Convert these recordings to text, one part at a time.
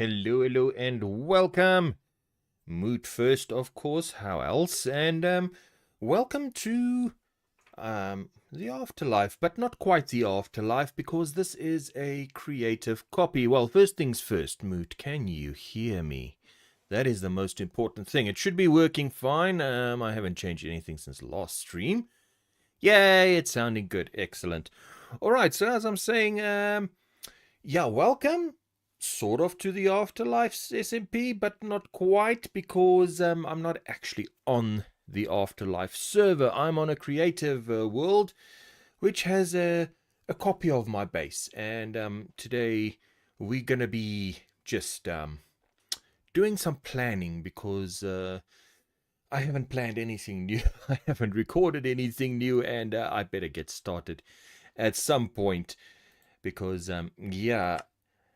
Hello, and welcome. Mood first, of course. How else? And welcome to the afterlife, but not quite the afterlife because this is a creative copy. Well, first things first, Mood. Can you hear me? That is the most important thing. It should be working fine. I haven't changed anything since last stream. Yay! It's sounding good. Excellent. All right. So as I'm saying, yeah, welcome sort of to the Afterlife SMP, but not quite because I'm not actually on the Afterlife server. I'm on a creative world which has a copy of my base. And today we're going to be just doing some planning because I haven't planned anything new. I haven't recorded anything new, and I better get started at some point because, yeah,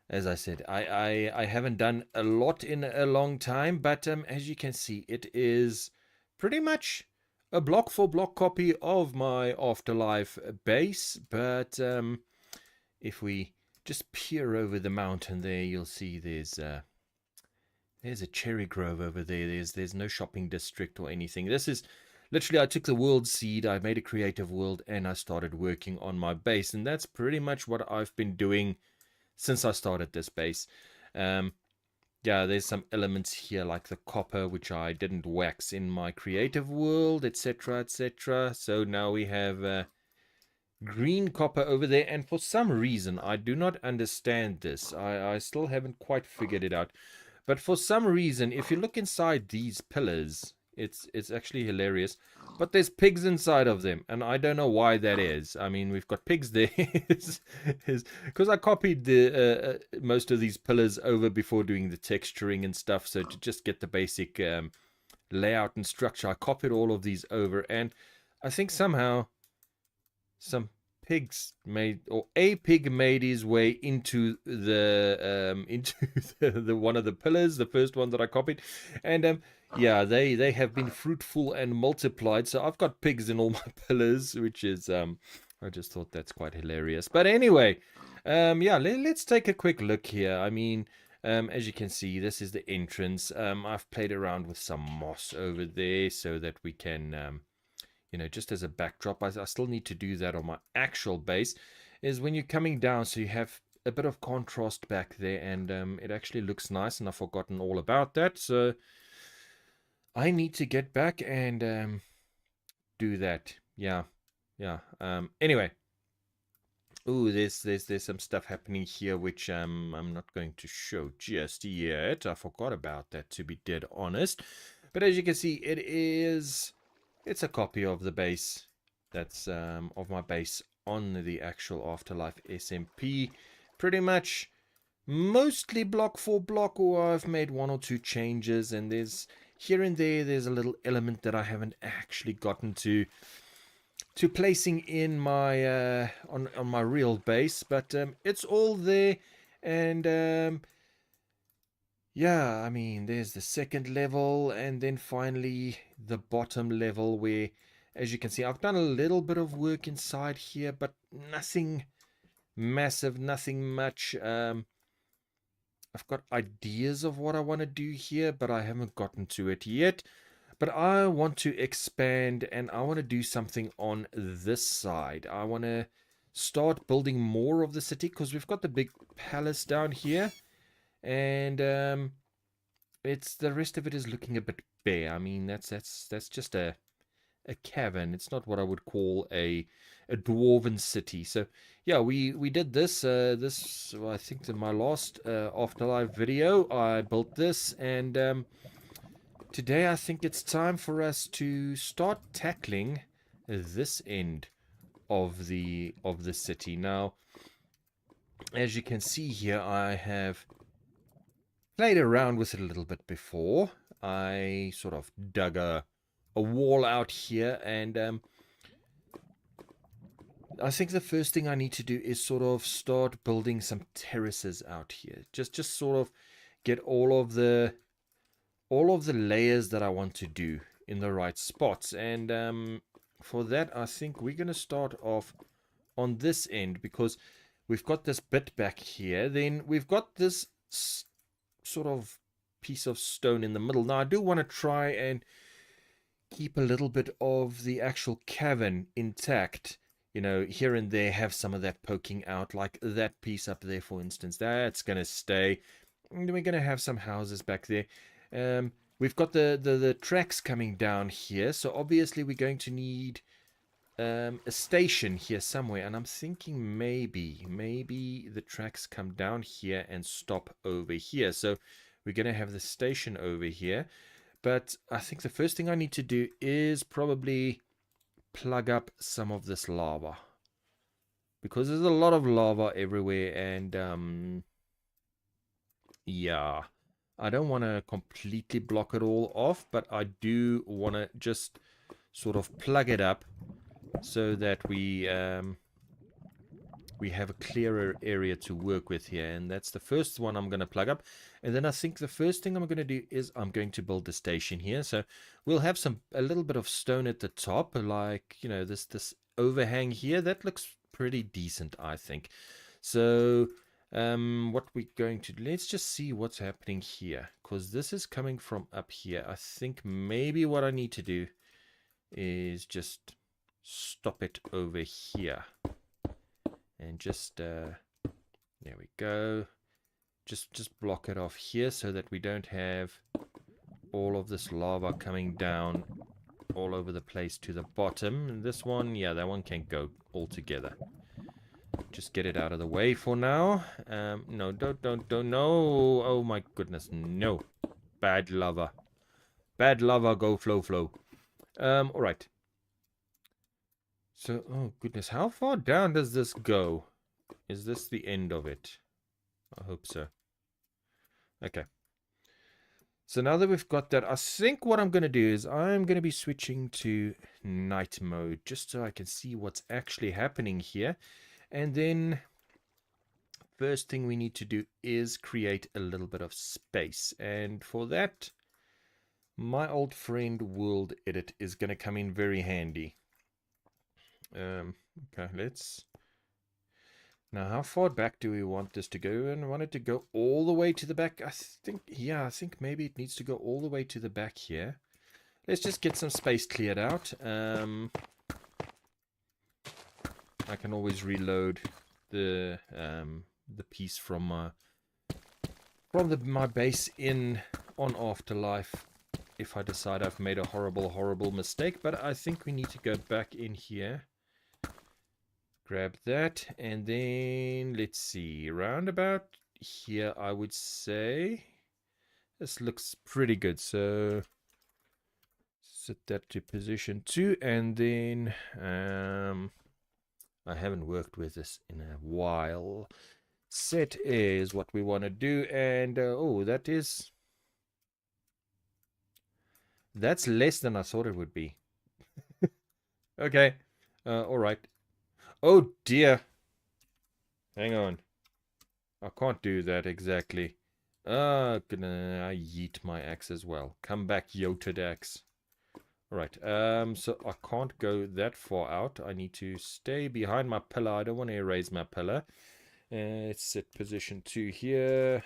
as I said, I haven't done a lot in a long time, but as you can see, it is pretty much a block for block copy of my Afterlife base. But if we just peer over the mountain there, you'll see there's a cherry grove over there. There's no shopping district or anything. This is literally, I took the world seed, I made a creative world, and I started working on my base, and that's pretty much what I've been doing since I started this base. Yeah, there's some elements here like the copper, which I didn't wax in my creative world, etc, etc. So now we have green copper over there, and for some reason I do not understand this. I still haven't quite figured it out, but for some reason, if you look inside these pillars, it's actually hilarious, but there's pigs inside of them, and I don't know why that is. I mean, we've got pigs there because I copied the most of these pillars over before doing the texturing and stuff, so to just get the basic layout and structure, I copied all of these over, and I think somehow some pigs made, or a pig made his way into the one of the pillars, the first one that I copied, and yeah, they have been fruitful and multiplied. So I've got pigs in all my pillars, which is I just thought that's quite hilarious. But anyway, yeah, let's take a quick look here. I mean, as you can see, this is the entrance. I've played around with some moss over there so that we can just as a backdrop. I still need to do that on my actual base, is when you're coming down, so you have a bit of contrast back there, and it actually looks nice, and I've forgotten all about that, so I need to get back and do that. Yeah. Anyway, ooh, there's some stuff happening here which I'm not going to show just yet. I forgot about that, to be dead honest. But as you can see, it's a copy of the base that's of my base on the actual Afterlife SMP. Pretty much mostly block for block, or I've made one or two changes, and there's here and there's a little element that I haven't actually gotten to placing in my on my real base, but it's all there. And yeah, I mean, there's the second level, and then finally the bottom level where, as you can see, I've done a little bit of work inside here, but nothing massive, nothing much. I've got ideas of what I want to do here, but I haven't gotten to it yet. But I want to expand, and I want to do something on this side. I want to start building more of the city, because we've got the big palace down here. And it's the rest of it is looking a bit bare. I mean, that's just a cavern. It's not what I would call a dwarven city. So yeah, we did this. Well, I think in my last Afterlife video, I built this, and today I think it's time for us to start tackling this end of the city. Now, as you can see here, I have played around with it a little bit before. I sort of dug a wall out here, and I think the first thing I need to do is sort of start building some terraces out here. Just sort of get all of the layers that I want to do in the right spots. And for that, I think we're going to start off on this end, because we've got this bit back here. Then we've got this sort of piece of stone in the middle. Now, I do want to try and keep a little bit of the actual cavern intact. You know, here and there have some of that poking out, like that piece up there, for instance. That's going to stay. And we're going to have some houses back there. We've got the tracks coming down here, so obviously we're going to need a station here somewhere. And I'm thinking maybe the tracks come down here and stop over here. So we're going to have the station over here. But I think the first thing I need to do is probably plug up some of this lava, because there's a lot of lava everywhere, and yeah, I don't want to completely block it all off, but I do want to just sort of plug it up so that we have a clearer area to work with here. And that's the first one I'm going to plug up. And then I think the first thing I'm going to do is I'm going to build the station here. So we'll have a little bit of stone at the top, like, you know, this overhang here. That looks pretty decent, I think. So what we're going to, let's just see what's happening here, because this is coming from up here. I think maybe what I need to do is just stop it over here. And just there we go, just block it off here so that we don't have all of this lava coming down all over the place to the bottom. And this one, yeah, that one can go all together. Just get it out of the way for now. No, don't, no. Oh my goodness, no. Bad lava, go flow. All right. So, oh goodness, how far down does this go? Is this the end of it? I hope so. Okay. So now that we've got that, I think what I'm going to do is I'm going to be switching to night mode, just so I can see what's actually happening here. And then first thing we need to do is create a little bit of space. And for that, my old friend World Edit is going to come in very handy. Okay, let's... Now, how far back do we want this to go? And I want it to go all the way to the back. I think maybe it needs to go all the way to the back here. Let's just get some space cleared out. I can always reload the piece from my base on Afterlife if I decide I've made a horrible mistake. But I think we need to go back in here. Grab that, and then let's see, round about here I would say this looks pretty good. So set that to position 2, and then I haven't worked with this in a while. Set is what we want to do, and oh, that's less than I thought it would be. Okay, all right. Oh dear. Hang on. I can't do that exactly. Gonna yeet my axe as well. Come back, yoted axe. Alright, so I can't go that far out. I need to stay behind my pillar. I don't want to erase my pillar. Let's set position 2 here.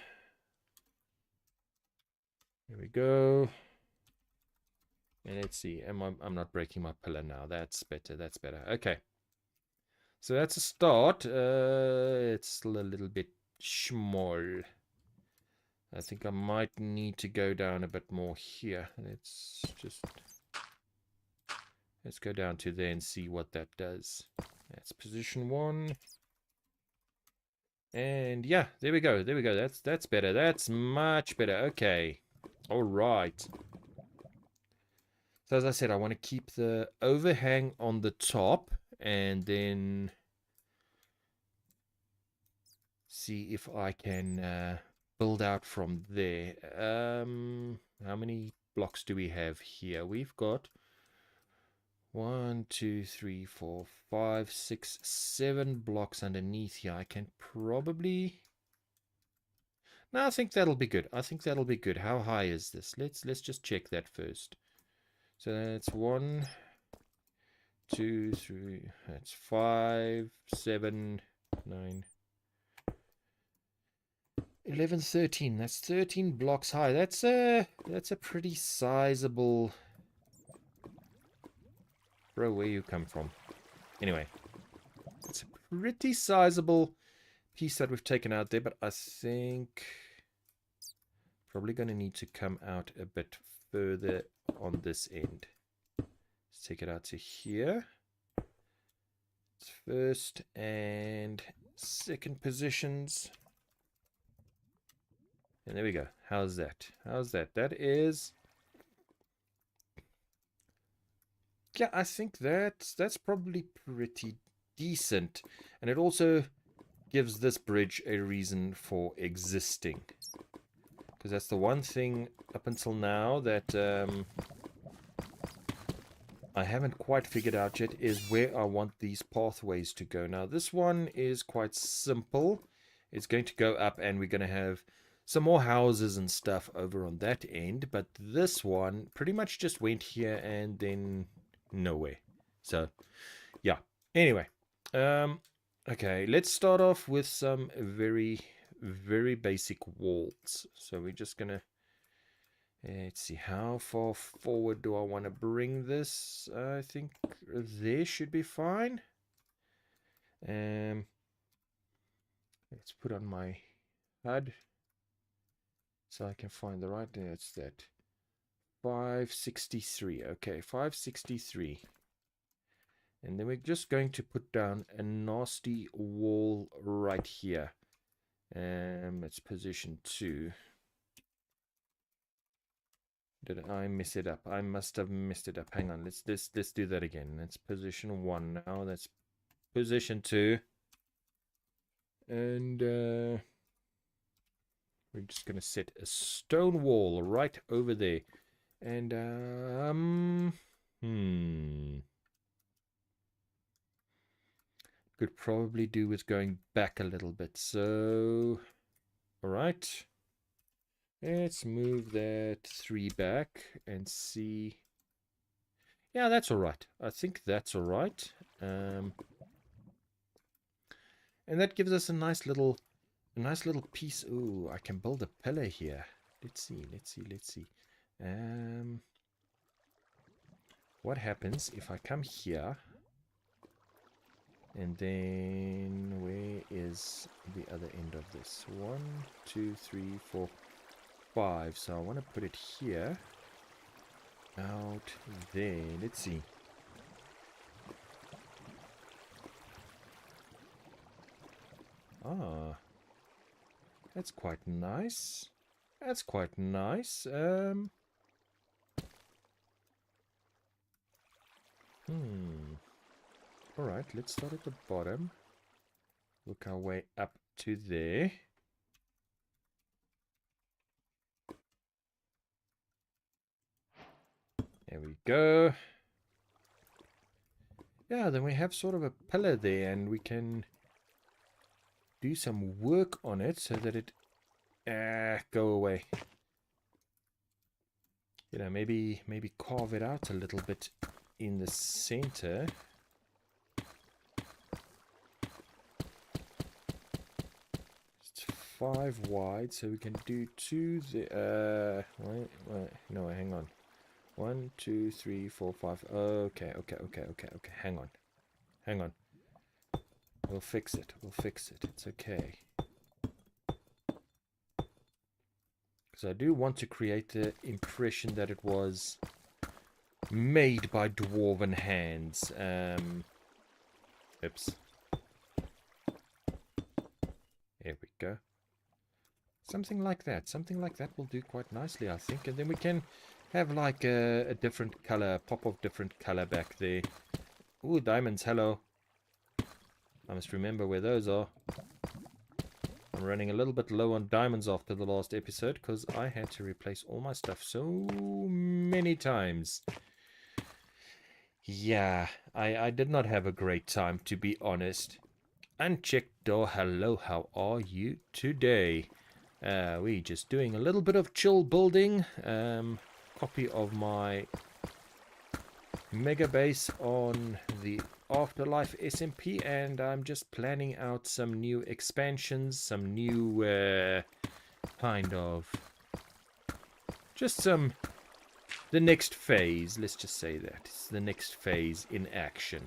There we go. And let's see. I'm not breaking my pillar now. That's better. That's better. Okay. So that's a start. It's still a little bit small. I think I might need to go down a bit more here. Let's go down to there and see what that does. That's position 1. And yeah, there we go. There we go. That's better. That's much better. Okay. All right. So as I said, I want to keep the overhang on the top, and then see if I can build out from there. How many blocks do we have here? We've got 1, 2, 3, 4, 5, 6, 7 blocks underneath here. I can probably... No, I think that'll be good. I think that'll be good. How high is this? Let's just check that first. So that's 1, 2, 3, that's 5, 7, 9, 11, 13. That's 13 blocks high. That's a pretty sizable... Bro, where you come from? Anyway, it's a pretty sizable piece that we've taken out there, but I think probably going to need to come out a bit further on this end. Let's take it out to here. It's first and second positions. And there we go. How's that? How's that? That is... Yeah, I think that's probably pretty decent. And it also gives this bridge a reason for existing. Because that's the one thing up until now that I haven't quite figured out yet, is where I want these pathways to go. Now, this one is quite simple. It's going to go up and we're going to have some more houses and stuff over on that end. But this one pretty much just went here and then nowhere. So, yeah. Anyway, okay, let's start off with some very, very basic walls. So we're just going to... Let's see, how far forward do I want to bring this? I think there should be fine. Let's put on my HUD so I can find the right. That's that. 563. Okay, 563. And then we're just going to put down a nasty wall right here. It's position 2. Did I mess it up? I must have messed it up. Hang on. Let's do that again. That's position 1 now. That's position 2. And we're just gonna set a stone wall right over there. And could probably do with going back a little bit. So, all right. Let's move that 3 back and see. Yeah, that's all right. I think that's all right. And that gives us a nice little piece. Ooh, I can build a pillar here. Let's see. What happens if I come here? And then where is the other end of this? 1, 2, 3, 4, 5. So I want to put it here. Out there. Let's see. Ah. That's quite nice. That's quite nice. Alright, let's start at the bottom. Work our way up to there. There we go. Yeah, then we have sort of a pillar there and we can do some work on it so that it go away. You know, maybe carve it out a little bit in the center. Just 5 wide, so we can do 2 the wait, no, hang on. 1, 2, 3, 4, 5. Okay. Hang on. We'll fix it. It's okay. Because I do want to create the impression that it was made by dwarven hands. Oops. There we go. Something like that. Something like that will do quite nicely, I think. And then we can have like a different color, a pop of different color back there. Ooh, diamonds, hello. I must remember where those are. I'm running a little bit low on diamonds after the last episode because I had to replace all my stuff so many times. Yeah, I did not have a great time, to be honest. Unchecked door, hello, how are you today? We just doing a little bit of chill building. Copy of my mega base on the Afterlife SMP, and I'm just planning out some new expansions, some new kind of just some the next phase. Let's just say that it's the next phase in action.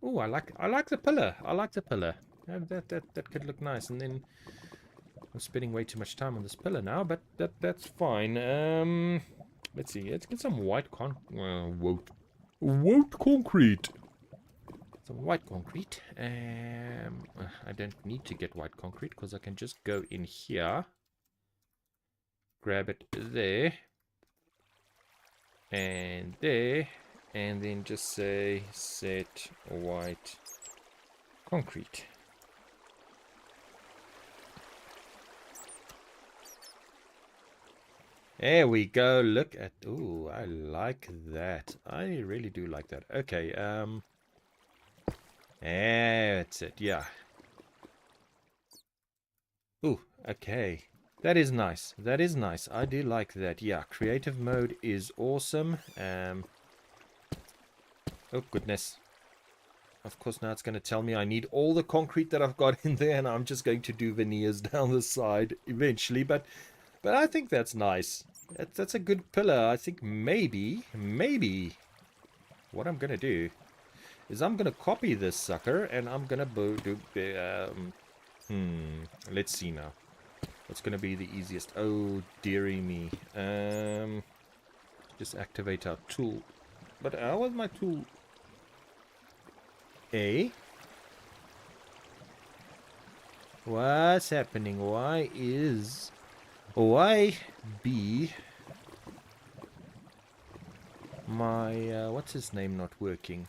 Oh, I like the pillar. I like the pillar. That could look nice. And then I'm spending way too much time on this pillar now, but that's fine. Let's see. Let's get some white white concrete. Some white concrete. I don't need to get white concrete because I can just go in here, grab it there, and there, and then just say set white concrete. There we go. Look at... Ooh, I like that. I really do like that. Okay, that's it. Yeah. Ooh, okay. That is nice. That is nice. I do like that. Yeah, creative mode is awesome. Oh, goodness. Of course, now it's going to tell me I need all the concrete that I've got in there, and I'm just going to do veneers down the side eventually. But I think that's nice. That's a good pillar. I think maybe what I'm going to do is I'm going to copy this sucker, and I'm going to do... let's see now. What's going to be the easiest? Oh, dearie me. Just activate our tool. But how was my tool? A? What's happening? Why B my what's his name not working?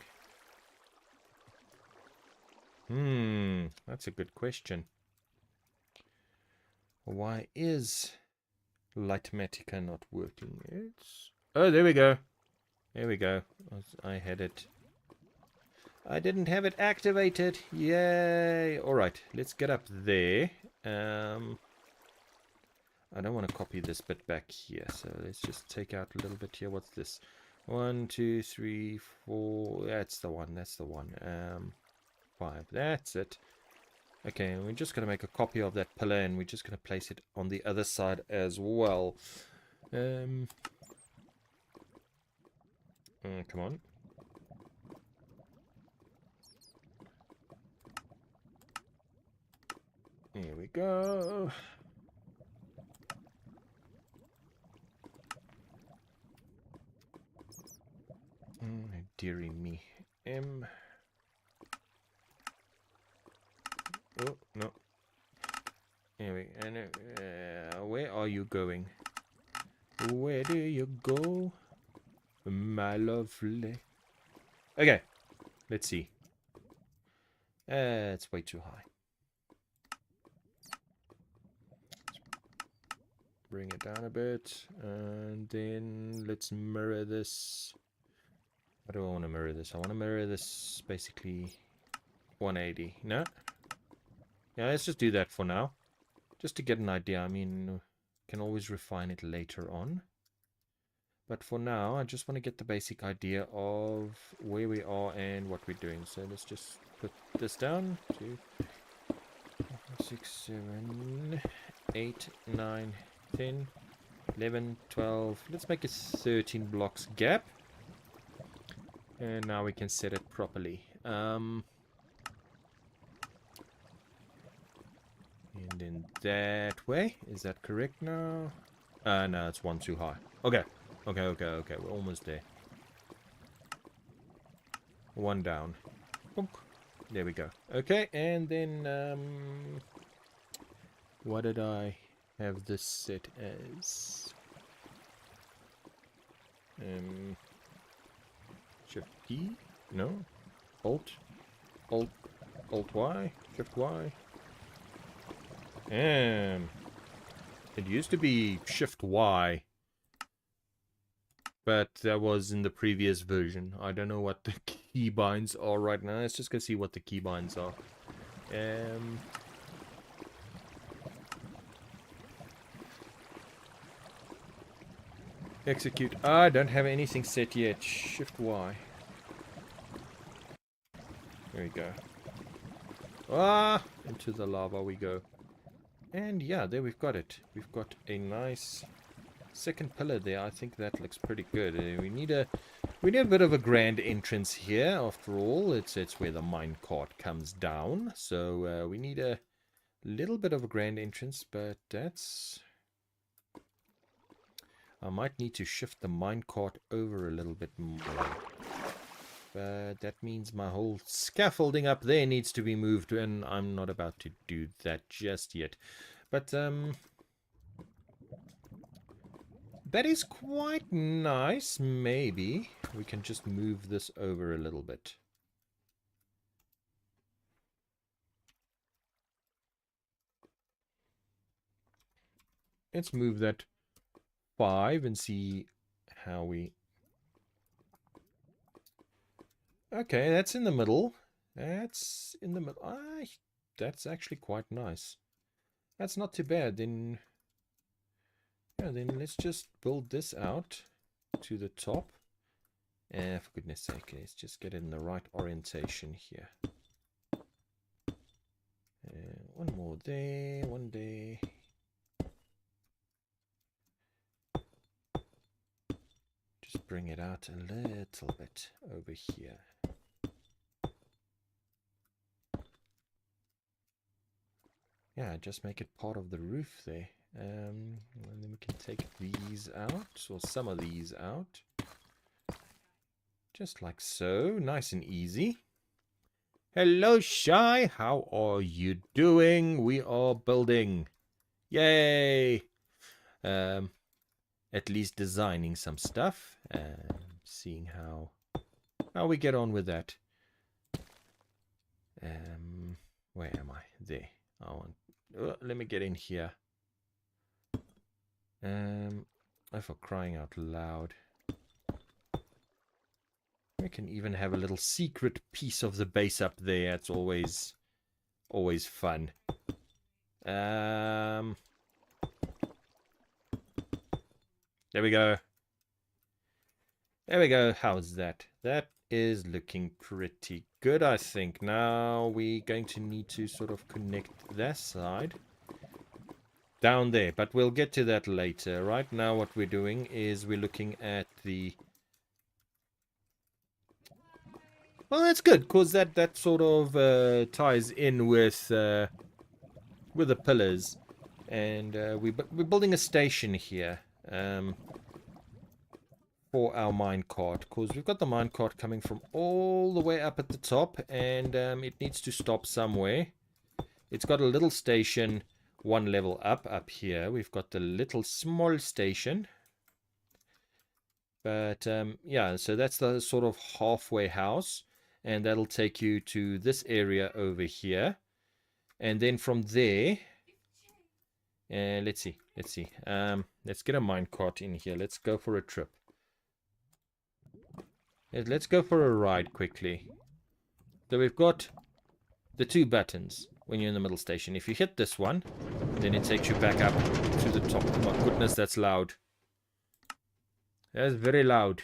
That's a good question. Why is Lightmatica not working? It's... Oh, there we go. There we go. I had it. I didn't have it activated. Yay! Alright, let's get up there. I don't want to copy this bit back here, so let's just take out a little bit here. What's this? 1, 2, 3, 4. That's the one. That's the one. 5. That's it. Okay, and we're just going to make a copy of that pillar, and we're just going to place it on the other side as well. Come on. Here we go. Dearie me. Oh, no. Anyway, where are you going? Where do you go, my lovely? Okay, let's see. It's way too high. Bring it down a bit, and then let's mirror this. How do I want to mirror this? I want to mirror this basically 180. No? Yeah, let's just do that for now. Just to get an idea. I mean, can always refine it later on. But for now, I just want to get the basic idea of where we are and what we're doing. So let's just put this down. 2, 6, 7, 8, 9, 10, 11, 12. Let's make it 13 blocks gap. And now we can set it properly. And then that way. Is that correct now? No, it's one too high. Okay. Okay. We're almost there. One down. Bonk. There we go. Okay, and then, what did I have this set as? Shift E? No. Alt Y? Shift Y? It used to be Shift Y, but that was in the previous version. I don't know what the keybinds are right now. Let's just go see what the keybinds are. Execute. I don't have anything set yet. Shift Y. There we go. Into the lava we go. And yeah, there we've got it. We've got a nice second pillar there. I think that looks pretty good. We need a bit of a grand entrance here. After all, it's where the minecart comes down. So we need a little bit of a grand entrance, but that's... I might need to shift the minecart over a little bit more. But that means my whole scaffolding up there needs to be moved, and I'm not about to do that just yet. But that is quite nice. Maybe we can just move this over a little bit. Let's move that 5 and see how we... Okay, that's in the middle. That's in the middle. That's actually quite nice. That's not too bad. Then, yeah, then let's just build this out to the top. For goodness sake, let's just get it in the right orientation here. One more there, one there. Just bring it out a little bit over here. Yeah, just make it part of the roof there. And then we can take these out, or some of these out. Just like so, nice and easy. Hello, Shy. How are you doing? We are building. Yay! At least designing some stuff. Seeing how we get on with that. Where am I? There. I want... let me get in here. For crying out loud. We can even have a little secret piece of the base up there. It's always fun. There we go. There we go. How's that? That is looking pretty good, I think. Now we're going to need to sort of connect that side down there, but we'll get to that later. Right now what we're doing is we're looking at the... Well, that's good, because that sort of ties in with the pillars. And we're building a station here for our minecart, because we've got the minecart coming from all the way up at the top, and it needs to stop somewhere. It's got a little station one level up here. We've got the little small station. But yeah, so that's the sort of halfway house. And that'll take you to this area over here. And then from there, let's see. Let's get a minecart in here. Let's go for a trip. Let's go for a ride quickly. So we've got the 2 buttons when you're in the middle station. If you hit this one, then it takes you back up to the top. Oh my goodness, that's loud. That's very loud.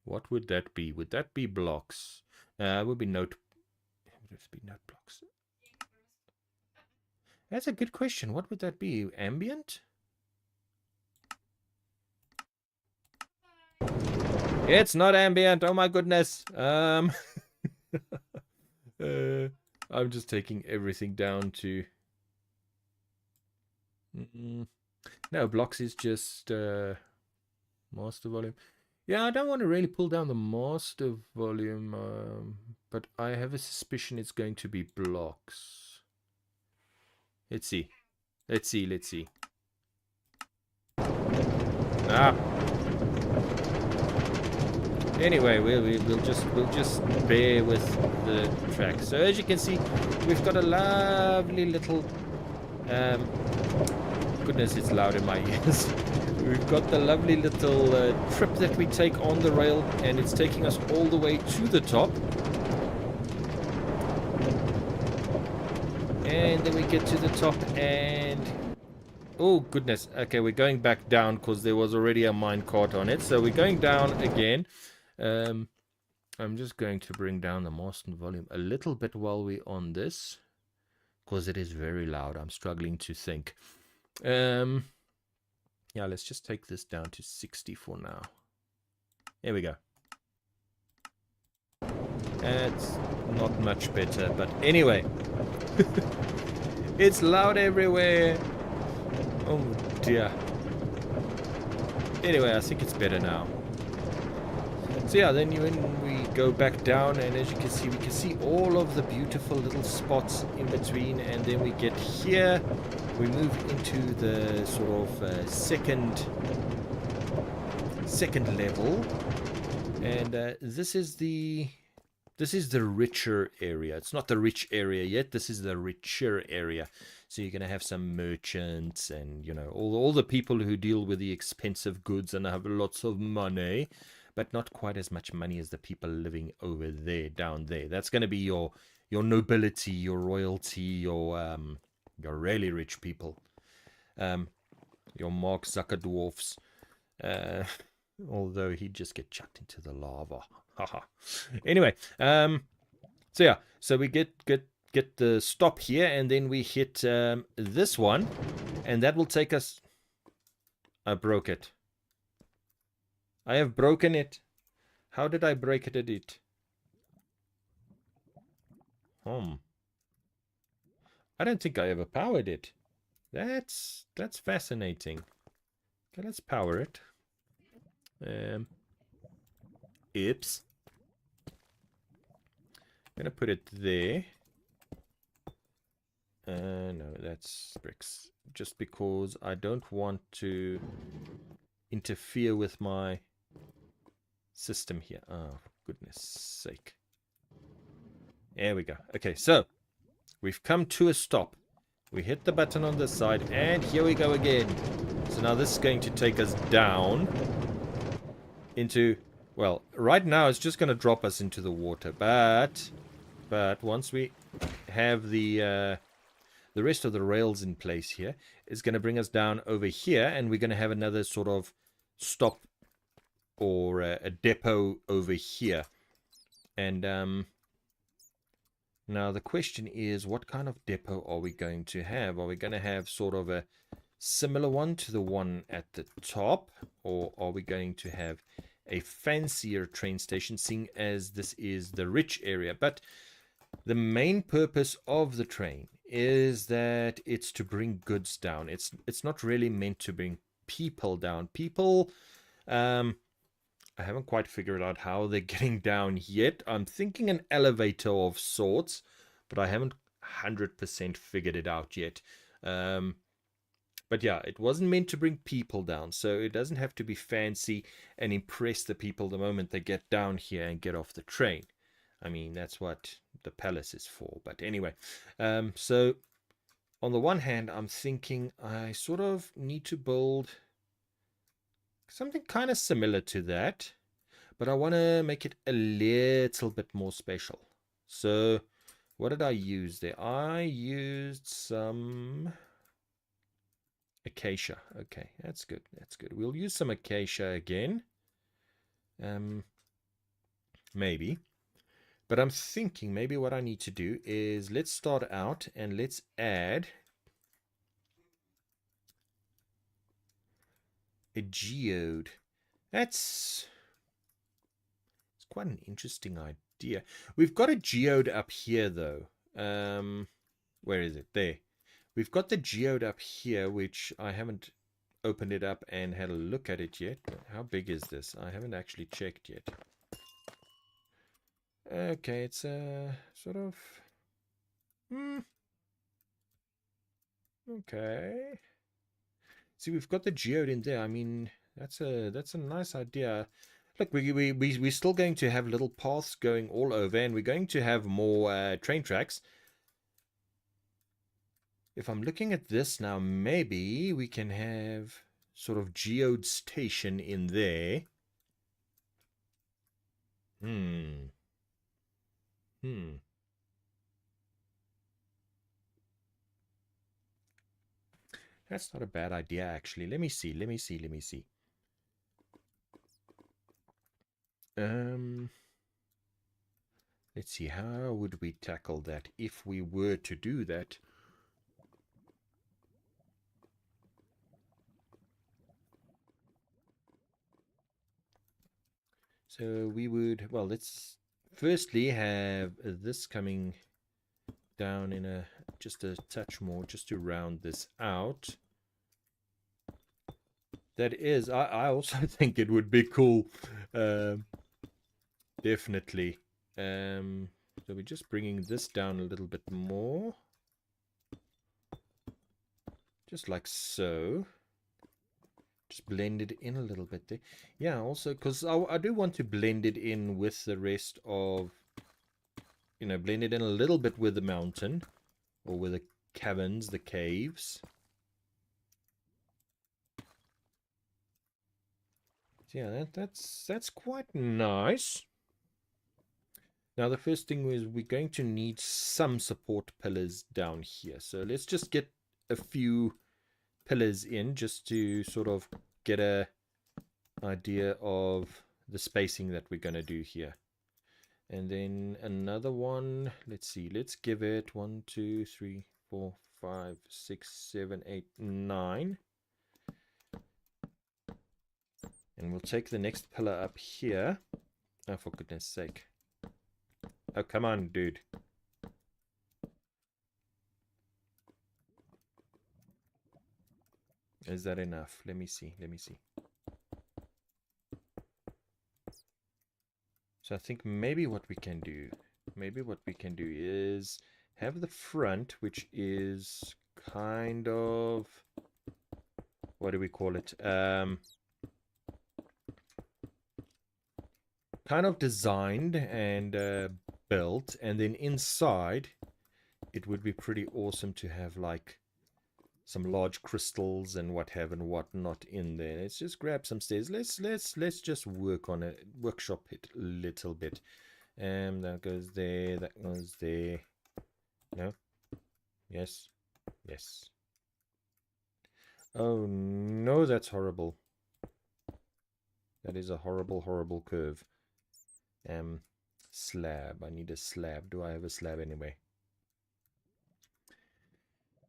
What would that be? Would that be blocks? It would be note. Would it be note blocks? That's a good question. What would that be? Ambient? It's not ambient. Oh my goodness. I'm just taking everything down to... No, blocks is just master volume. Yeah, I don't want to really pull down the master volume, but I have a suspicion it's going to be blocks. Let's see. Let's see. Ah. Anyway, we'll just bear with the track. So as you can see, we've got a lovely little... goodness, it's loud in my ears. We've got the lovely little trip that we take on the rail, and it's taking us all the way to the top. And then we get to the top and... Oh, goodness. Okay, we're going back down because there was already a minecart on it. So we're going down again. I'm just going to bring down the master volume a little bit while we're on this, because it is very loud. I'm struggling to think. Yeah, let's just take this down to 60 for now. There we go. It's not much better, but anyway. It's loud everywhere. Oh dear. Anyway, I think it's better now. So yeah, then when we go back down, and as you can see all of the beautiful little spots in between, and then we get here, we move into the sort of second level, and this is the richer area. It's not the rich area yet. This is the richer area. So you're going to have some merchants and, you know, all the people who deal with the expensive goods and have lots of money, but not quite as much money as the people living over there, down there. That's going to be your nobility, your royalty, your really rich people, your Mark Zuckerdorfs. Although he'd just get chucked into the lava. Haha. Anyway, so yeah, so we get the stop here, and then we hit this one, and that will take us. I broke it. I have broken it. How did I break it? I don't think I ever powered it. That's fascinating. Okay, let's power it. Oops. I'm gonna put it there. No, that's bricks. Just because I don't want to interfere with my system here. Oh, for goodness sake. There we go. Okay, so we've come to a stop. We hit the button on this side, and here we go again. So now this is going to take us down into, well, right now it's just going to drop us into the water, but once we have the rest of the rails in place here, it's going to bring us down over here, and we're going to have another sort of stop or a depot over here. And now the question is, what kind of depot are we going to have? Are we going to have sort of a similar one to the one at the top, or are we going to have a fancier train station, seeing as this is the rich area? But the main purpose of the train is that it's to bring goods down. It's not really meant to bring people down. People, I haven't quite figured out how they're getting down yet. I'm thinking an elevator of sorts, but I haven't 100% figured it out yet. But yeah, it wasn't meant to bring people down, so it doesn't have to be fancy and impress the people the moment they get down here and get off the train. I mean, that's what the palace is for. But anyway, so on the one hand, I'm thinking I sort of need to build something kind of similar to that, but I want to make it a little bit more special. So what did I use there? I used some acacia. Okay, that's good. That's good. We'll use some acacia again. Maybe. But I'm thinking maybe what I need to do is let's start out and let's add a geode. It's quite an interesting idea. We've got a geode up here though. Where is it? There. We've got the geode up here, which I haven't opened it up and had a look at it yet. How big is this? I haven't actually checked yet. Okay, it's a sort of okay. See, we've got the geode in there. I mean, that's a nice idea. Look, we're still going to have little paths going all over, and we're going to have more train tracks. If I'm looking at this now, maybe we can have sort of geode station in there. That's not a bad idea, actually. Let me see. Let's see, how would we tackle that if we were to do that? So we would, well, let's firstly have this coming down in a just a touch more, just to round this out. That is, I also think it would be cool, definitely. So we're just bringing this down a little bit more, just like so. Just blend it in a little bit there. Yeah, also because I do want to blend it in with the rest of, you know, blend it in a little bit with the mountain or with the caverns, the caves. So yeah, that's quite nice. Now the first thing is we're going to need some support pillars down here. So let's just get a few pillars in just to sort of get a idea of the spacing that we're going to do here. And then another one, let's see, let's give it 1, 2, 3, 4, 5, 6, 7, 8, 9. And we'll take the next pillar up here. Oh, for goodness sake. Oh, come on, dude. Is that enough? Let me see. Let me see. So I think maybe what we can do is have the front, which is kind of, what do we call it? Kind of designed and built, and then inside it would be pretty awesome to have like some large crystals and what have and what not in there. Let's just grab some stairs. Let's just work on it, workshop it a little bit. That goes there, that goes there. No? Yes. Yes. Oh no, that's horrible. That is a horrible, horrible curve. Slab. I need a slab. Do I have a slab anyway?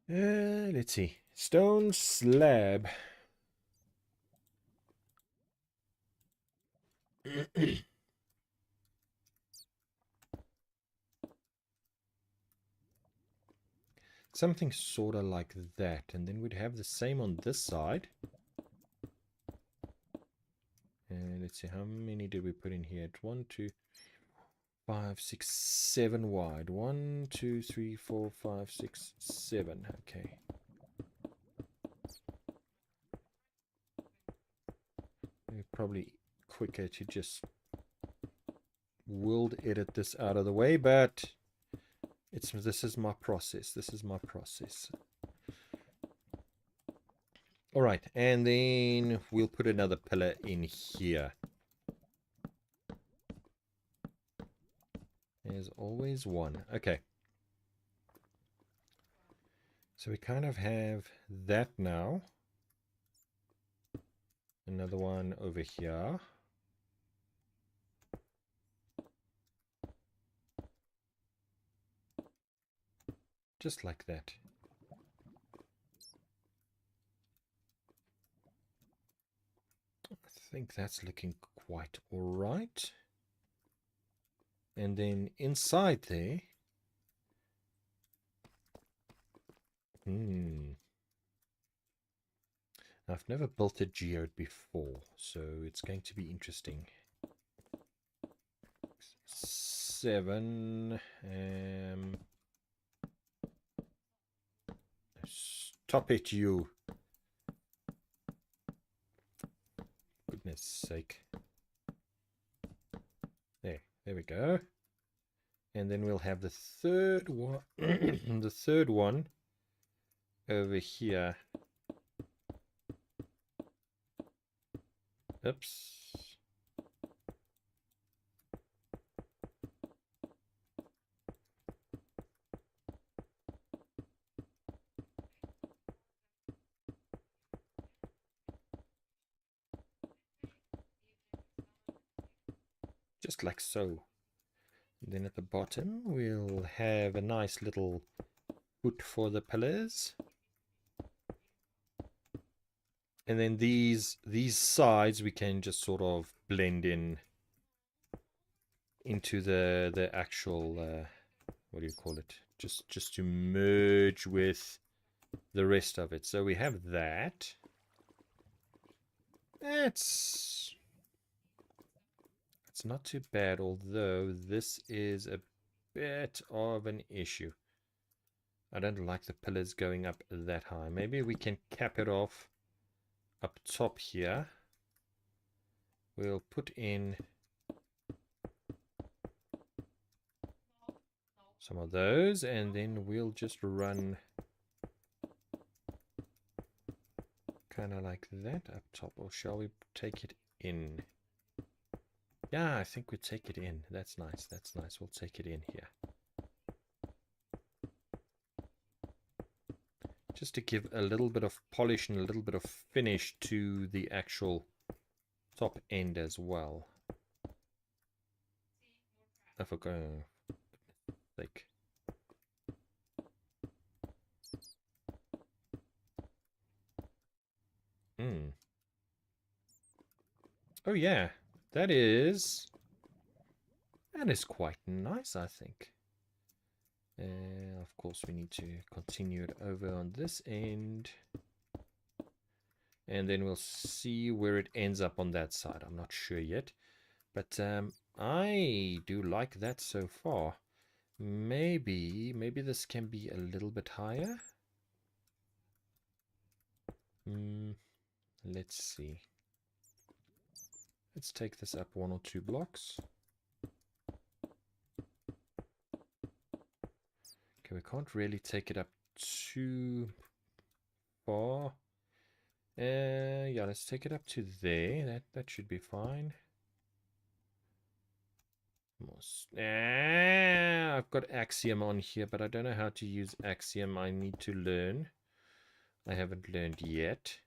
Let's see. Stone slab. Something sort of like that. And then we'd have the same on this side. And let's see, how many did we put in here? 1, 2, 5, 6, 7 wide. 1, 2, 3, 4, 5, 6, 7. Okay. Probably quicker to just world edit this out of the way, but this is my process. This is my process. All right, and then we'll put another pillar in here. There's always one. Okay. So we kind of have that now. Another one over here. Just like that. I think that's looking quite all right. And then inside there, I've never built a geode before, so it's going to be interesting. 7. Stop it, you. Goodness sake. There we go. And then we'll have the third one, the third one over here. Oops. Just like so. And then at the bottom we'll have a nice little foot for the pillars. And then these sides we can just sort of blend in into the actual what do you call it? Just to merge with the rest of it. So we have that. It's not too bad, although this is a bit of an issue. I don't like the pillars going up that high. Maybe we can cap it off up top here. We'll put in some of those, and then we'll just run kind of like that up top. Or shall we take it in? Yeah, I think we take it in. That's nice. That's nice. We'll take it in here. Just to give a little bit of polish and a little bit of finish to the actual top end as well. I forgot. Like. Oh yeah, that is quite nice, I think. Of course, we need to continue it over on this end. And then we'll see where it ends up on that side. I'm not sure yet. But I do like that so far. Maybe this can be a little bit higher. Let's see. Let's take this up 1 or 2 blocks. Okay, we can't really take it up too far. Yeah, let's take it up to there. That should be fine. I've got Axiom on here, but I don't know how to use Axiom. I need to learn. I haven't learned yet.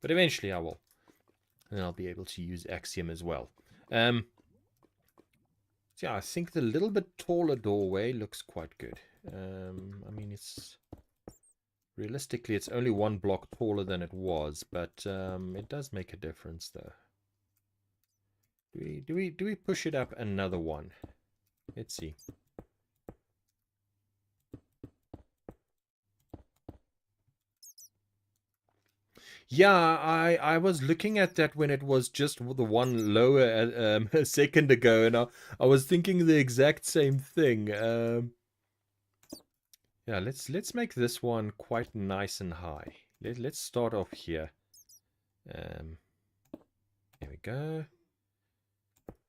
But eventually I will. And I'll be able to use Axiom as well. So yeah, I think the little bit taller doorway looks quite good. I mean, it's realistically, it's only 1 block taller than it was, but it does make a difference, though. Do we push it up another 1? Let's see. Yeah, I was looking at that when it was just the one lower a second ago, and I was thinking the exact same thing. Yeah, let's make this one quite nice and high. Let's start off here. There we go.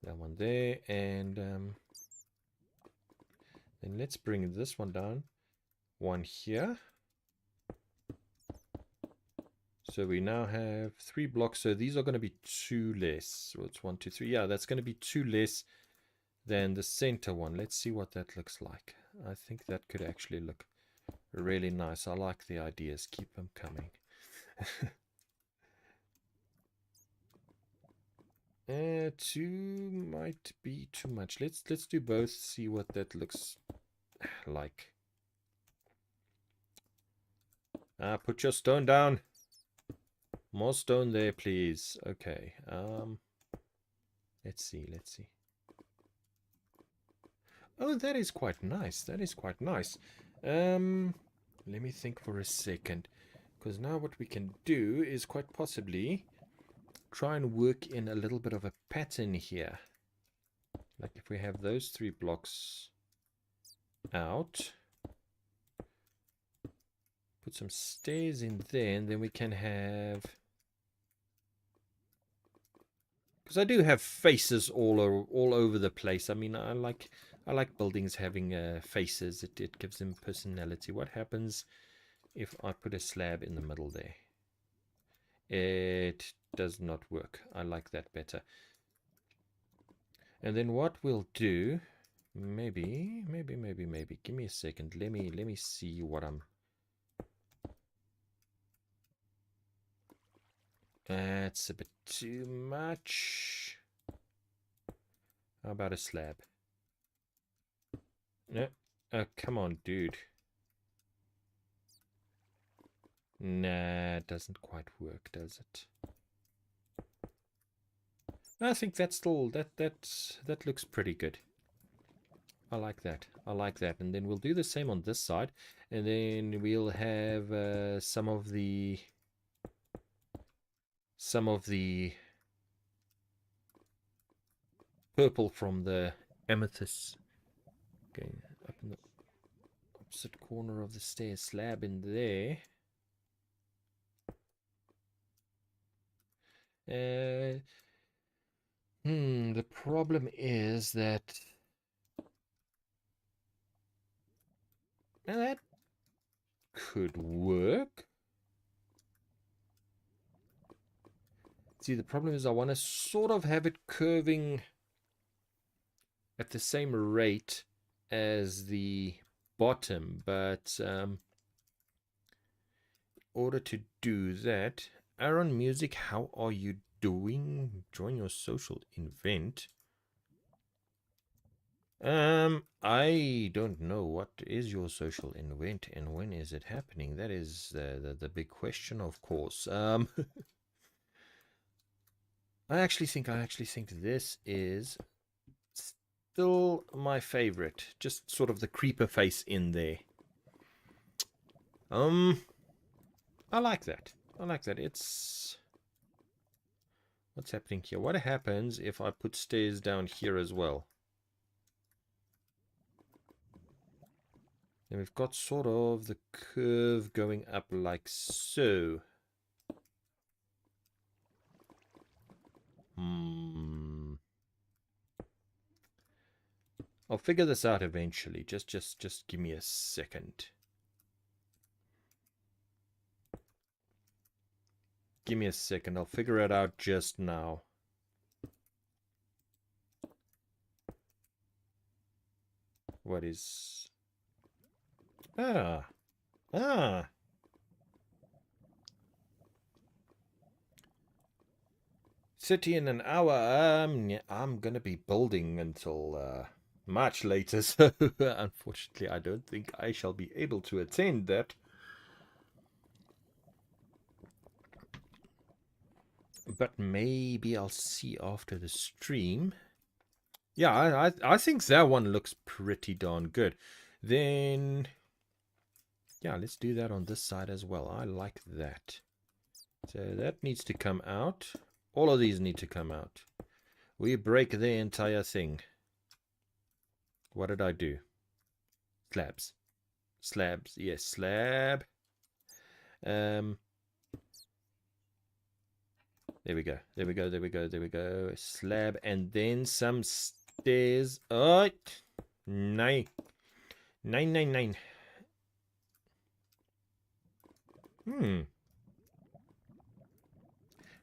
That one there, and then let's bring this one down. 1 here. So we now have 3 blocks. So these are going to be 2 less. So it's 1, 2, 3. Yeah, that's going to be 2 less than the center one. Let's see what that looks like. I think that could actually look really nice. I like the ideas. Keep them coming. 2 might be too much. Let's do both. See what that looks like. Put your stone down. More stone there, please. Okay. Let's see. Oh, that is quite nice. That is quite nice. Let me think for a second. Because now what we can do is quite possibly try and work in a little bit of a pattern here. Like if we have those 3 blocks out. Put some stairs in there, and then we can have... Because I do have faces all over the place. I mean, I like buildings having faces. It gives them personality. What happens if I put a slab in the middle there? It does not work. I like that better. And then what we'll do, maybe. Give me a second. Let me see what I'm... That's a bit too much. How about a slab? No. Oh, come on, dude. Nah, it doesn't quite work, does it? I think that's still that looks pretty good. I like that. I like that. And then we'll do the same on this side, and then we'll have some of the purple from the amethyst going up in the opposite corner of the stair slab in there. The problem is that now that could work. See, the problem is I want to sort of have it curving at the same rate as the bottom, but in order to do that, Aaron Music, how are you doing? Join your social event. I don't know what is your social event and when is it happening. That is the big question, of course. I actually think this is still my favorite. Just sort of the creeper face in there. I like that. I like that. It's... What's happening here? What happens if I put stairs down here as well? And we've got sort of the curve going up like so. I'll figure this out eventually. Just give me a second. Give me a second. I'll figure it out just now. What is... Ah. City in an hour. I'm gonna be building until much later, so unfortunately I don't think I shall be able to attend that. But maybe I'll see after the stream. Yeah, I think that one looks pretty darn good. Then, yeah, let's do that on this side as well. I like that. So that needs to come out. All of these need to come out. We break the entire thing. What did I do? Slabs. Slabs. Yes, slab. There we go. There we go. There we go. There we go. Slab and then some stairs. Oh, 9. 9, 9, 9.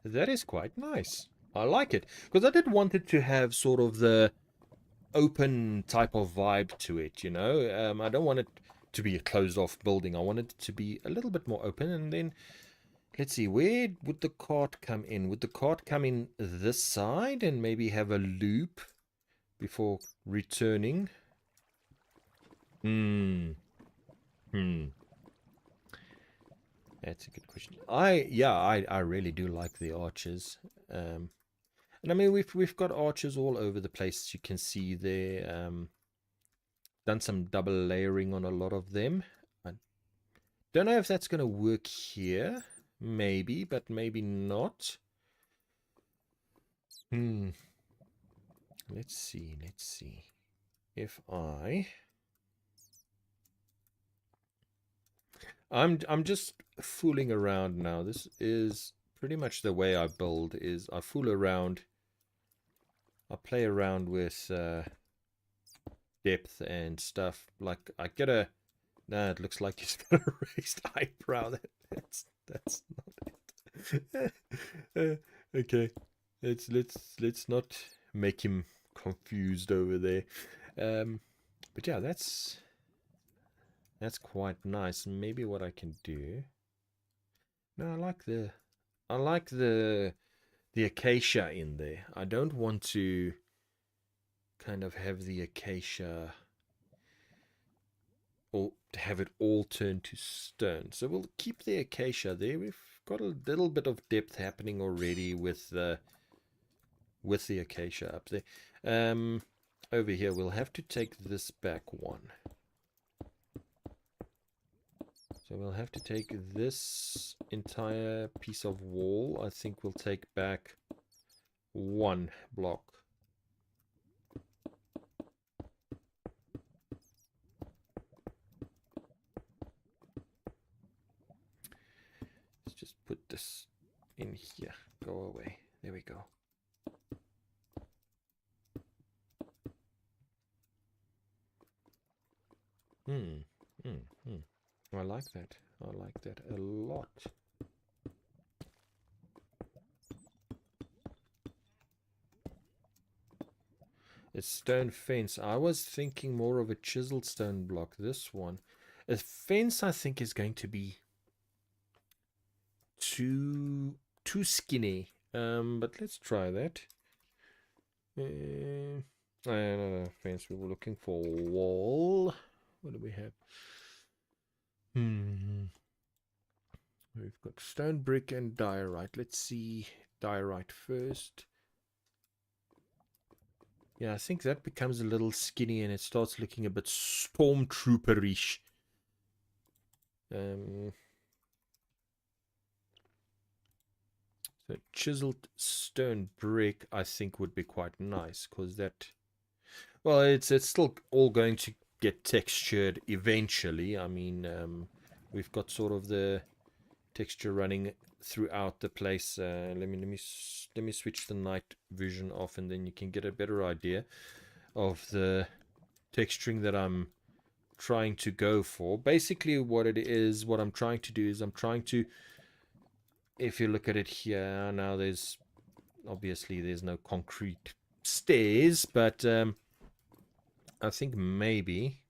That is quite nice. I like it. Because I did want it to have sort of the open type of vibe to it, you know? I don't want it to be a closed-off building. I want it to be a little bit more open. And then, let's see, where would the cart come in? Would the cart come in this side and maybe have a loop before returning? That's a good question. I really do like the arches. And I mean we've got arches all over the place. You can see there. Done some double layering on a lot of them. I don't know if that's going to work here. Maybe, but maybe not. Let's see. Let's see. If I'm just fooling around now. This is pretty much the way I build. Is I fool around. I play around with depth and stuff. Like I get a... Nah, it looks like he's got a raised eyebrow. That's not it. Okay, let's not make him confused over there. But yeah, that's quite nice. Maybe what I can do. No, I like the acacia in there. I don't want to kind of have the acacia or have it all turned to stone. So we'll keep the acacia there. We've got a little bit of depth happening already with the with the acacia up there. Over here, we'll have to take this back one. So we'll have to take this entire piece of wall. I think we'll take back one block. Let's just put this in here. Go away. There we go. I like that. I like that a lot. It's stone fence. I was thinking more of a chiseled stone block. This one. A fence, I think, is going to be too skinny. But let's try that. No, fence. We were looking for wall. What do we have? We've got stone, brick, and diorite. Let's see diorite first. Yeah, I think that becomes a little skinny and it starts looking a bit stormtrooperish. So chiseled stone brick, I think, would be quite nice because that, well, it's still all going to get textured eventually. I mean, we've got sort of the texture running throughout the place. Let me switch the night vision off, and then you can get a better idea of the texturing that I'm trying to go for. Basically, what I'm trying to do is I'm trying to, if you look at it here now, there's no concrete stairs, but I think maybe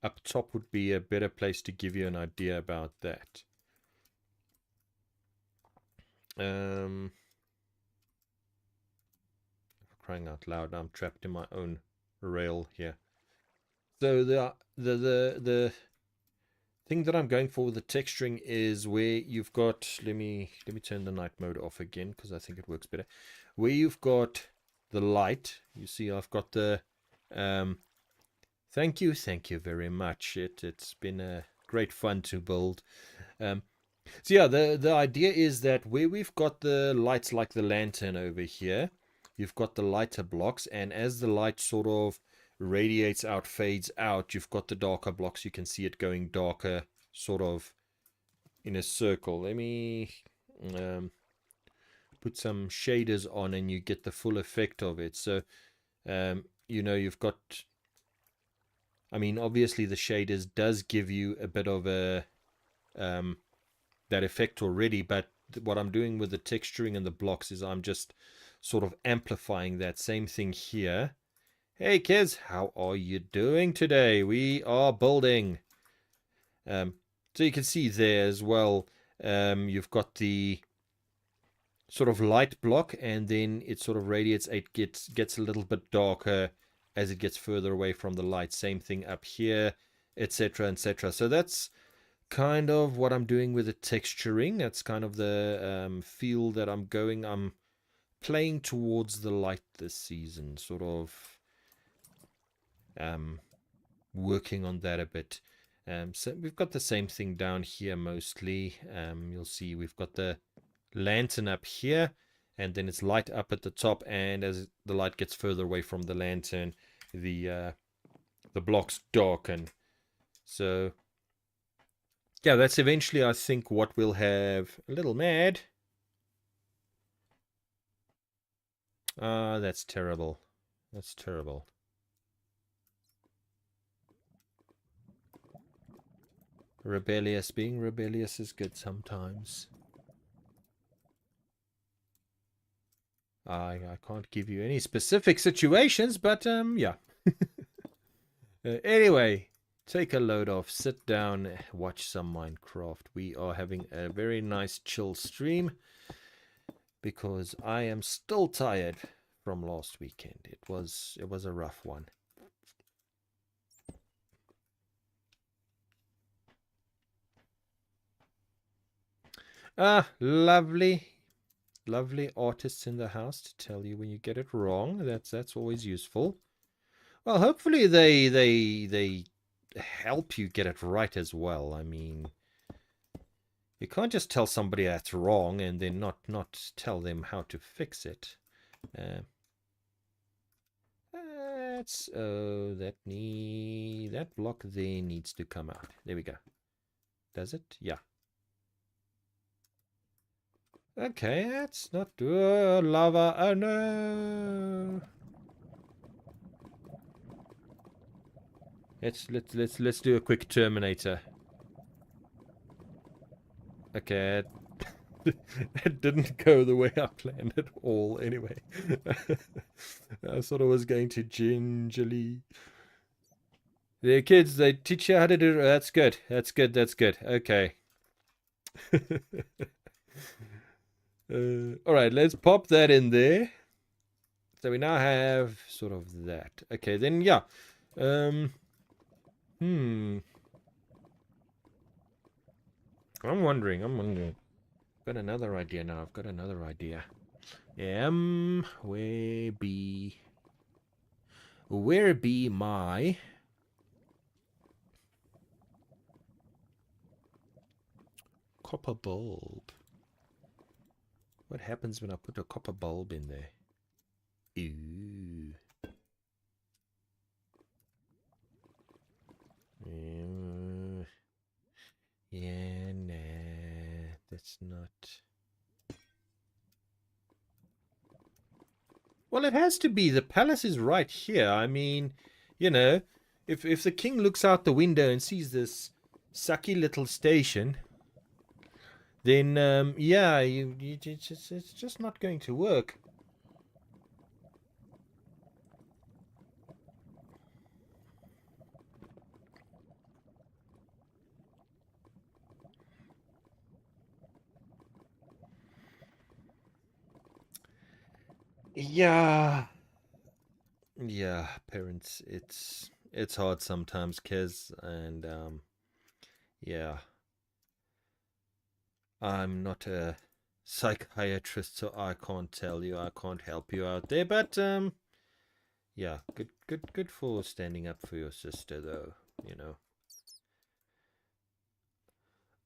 up top would be a better place to give you an idea about that. Crying out loud, I'm trapped in my own rail here. So the thing that I'm going for with the texturing is where you've got, let me turn the night mode off again because I think it works better. Where you've got the light, you see I've got the thank you very much. It's been a great fun to build. So yeah, the idea is that where we've got the lights like the lantern over here, you've got the lighter blocks, and as the light sort of radiates out, fades out, you've got the darker blocks. You can see it going darker sort of in a circle. Let me put some shaders on and you get the full effect of it. So you know, you've got, I mean, obviously the shaders does give you a bit of a that effect already, but what I'm doing with the texturing and the blocks is I'm just sort of amplifying that. Same thing here. Hey kids, how are you doing today? We are building. So you can see there as well, you've got the sort of light block, and then it sort of radiates. It gets a little bit darker as it gets further away from the light. Same thing up here, etc., etc. So that's kind of what I'm doing with the texturing. That's kind of the feel that I'm going. I'm playing towards the light this season, sort of working on that a bit. So we've got the same thing down here mostly. You'll see we've got the lantern up here, and then it's light up at the top, and as the light gets further away from the lantern, the blocks darken. So yeah, that's eventually, I think, what we'll have. A little mad. Ah, that's terrible. That's terrible. Rebellious. Being rebellious is good sometimes. I can't give you any specific situations, but yeah. Anyway, take a load off, sit down, watch some Minecraft. We are having a very nice chill stream because I am still tired from last weekend. It was a rough one. Ah, lovely. lovely artists in the house to tell you when you get it wrong. That's always useful. Well, hopefully they help you get it right as well. I mean, you can't just tell somebody that's wrong and then not tell them how to fix it. That block there needs to come out. There we go. Does it? Yeah. Okay, that's not lava. Oh no. Let's do a quick Terminator. Okay. It didn't go the way I planned at all anyway. I thought I was going to gingerly. The kids, they teach you how to do. That's good. That's good. That's good. Okay. All right, let's pop that in there. So we now have sort of that. Okay, then yeah. I'm wondering. Got another idea now. I've got another idea. Where be my copper bulb? What happens when I put a copper bulb in there? Ooh. Yeah, nah, that's not. Well, it has to be. The palace is right here. I mean, you know, if the king looks out the window and sees this sucky little station, then yeah, it's just not going to work. Yeah. Yeah, parents, it's hard sometimes, kids, and yeah. I'm not a psychiatrist, so I can't tell you, I can't help you out there, but yeah, good for standing up for your sister though, you know.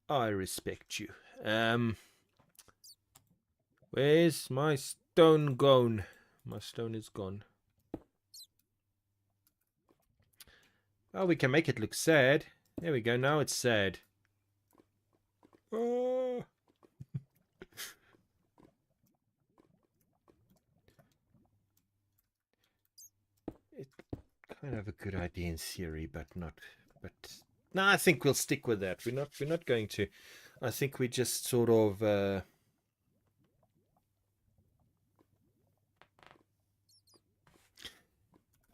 I respect you. Where's my stone gone? My stone is gone. Oh, we can make it look sad. There we go. Now it's sad. Oh. It's kind of a good idea in theory, but not. But no, I think we'll stick with that. We're not going to. I think we just sort of.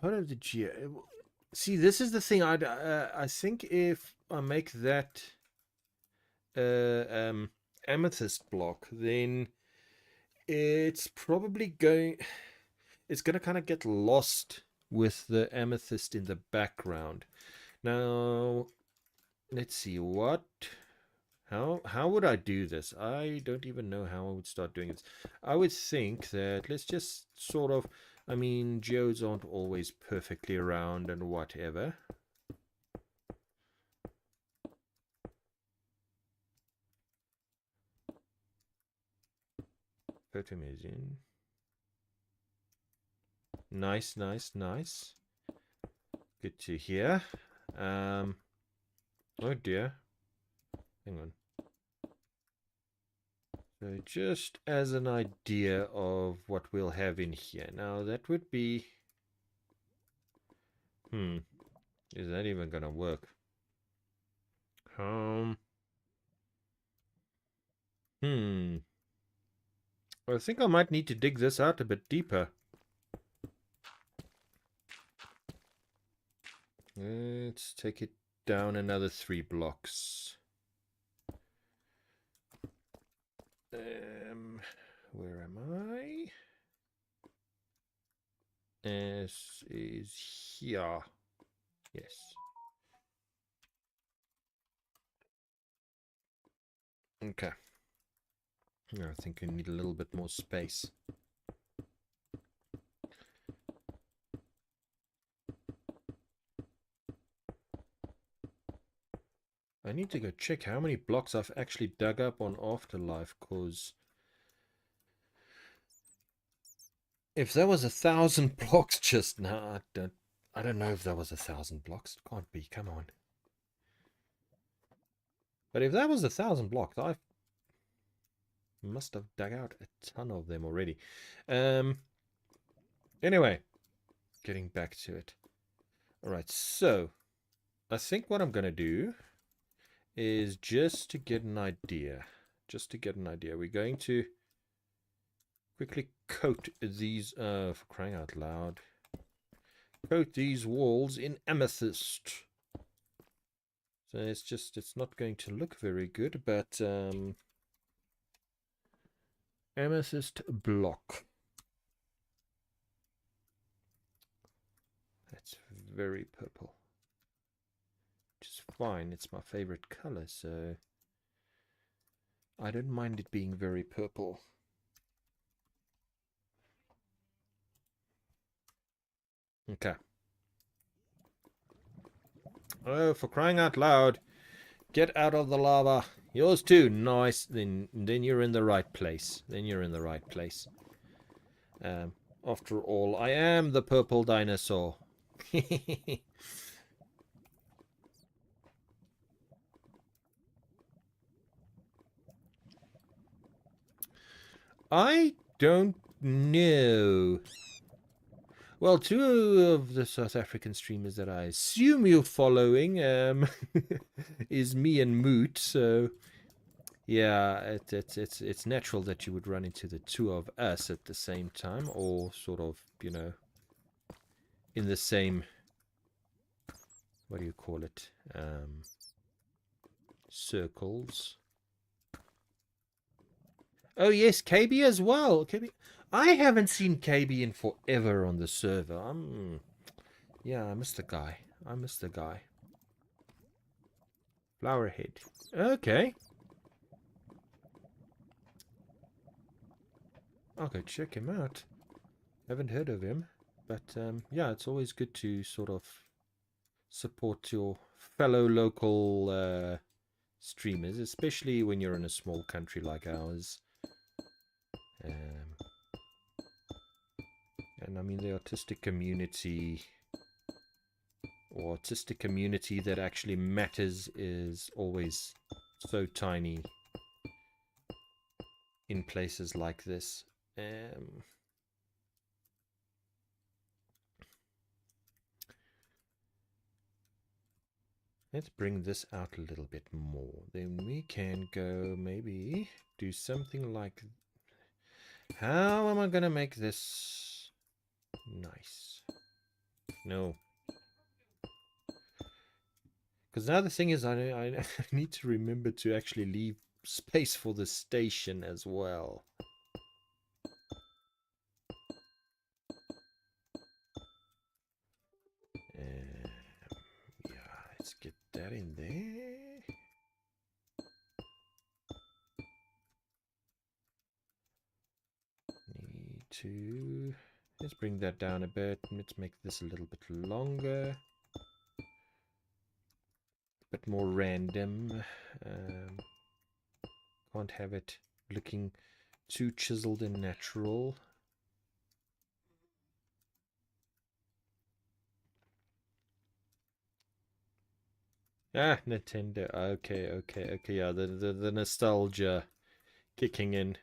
Part of the geo. See, this is the thing. I think if I make that amethyst block, then it's probably going. It's going to kind of get lost with the amethyst in the background. Now, let's see what. How would I do this? I don't even know how I would start doing this. I would think that let's just sort of. I mean, geodes aren't always perfectly round and whatever. Photo amazing. Nice, nice, nice. Good to hear. Oh dear. Hang on. So just as an idea of what we'll have in here. Now that would be... Is that even going to work? I think I might need to dig this out a bit deeper. Let's take it down another 3 blocks. Where am I? S is here. Yes. Okay. I think we need a little bit more space. I need to go check how many blocks I've actually dug up on Afterlife, because if there was 1,000 blocks just now, I don't know if there was 1,000 blocks. It can't be, come on. But if that was 1,000 blocks, I must have dug out a ton of them already. Anyway, getting back to it. Alright, so I think what I'm going to do is just to get an idea. We're going to quickly coat these, for crying out loud, coat these walls in amethyst. So it's not going to look very good, but amethyst block. That's very purple, which is fine. It's my favorite color, so I don't mind it being very purple. Okay. Oh, for crying out loud. Get out of the lava. Yours too. Nice. Then you're in the right place. After all, I am the purple dinosaur. I don't know. Well, two of the South African streamers that I assume you're following is me and Moot, so yeah, it's natural that you would run into the two of us at the same time, or sort of, you know, in the same, what do you call it, circles. Oh yes, KB as well. KB, I haven't seen KB in forever on the server. Yeah, I miss the guy. Flowerhead. Okay. I'll go check him out. Haven't heard of him, but yeah, it's always good to sort of support your fellow local streamers, especially when you're in a small country like ours. And I mean, the artistic community, or artistic community that actually matters, is always so tiny in places like this. Let's bring this out a little bit more. Then we can go maybe do something like... How am I going to make this nice? No. Because now the thing is, I need to remember to actually leave space for the station as well. Yeah, let's get that in there. Need to... Let's bring that down a bit. Let's make this a little bit longer. A bit more random. Can't have it looking too chiseled and natural. Ah, Nintendo. Okay. Yeah, the nostalgia kicking in.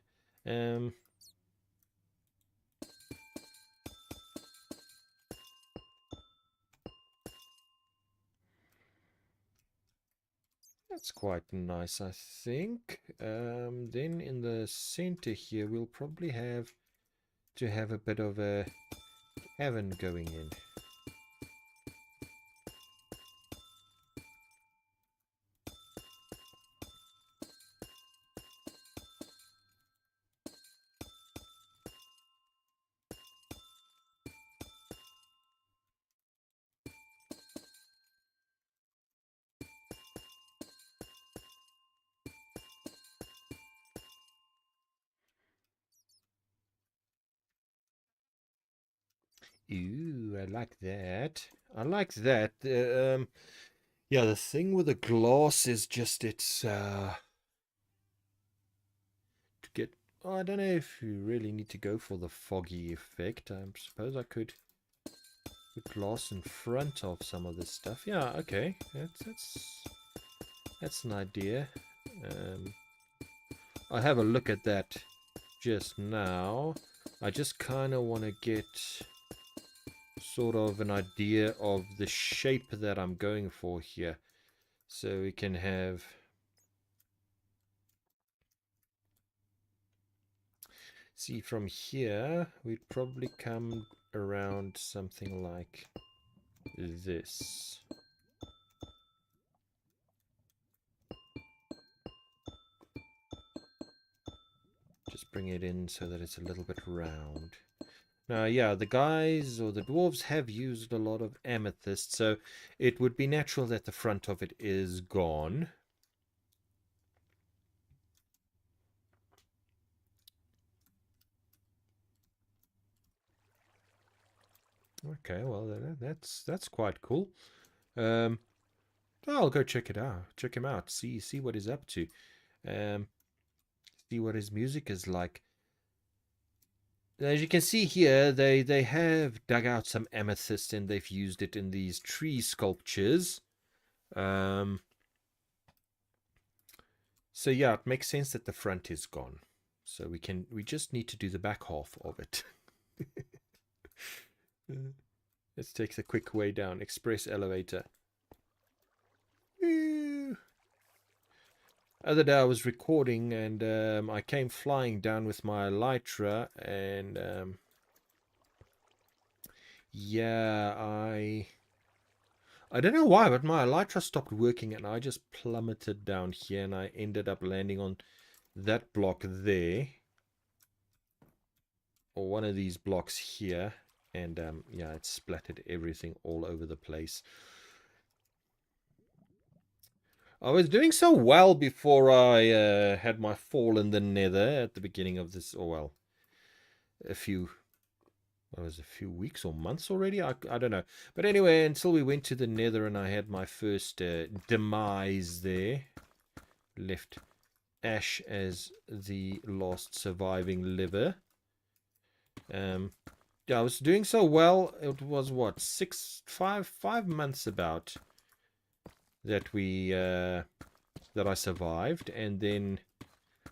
That's quite nice, I think. Then in the center here, we'll probably have to have a bit of a cavern going in. Ooh, I like that. I like that. Yeah, the thing with the glass is just it's to get. Oh, I don't know if you really need to go for the foggy effect. I suppose I could put glass in front of some of this stuff. Yeah, okay, that's an idea. Um, I'll have a look at that just now. I just kind of want to get sort of an idea of the shape that I'm going for here. So we can have... See, from here, we'd probably come around something like this. Just bring it in so that it's a little bit round. Now, yeah, the guys or the dwarves have used a lot of amethyst, so it would be natural that the front of it is gone. Okay, well, that's quite cool. I'll go check it out. Check him out. See what he's up to. See what his music is like. As you can see here, they have dug out some amethyst and they've used it in these tree sculptures. So yeah, it makes sense that the front is gone. So we just need to do the back half of it. Let's take the quick way down. Express elevator. Other day I was recording and I came flying down with my elytra and yeah, I don't know why, but my elytra stopped working and I just plummeted down here and I ended up landing on that block there. Or one of these blocks here. And yeah, it splattered everything all over the place. I was doing so well before I had my fall in the nether at the beginning of this, or well, a few weeks or months already? I don't know. But anyway, until we went to the nether and I had my first demise there. Left Ash as the last surviving liver. Yeah, I was doing so well. It was what, 5 months about that that I survived, and then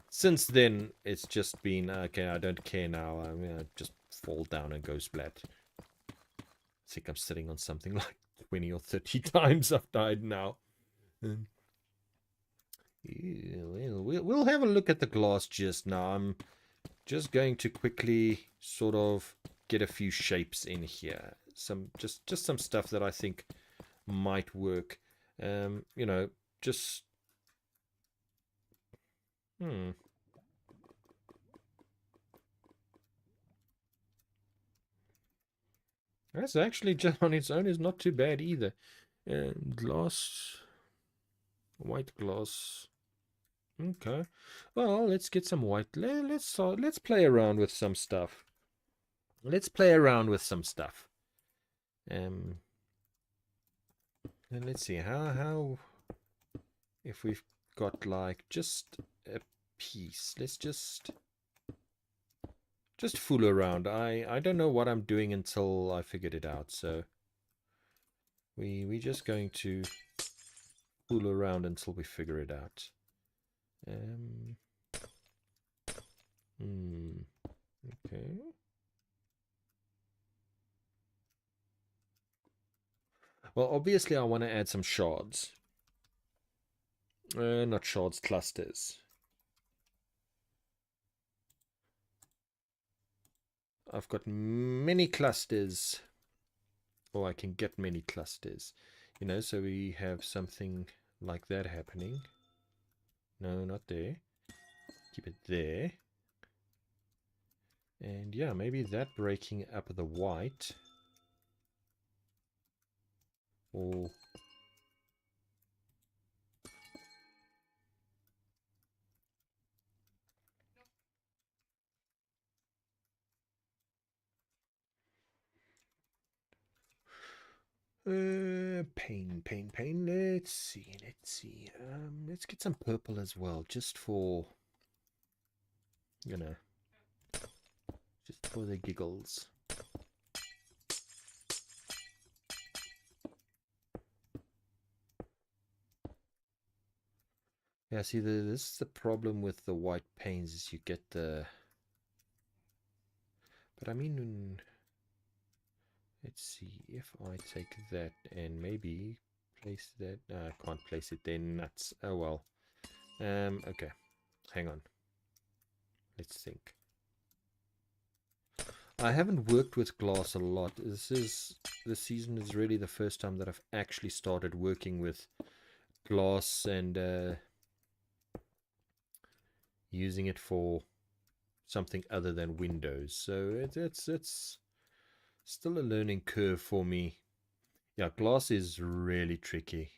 since then it's just been okay. I don't care now. I'm gonna just fall down and go splat. I think I'm sitting on something like 20 or 30 times I've died now. We'll have a look at the glass just now. I'm just going to quickly sort of get a few shapes in here. Just some stuff that I think might work. You know, just That's actually just on its own is not too bad either. Glass, white glass. Okay. Well, let's get some white. Let's play around with some stuff. Let's play around with some stuff. And let's see how if we've got like just a piece. Let's just fool around. I don't know what I'm doing until I figured it out. So we just going to fool around until we figure it out. Okay. Well, obviously I want to add some shards. Not shards, clusters. I've got many clusters. Or I can get many clusters. You know, so we have something like that happening. No, not there. Keep it there. And yeah, maybe that breaking up the white. Or... Pain. Let's see. Let's get some purple as well, just for, you know, just for the giggles. Yeah, see, this is the problem with the white paints, is you get the... But I mean, let's see, if I take that and maybe place that... No, I can't place it there, nuts. Oh well. Okay, hang on. Let's think. I haven't worked with glass a lot. This season is really the first time that I've actually started working with glass and using it for something other than windows. So it's still a learning curve for me. Yeah, glass is really tricky.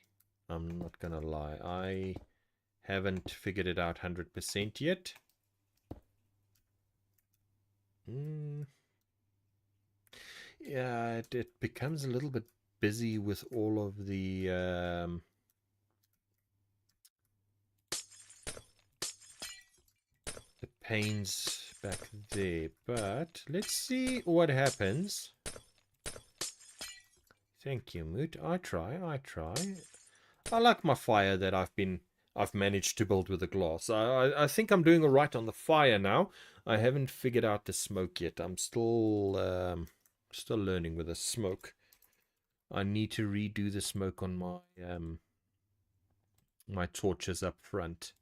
I'm not gonna lie. I haven't figured it out 100% yet. Yeah, it becomes a little bit busy with all of the panes back there. But let's see what happens. Thank you, Moot. I try. I like my fire that I've managed to build with the glass. I think I'm doing all right on the fire now. I haven't figured out the smoke yet. I'm still learning with the smoke. I need to redo the smoke on my my torches up front.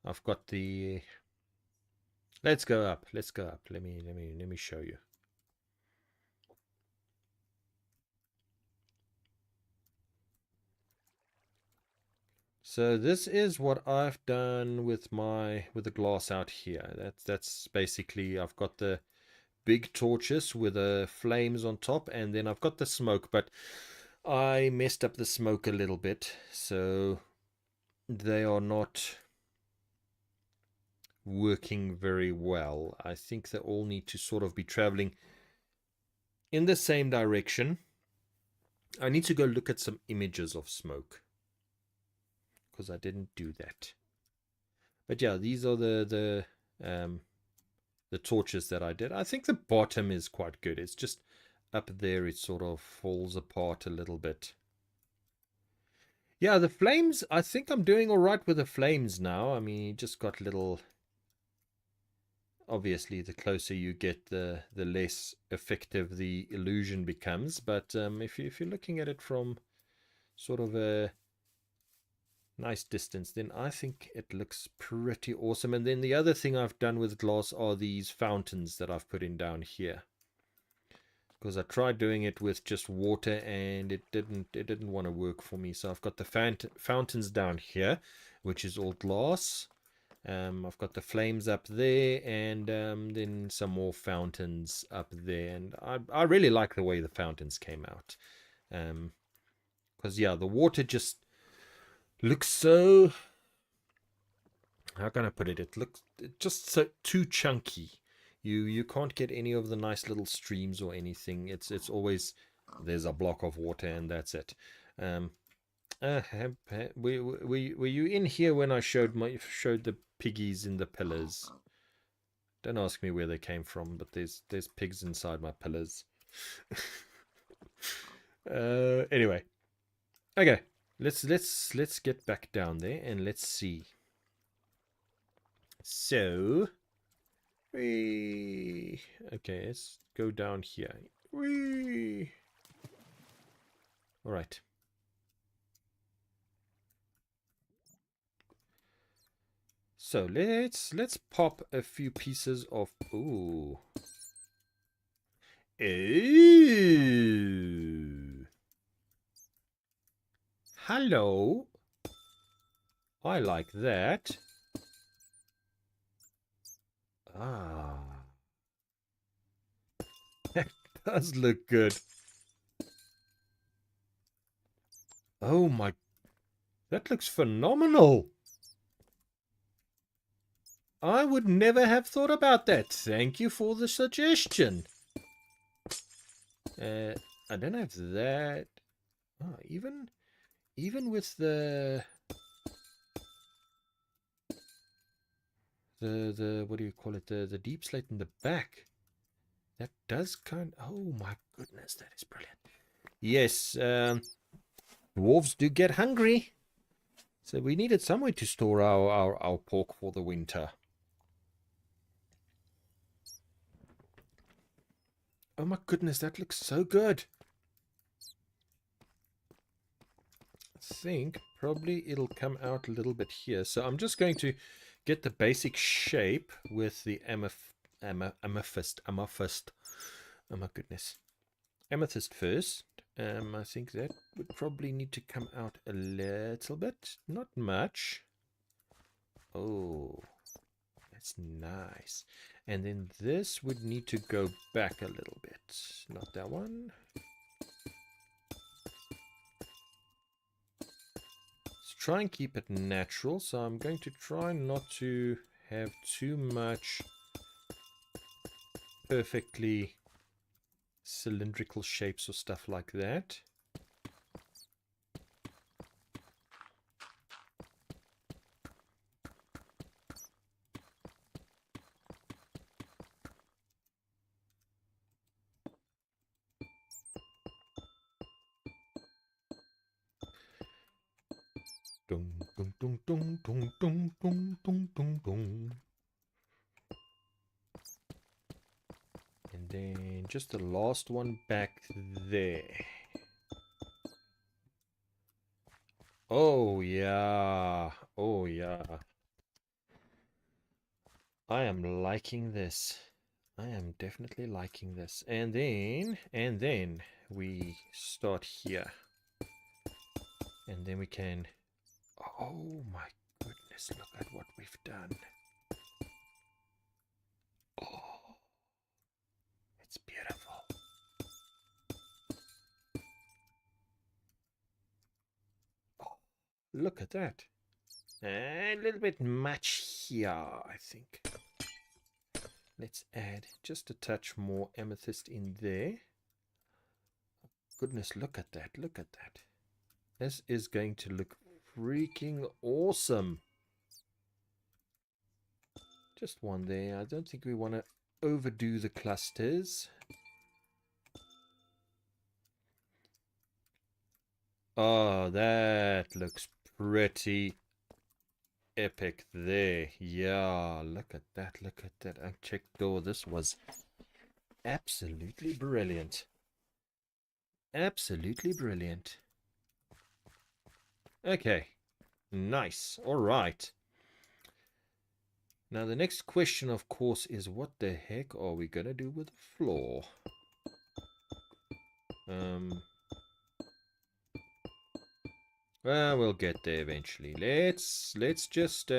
I've got the... Let's go up. Let me show you. So this is what I've done with the glass out here. That's basically, I've got the big torches with the flames on top, and then I've got the smoke, but I messed up the smoke a little bit, so they are not working very well. I think they all need to sort of be traveling in the same direction. I need to go look at some images of smoke, because I didn't do that. But yeah, these are the torches that I did. I think the bottom is quite good. It's just up there it sort of falls apart a little bit. Yeah, the flames, I think I'm doing all right with the flames now. I mean, you just got little... Obviously, the closer you get, the less effective the illusion becomes. But if you're looking at it from sort of a nice distance, then I think it looks pretty awesome. And then the other thing I've done with glass are these fountains that I've put in down here, because I tried doing it with just water and it didn't want to work for me. So I've got the fountains down here, which is all glass. I've got the flames up there, and then some more fountains up there, and I really like the way the fountains came out, because yeah, the water just looks so, how can I put it, it looks just so too chunky. You can't get any of the nice little streams or anything. It's always, there's a block of water and that's it. Were you in here when I showed the piggies in the pillars? Don't ask me where they came from, but there's pigs inside my pillars. Anyway, okay, let's get back down there and let's see. So, okay, let's go down here. All right. So let's pop a few pieces of... Ooh. Ooh. Hello. I like that. Ah. That does look good. Oh my... That looks phenomenal. I would never have thought about that. Thank you for the suggestion. I don't have that. Oh, even with the what do you call it? The deep slate in the back. That does kind. Oh my goodness, that is brilliant. Yes, dwarves do get hungry, so we needed somewhere to store our pork for the winter. Oh my goodness, that looks so good. I think probably it'll come out a little bit here. So I'm just going to get the basic shape with the amethyst. Oh my goodness. Amethyst first. I think that would probably need to come out a little bit. Not much. Oh, that's nice. And then this would need to go back a little bit. Not that one. Let's try and keep it natural. So I'm going to try not to have too much perfectly cylindrical shapes or stuff like that. Dum, dum, dum, dum, dum, dum, dum, dum, dum, dum. And then just the last one back there. Oh yeah. Oh yeah. I am liking this. I am definitely liking this. And then we start here. And then we can, oh my goodness, look at what we've done. Oh, it's beautiful. Oh, look at that. A little bit much here, I think. Let's add just a touch more amethyst in there. Goodness, look at that. Look at that. This is going to look freaking awesome. Just one there. I don't think we want to overdo the clusters. Oh, that looks pretty epic there. Yeah, look at that. Look at that. I checked door. This was absolutely brilliant. Absolutely brilliant. Okay. Nice. All right. Now the next question, of course, is what the heck are we going to do with the floor? Well, we'll get there eventually. Let's just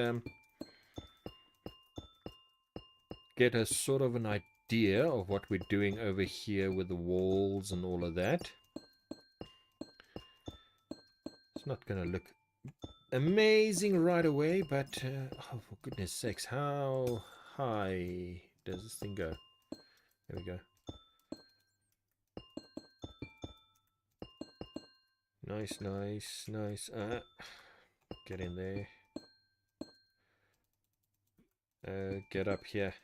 get a sort of an idea of what we're doing over here with the walls and all of that. It's not going to look amazing right away, but oh, for goodness sakes, how high does this thing go? There we go. Nice, nice, nice. Get in there. Get up here.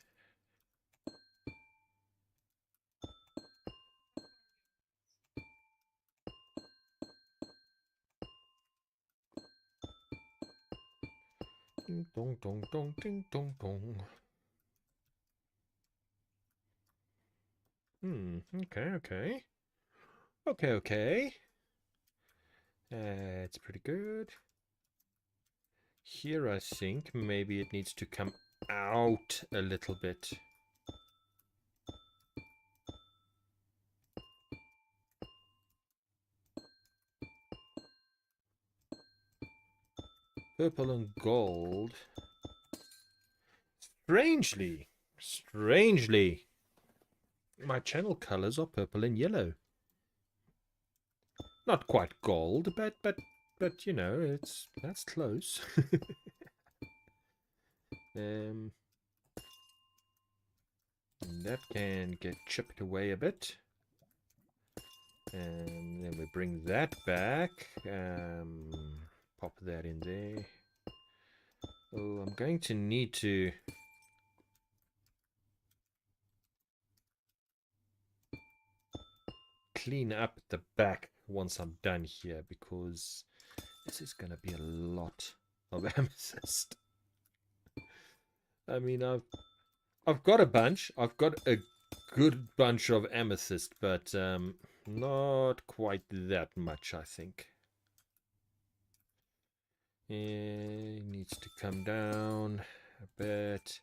Ding dong dong dong ding dong dong. Okay. Okay. It's pretty good. Here I think maybe it needs to come out a little bit. Purple and gold. Strangely, my channel colors are purple and yellow. Not quite gold, but you know, that's close. That can get chipped away a bit. And then we bring that back. Pop that in there. Oh, I'm going to need to clean up the back once I'm done here, because this is going to be a lot of amethyst. I mean, I've got a bunch. I've got a good bunch of amethyst, but not quite that much, I think. It needs to come down a bit.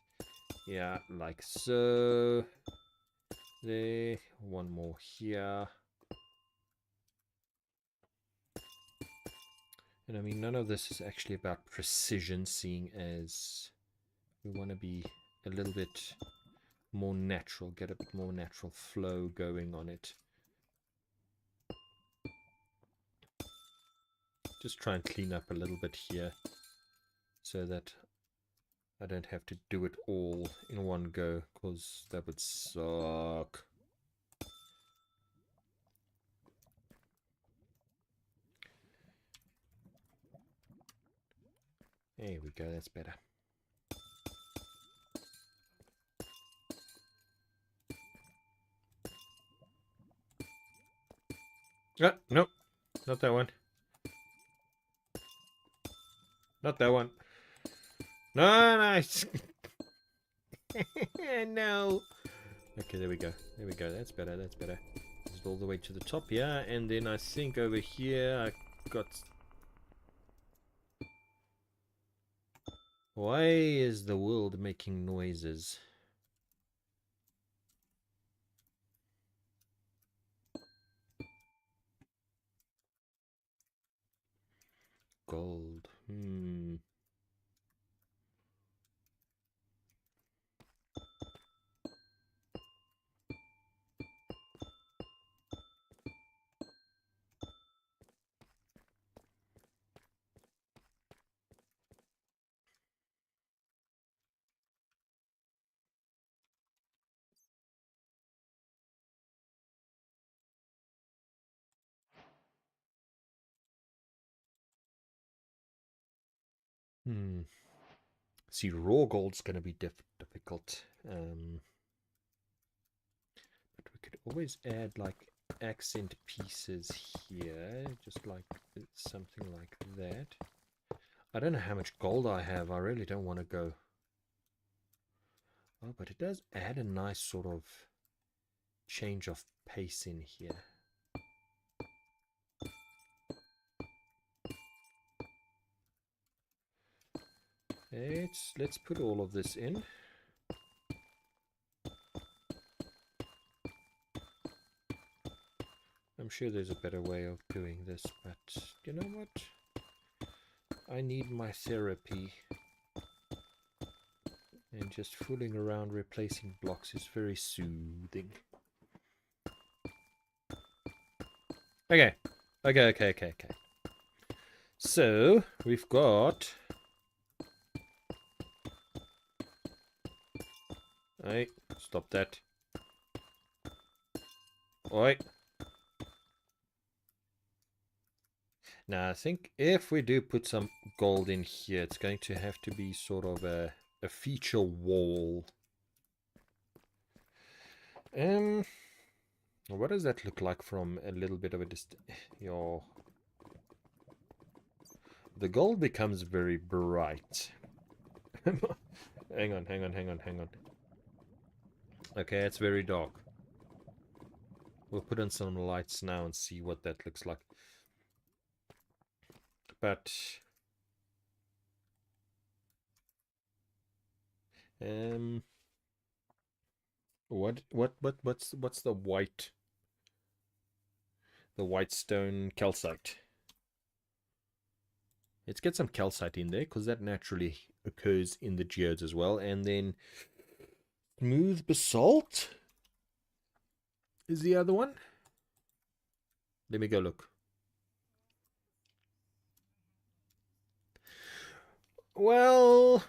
Yeah, like so. There. One more here. And I mean, none of this is actually about precision, seeing as we want to be a little bit more natural, get a bit more natural flow going on it. Just try and clean up a little bit here so that I don't have to do it all in one go, because that would suck. There we go, that's better. Nope, not that one. Not that one. No, nice. No. Okay, there we go. There we go. That's better. That's better. Just all the way to the top here, and then I think over here I got. Why is the world making noises? Gold. See, raw gold's going to be difficult. But we could always add like accent pieces here, just like something like that. I don't know how much gold I have. I really don't want to go. Oh, but it does add a nice sort of change of pace in here. Let's put all of this in. I'm sure there's a better way of doing this, but you know what? I need my therapy. And just fooling around replacing blocks is very soothing. Okay. Okay. So, we've got... Hey, stop that. Oi. Now, I think if we do put some gold in here, it's going to have to be sort of a feature wall. What does that look like from a little bit of a distance? The gold becomes very bright. Hang on. Okay, it's very dark. We'll put in some lights now and see what that looks like. But what's the white stone calcite? Let's get some calcite in there, because that naturally occurs in the geodes as well. And then smooth basalt is the other one. Let me go look. Well,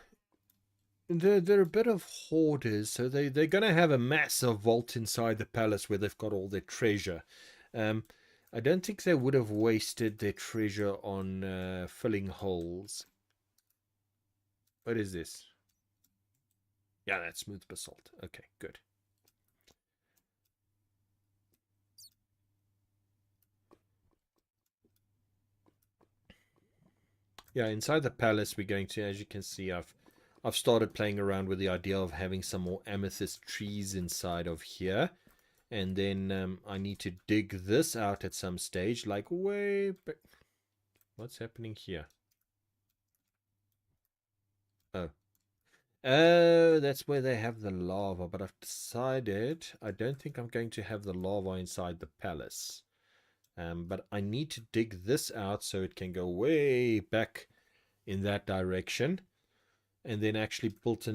they're a bit of hoarders, so they're going to have a massive vault inside the palace where they've got all their treasure. I don't think they would have wasted their treasure on filling holes. What is this? Yeah, that's smooth basalt. Okay, good. Yeah, inside the palace, we're going to, as you can see, I've started playing around with the idea of having some more amethyst trees inside of here. And then I need to dig this out at some stage, like way back. What's happening here? Oh. Oh, that's where they have the lava. But I've decided I don't think I'm going to have the lava inside the palace. But I need to dig this out so it can go way back in that direction. And then actually build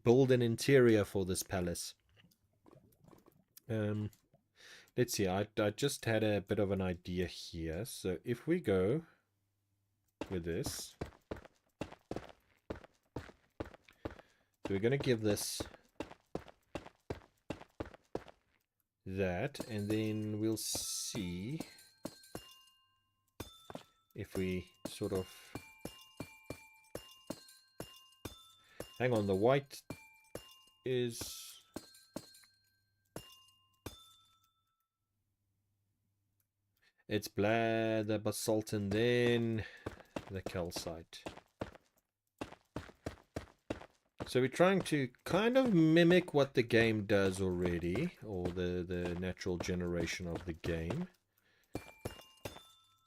build an interior for this palace. Let's see, I just had a bit of an idea here. So if we go with this, so we're going to give this that, and then we'll see if we sort of hang on. The white is it's black, the basalt, and then the calcite. So we're trying to kind of mimic what the game does already, or the natural generation of the game.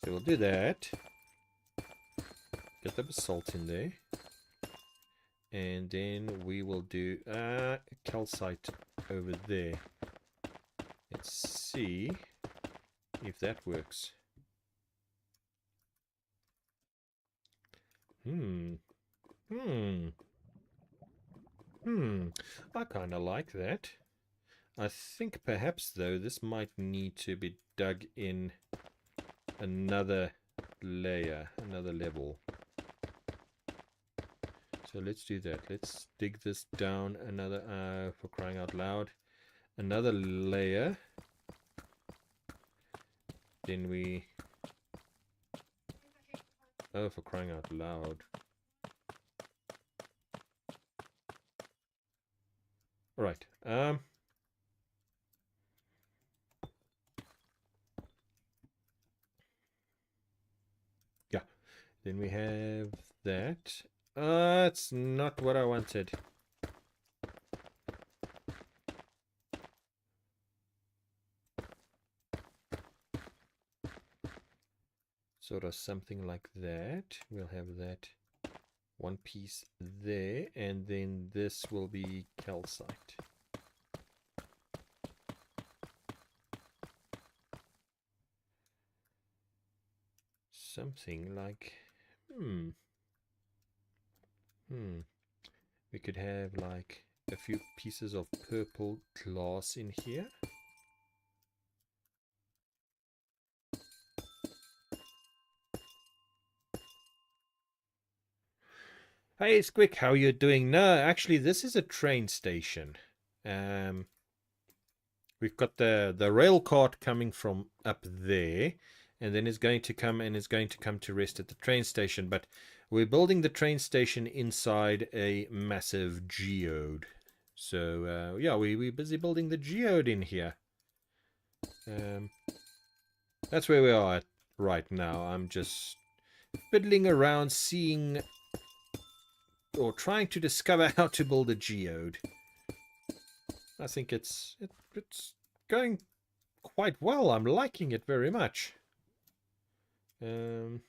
So we'll do that. Get the basalt in there. And then we will do calcite over there. Let's see if that works. I kind of like that. I think perhaps, though, this might need to be dug in another layer, another level. So let's do that. Let's dig this down another, for crying out loud, another layer. Then we... Oh, for crying out loud. Alright, yeah, then we have that. It's not what I wanted. Sort of something like that. We'll have that one piece there, and then this will be calcite. Something like, we could have like a few pieces of purple glass in here. Hey, Squick, how are you doing? No, actually, this is a train station. We've got the rail cart coming from up there, and then it's going to come to rest at the train station. But we're building the train station inside a massive geode. So yeah, we're busy building the geode in here. That's where we are at right now. I'm just fiddling around, seeing or trying to discover how to build a geode. I think it's going quite well. I'm liking it very much. And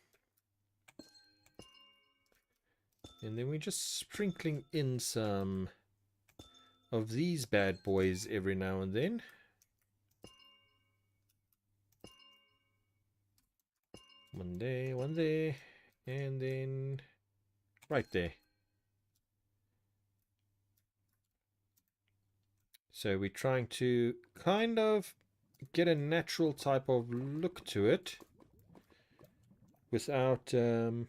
then we're just sprinkling in some of these bad boys every now and then. One there, and then right there. So we're trying to kind of get a natural type of look to it without oh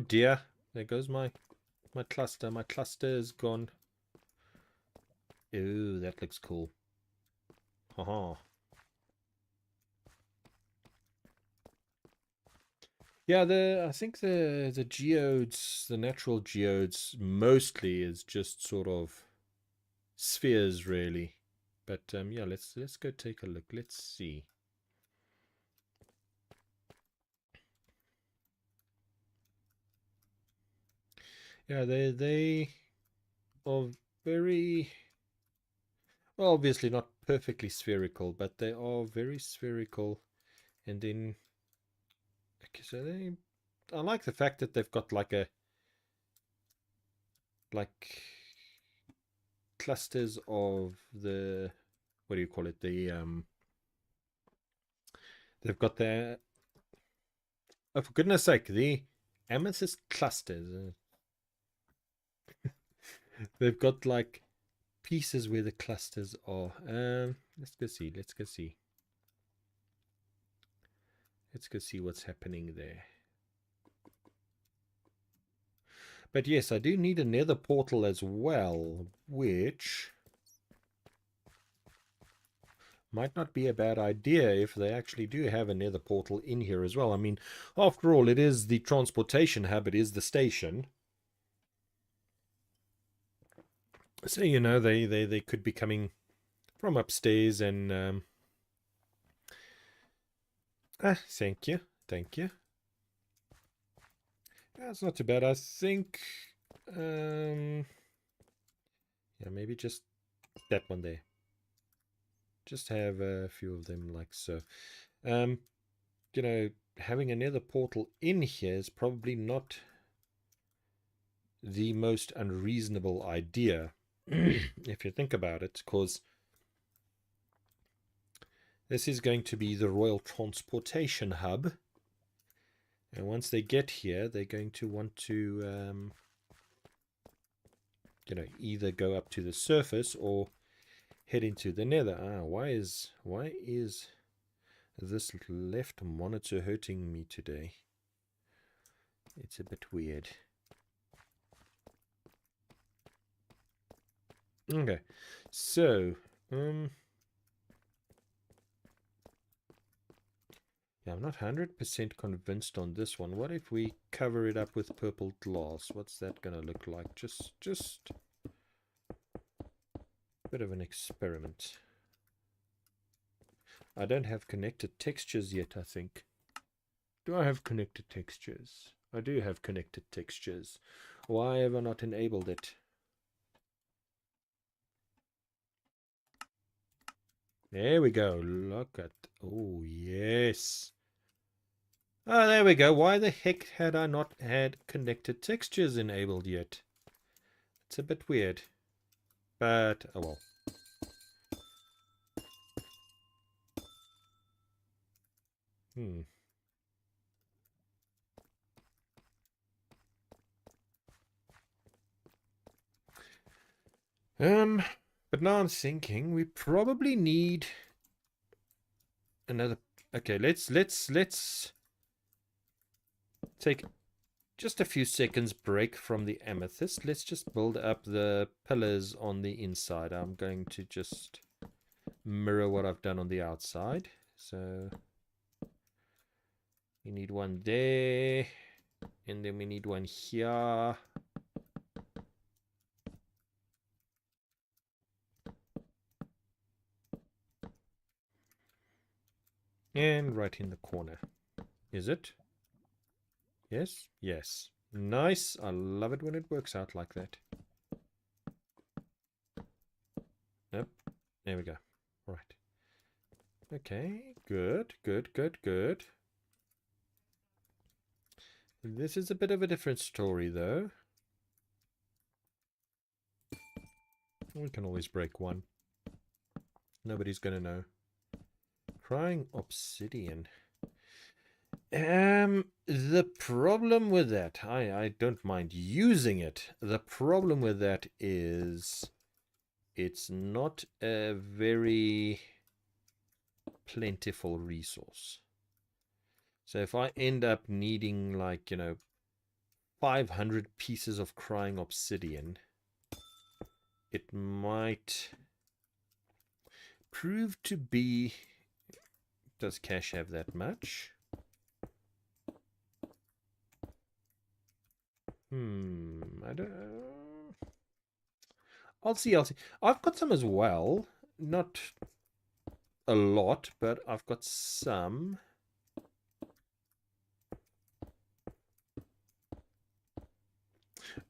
dear, there goes my cluster. My cluster is gone. Ooh, that looks cool. Haha. Yeah, I think the geodes, the natural geodes, mostly is just sort of spheres, really. But yeah, let's go take a look. Let's see. Yeah, they are very well, obviously not perfectly spherical, but they are very spherical. And then, okay, so I like the fact that they've got like like clusters of the, what do you call it? They've got the, oh, for goodness sake, the amethyst clusters. They've got like pieces where the clusters are. Let's go see. Let's go see. Let's go see what's happening there. But yes, I do need a nether portal as well, which might not be a bad idea if they actually do have a nether portal in here as well. I mean, after all, it is the transportation hub, it is the station. So, you know, they could be coming from upstairs and... thank you. Thank you. That's not too bad. I think... yeah, maybe just that one there. Just have a few of them like so. You know, having another portal in here is probably not the most unreasonable idea if you think about it, because this is going to be the Royal Transportation Hub. And once they get here, they're going to want to, you know, either go up to the surface or head into the nether. Why is this left monitor hurting me today? It's a bit weird. Okay, so yeah, I'm not 100% convinced on this one. What if we cover it up with purple glass? What's that gonna look like? Just a bit of an experiment. I don't have connected textures yet, I think. Do I have connected textures? I do have connected textures. Why have I not enabled it? There we go. Look at... Oh, yes. Oh, there we go. Why the heck had I not had connected textures enabled yet? It's a bit weird. But, oh well. But now I'm thinking we probably need another... Okay, let's take just a few seconds break from the amethyst. Let's just build up the pillars on the inside. I'm going to just mirror what I've done on the outside. So we need one there, and then we need one here. And right in the corner. Is it? Yes? Yes. Nice. I love it when it works out like that. Nope. There we go. Right. Okay. Good, good, good, good. This is a bit of a different story, though. We can always break one. Nobody's going to know. Crying obsidian. The problem with that, I don't mind using it. The problem with that is it's not a very plentiful resource. So if I end up needing, like, you know, 500 pieces of crying obsidian, it might prove to be... Does Cash have that much? I don't. I'll see. I'll see. I've got some as well. Not a lot, but I've got some.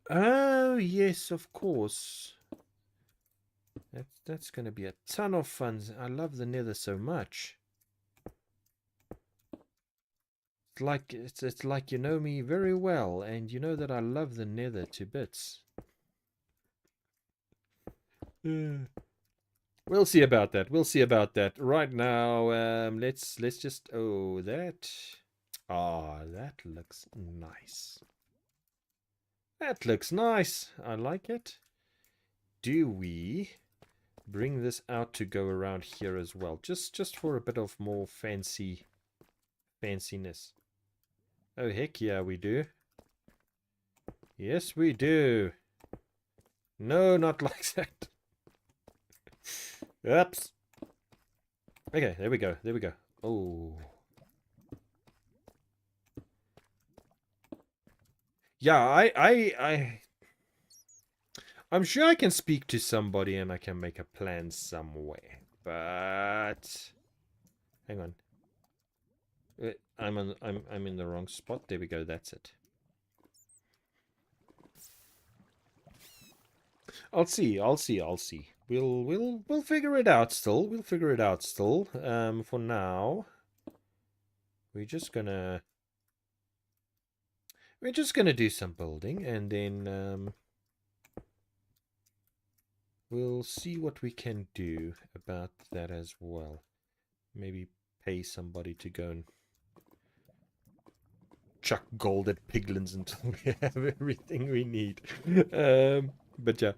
Oh yes, of course. That's going to be a ton of fun. I love the Nether so much. It's like you know me very well, and you know that I love the Nether to bits. We'll see about that. We'll see about that. Right now, let's just that. Ah, that looks nice. That looks nice. I like it. Do we bring this out to go around here as well? Just for a bit of more fanciness. Oh heck yeah, we do. Yes, we do. No, not like that. Oops. Okay, there we go. There we go. Oh. Yeah, I'm sure I can speak to somebody and I can make a plan somewhere. But hang on. I'm in the wrong spot. There we go. That's it. I'll see. We'll figure it out still. We'll figure it out still. For now, we're just gonna do some building, and then we'll see what we can do about that as well. Maybe pay somebody to go and chuck gold at piglins until we have everything we need. But yeah.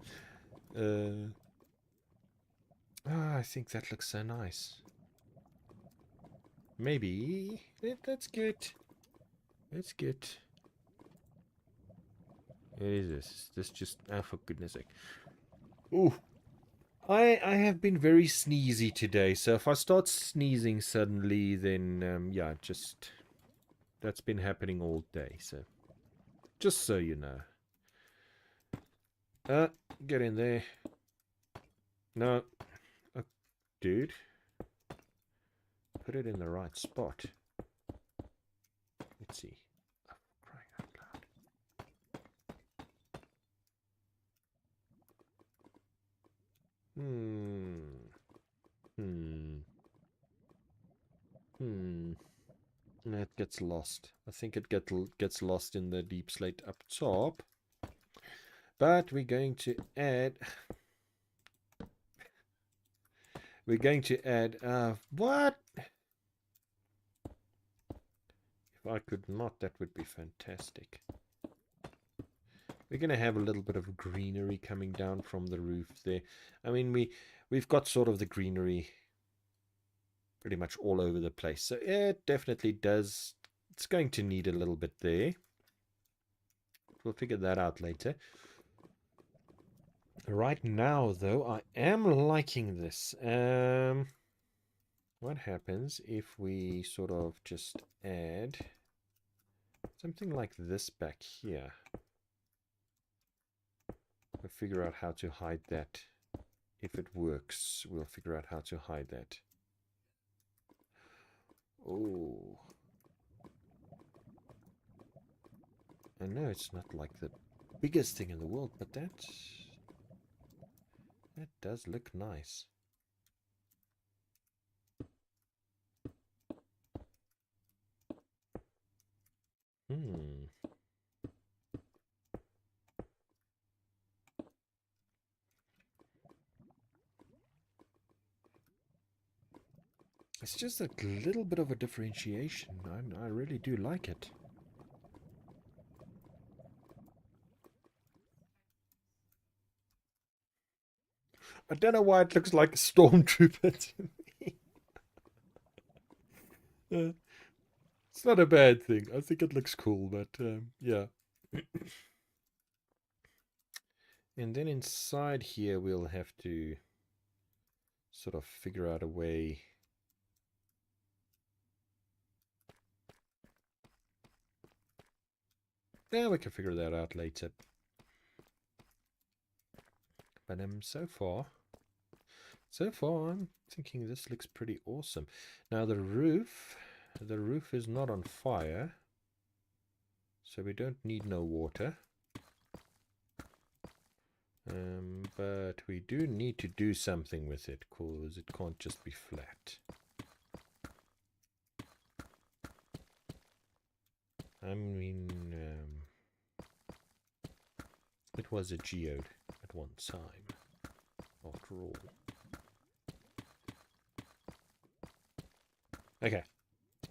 I think that looks so nice. Maybe. Let's get... What is this? This just... Oh, for goodness sake. Ooh. I have been very sneezy today, so if I start sneezing suddenly, then, yeah, just... That's been happening all day, so... Just so you know. Get in there. No. Dude. Put it in the right spot. Let's see. Oh, crying out loud. It gets lost. I think it gets lost in the deep slate up top. But we're going to add... what? If I could not, that would be fantastic. We're going to have a little bit of greenery coming down from the roof there. I mean, we've got sort of the greenery pretty much all over the place. So it definitely does. It's going to need a little bit there. We'll figure that out later. Right now, though, I am liking this. What happens if we sort of just add something like this back here? We'll figure out how to hide that. If it works, we'll figure out how to hide that. Oh. I know it's not like the biggest thing in the world, but that does look nice. It's just a little bit of a differentiation. I really do like it. I don't know why it looks like a stormtrooper to me. It's not a bad thing. I think it looks cool, but yeah. And then inside here we'll have to sort of figure out a way. Yeah, we can figure that out later. But so far, I'm thinking this looks pretty awesome. Now the roof is not on fire, so we don't need no water. But we do need to do something with it, because it can't just be flat. I mean, it was a geode at one time, after all. Okay.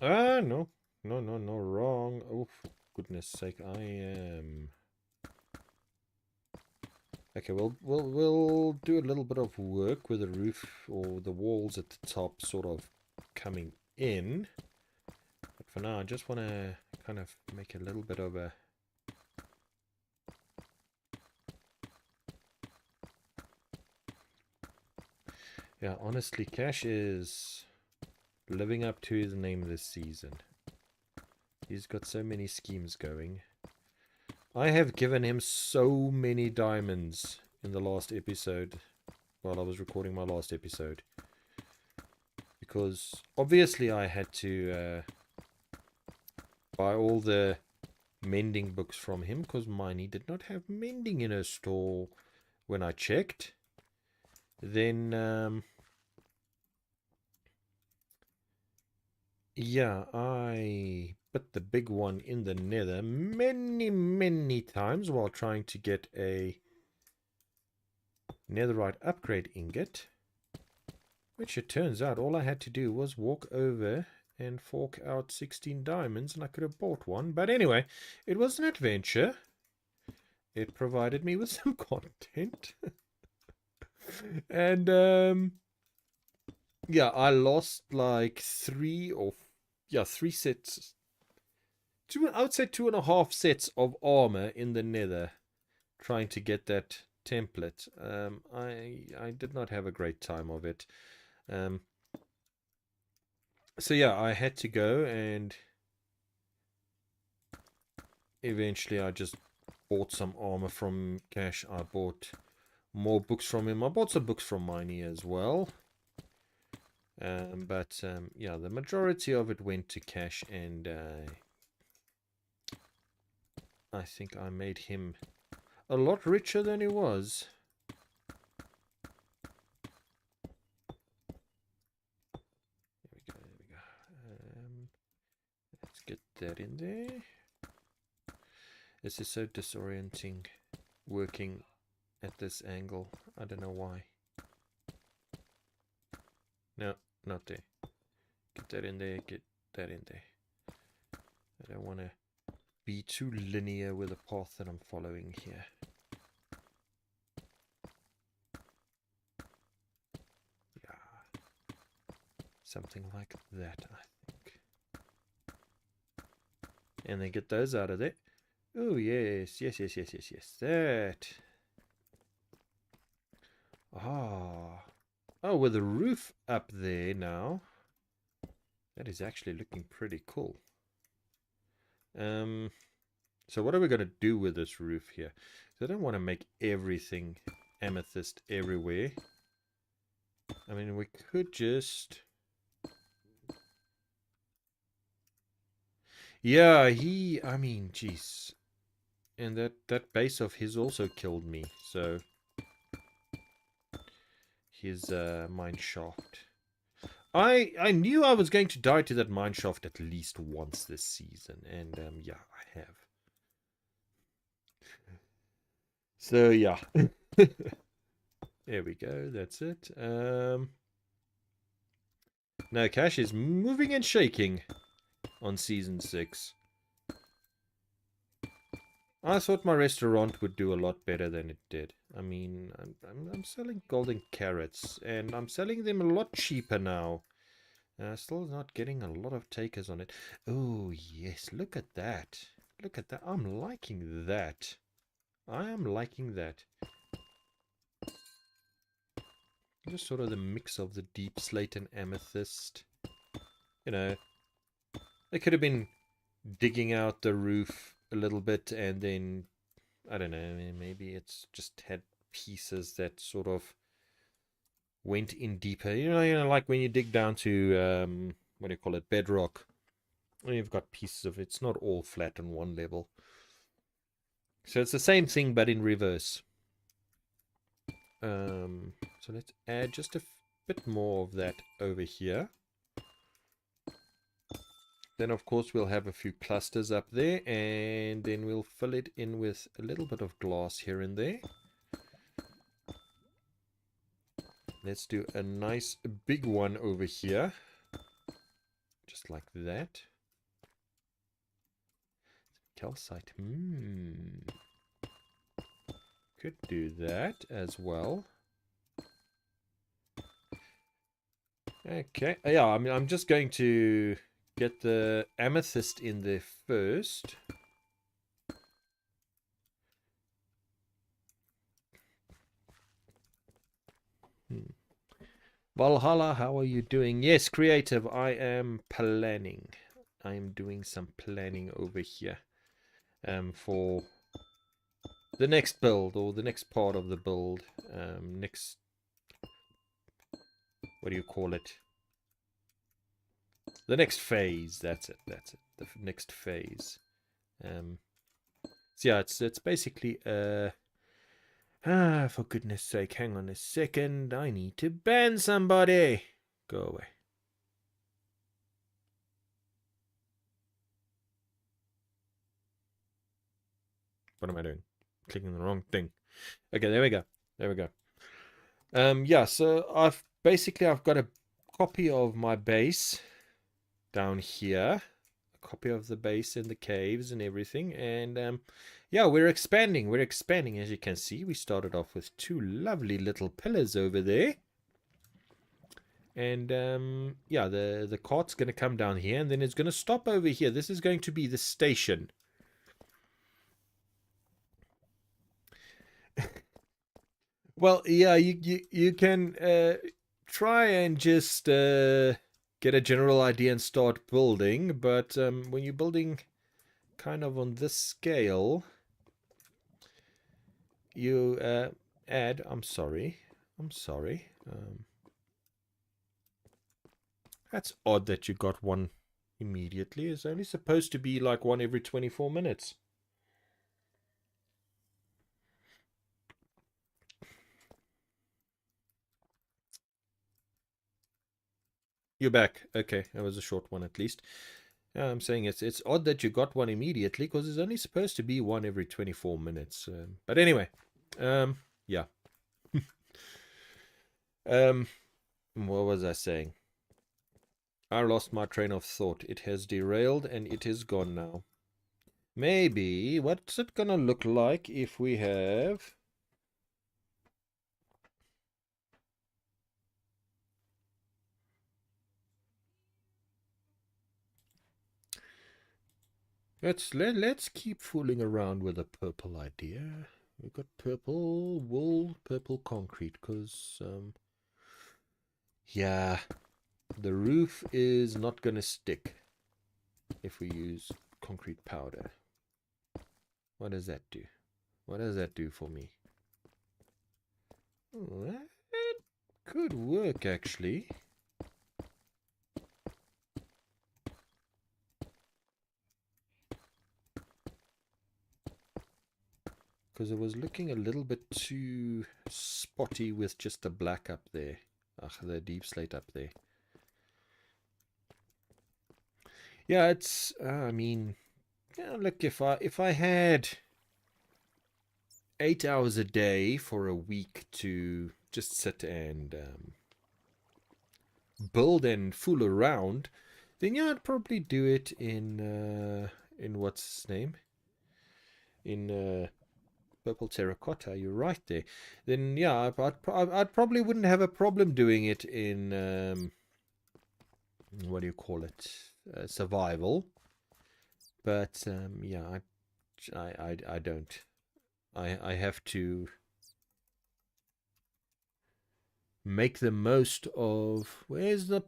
No, wrong. Oh, for goodness sake, I am. Okay, we'll do a little bit of work with the roof or the walls at the top, sort of coming in. But for now, I just want to kind of make a little bit of a. Yeah, honestly, Cash is living up to his name this season. He's got so many schemes going. I have given him so many diamonds in the last episode, while I was recording my last episode. Because obviously I had to buy all the mending books from him, because Miney did not have mending in her store when I checked. Then, yeah, I put the big one in the nether many times while trying to get a netherite upgrade ingot. Which it turns out all I had to do was walk over and fork out 16 diamonds and I could have bought one. But anyway, it was an adventure. It provided me with some content. And, yeah, I lost like three sets. I would say 2.5 sets of armor in the nether trying to get that template. I did not have a great time of it. So yeah, I had to go, and eventually I just bought some armor from Cash. I bought more books from him. I bought some books from Miney as well. But yeah, the majority of it went to Cash, and I think I made him a lot richer than he was. There we go. Let's get that in there. This is so disorienting working at this angle. I don't know why. No, not there. Get that in there, get that in there. I don't want to be too linear with the path that I'm following here. Yeah. Something like that, I think. And then get those out of there. Oh, yes. That. Ah. Oh, with the roof up there now. That is actually looking pretty cool. So what are we going to do with this roof here? So I don't want to make everything amethyst everywhere. I mean, we could just... Yeah, I mean, jeez. And that base of his also killed me, so... His mine shaft. I knew I was going to die to that mine shaft at least once this season, and yeah, I have. So yeah. There we go, that's it. Now Cash is moving and shaking on season 6. I thought my restaurant would do a lot better than it did. I mean, I'm selling golden carrots, and I'm selling them a lot cheaper now. Still not getting a lot of takers on it. Oh, yes, look at that. Look at that. I'm liking that. I am liking that. Just sort of the mix of the deep slate and amethyst. You know, they could have been digging out the roof a little bit, and then I don't know, maybe it's just had pieces that sort of went in deeper. Like when you dig down to what do you call it, bedrock, and you've got pieces of it's not all flat on one level. So it's the same thing but in reverse. So let's add just a bit more of that over here. Then of course we'll have a few clusters up there, and then we'll fill it in with a little bit of glass here and there. Let's do a nice big one over here. Just like that. Calcite. Could do that as well. Okay. Yeah, I'm just going to get the amethyst in there first. Valhalla, how are you doing? Yes, creative. I am planning. I am doing some planning over here for the next build, or the next part of the build. Next, what do you call it? The next phase. That's it. That's it. The next phase. So yeah, it's basically for goodness sake, hang on a second. I need to ban somebody. Go away. What am I doing? Clicking the wrong thing. Okay, there we go. There we go. Yeah, so I've got a copy of my base down here. A copy of the base in the caves and everything. And yeah, we're expanding. We're expanding, as you can see. We started off with two lovely little pillars over there. And yeah, the cart's going to come down here, and then it's going to stop over here. This is going to be the station. Well, yeah, you can try and just get a general idea and start building, but when you're building kind of on this scale, you add. I'm sorry. That's odd that you got one immediately. It's only supposed to be like one every 24 minutes. You're back. Okay, that was a short one at least. I'm saying it's odd that you got one immediately, because it's only supposed to be one every 24 minutes. But anyway, yeah. What was I saying? I lost my train of thought. It has derailed and it is gone now. Maybe, what's it gonna look like if we have... Let's keep fooling around with a purple idea. We've got purple wool, purple concrete, because yeah, the roof is not gonna stick if we use concrete powder. What does that do? What does that do for me? Oh, that could work actually. Because it was looking a little bit too spotty with just the black up there. The deep slate up there. Yeah, it's, I mean, yeah, look, if I had 8 hours a day for a week to just sit and build and fool around, then yeah, I'd probably do it in what's his name? In purple terracotta. You're right there. Then yeah, I'd probably wouldn't have a problem doing it in what do you call it? Survival. But yeah, I don't. I have to make the most of... Where's the...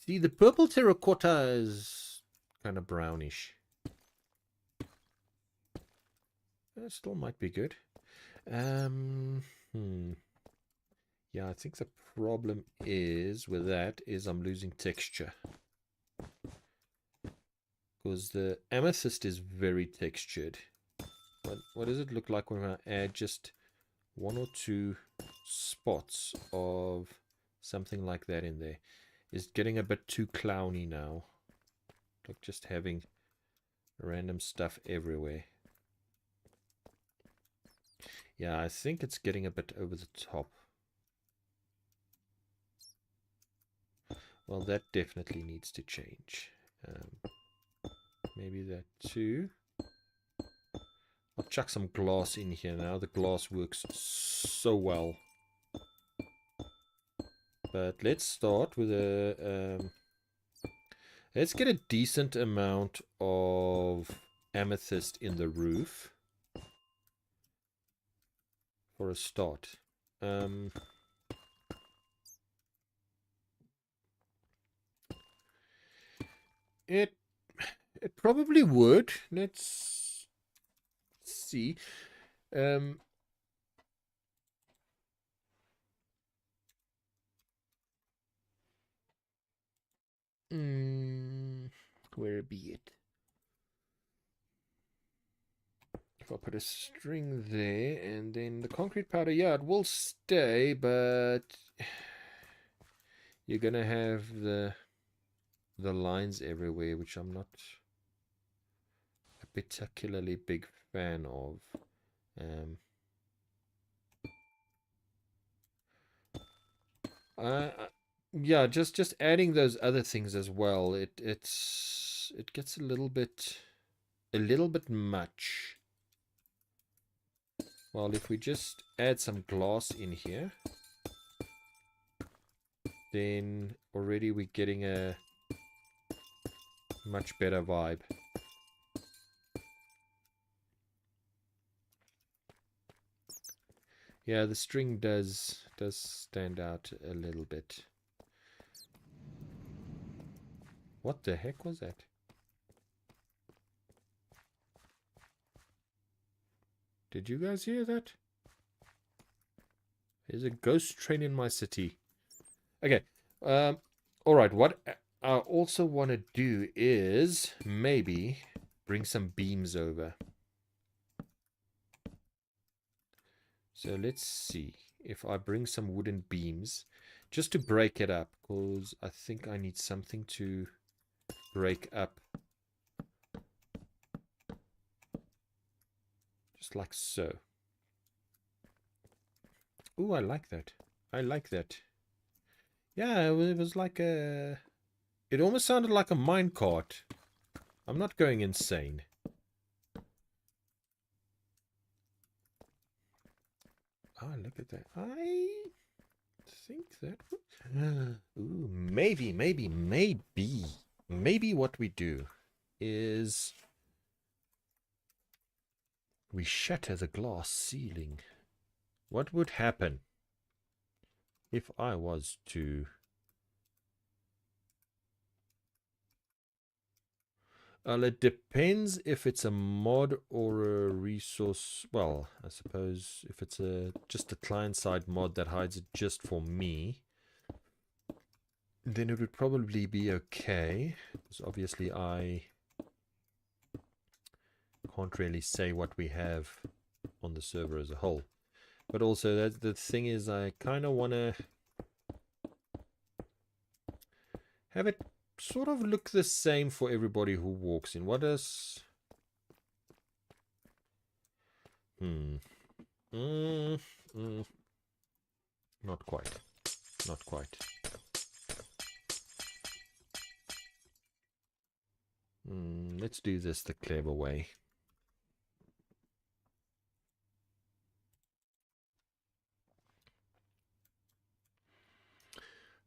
See, the purple terracotta is kind of brownish. That still might be good. Yeah, I think the problem is with that is I'm losing texture. Because the amethyst is very textured. What does it look like when I add just one or two spots of something like that in there? It's getting a bit too clowny now. Like just having random stuff everywhere. Yeah, I think it's getting a bit over the top. Well, that definitely needs to change. Maybe that too. I'll chuck some glass in here now. The glass works so well. But let's start with a... let's get a decent amount of amethyst in the roof. For a start. It probably would. Let's see. Where be it? If I put a string there and then the concrete powder, yeah, it will stay, but you're gonna have the lines everywhere, which I'm not a particularly big fan of. Yeah, just adding those other things as well. It gets a little bit much. Well, if we just add some glass in here, then already we're getting a much better vibe. Yeah, the string does stand out a little bit. What the heck was that? Did you guys hear that? There's a ghost train in my city. Okay. All right. What I also want to do is maybe bring some beams over. So let's see if I bring some wooden beams just to break it up, because I think I need something to break up. Just like so. Ooh, I like that. I like that. Yeah, it was like a... It almost sounded like a minecart. I'm not going insane. Oh, look at that. I think that... Ooh, maybe what we do is we shatter the glass ceiling. What would happen if I was to... Well, it depends if it's a mod or a resource. Well, I suppose if it's just a client-side mod that hides it just for me, then it would probably be okay. Because obviously I can't really say what we have on the server as a whole. But also, the thing is, I kind of want to have it sort of look the same for everybody who walks in. What does... Not quite. Not quite. Let's do this the clever way.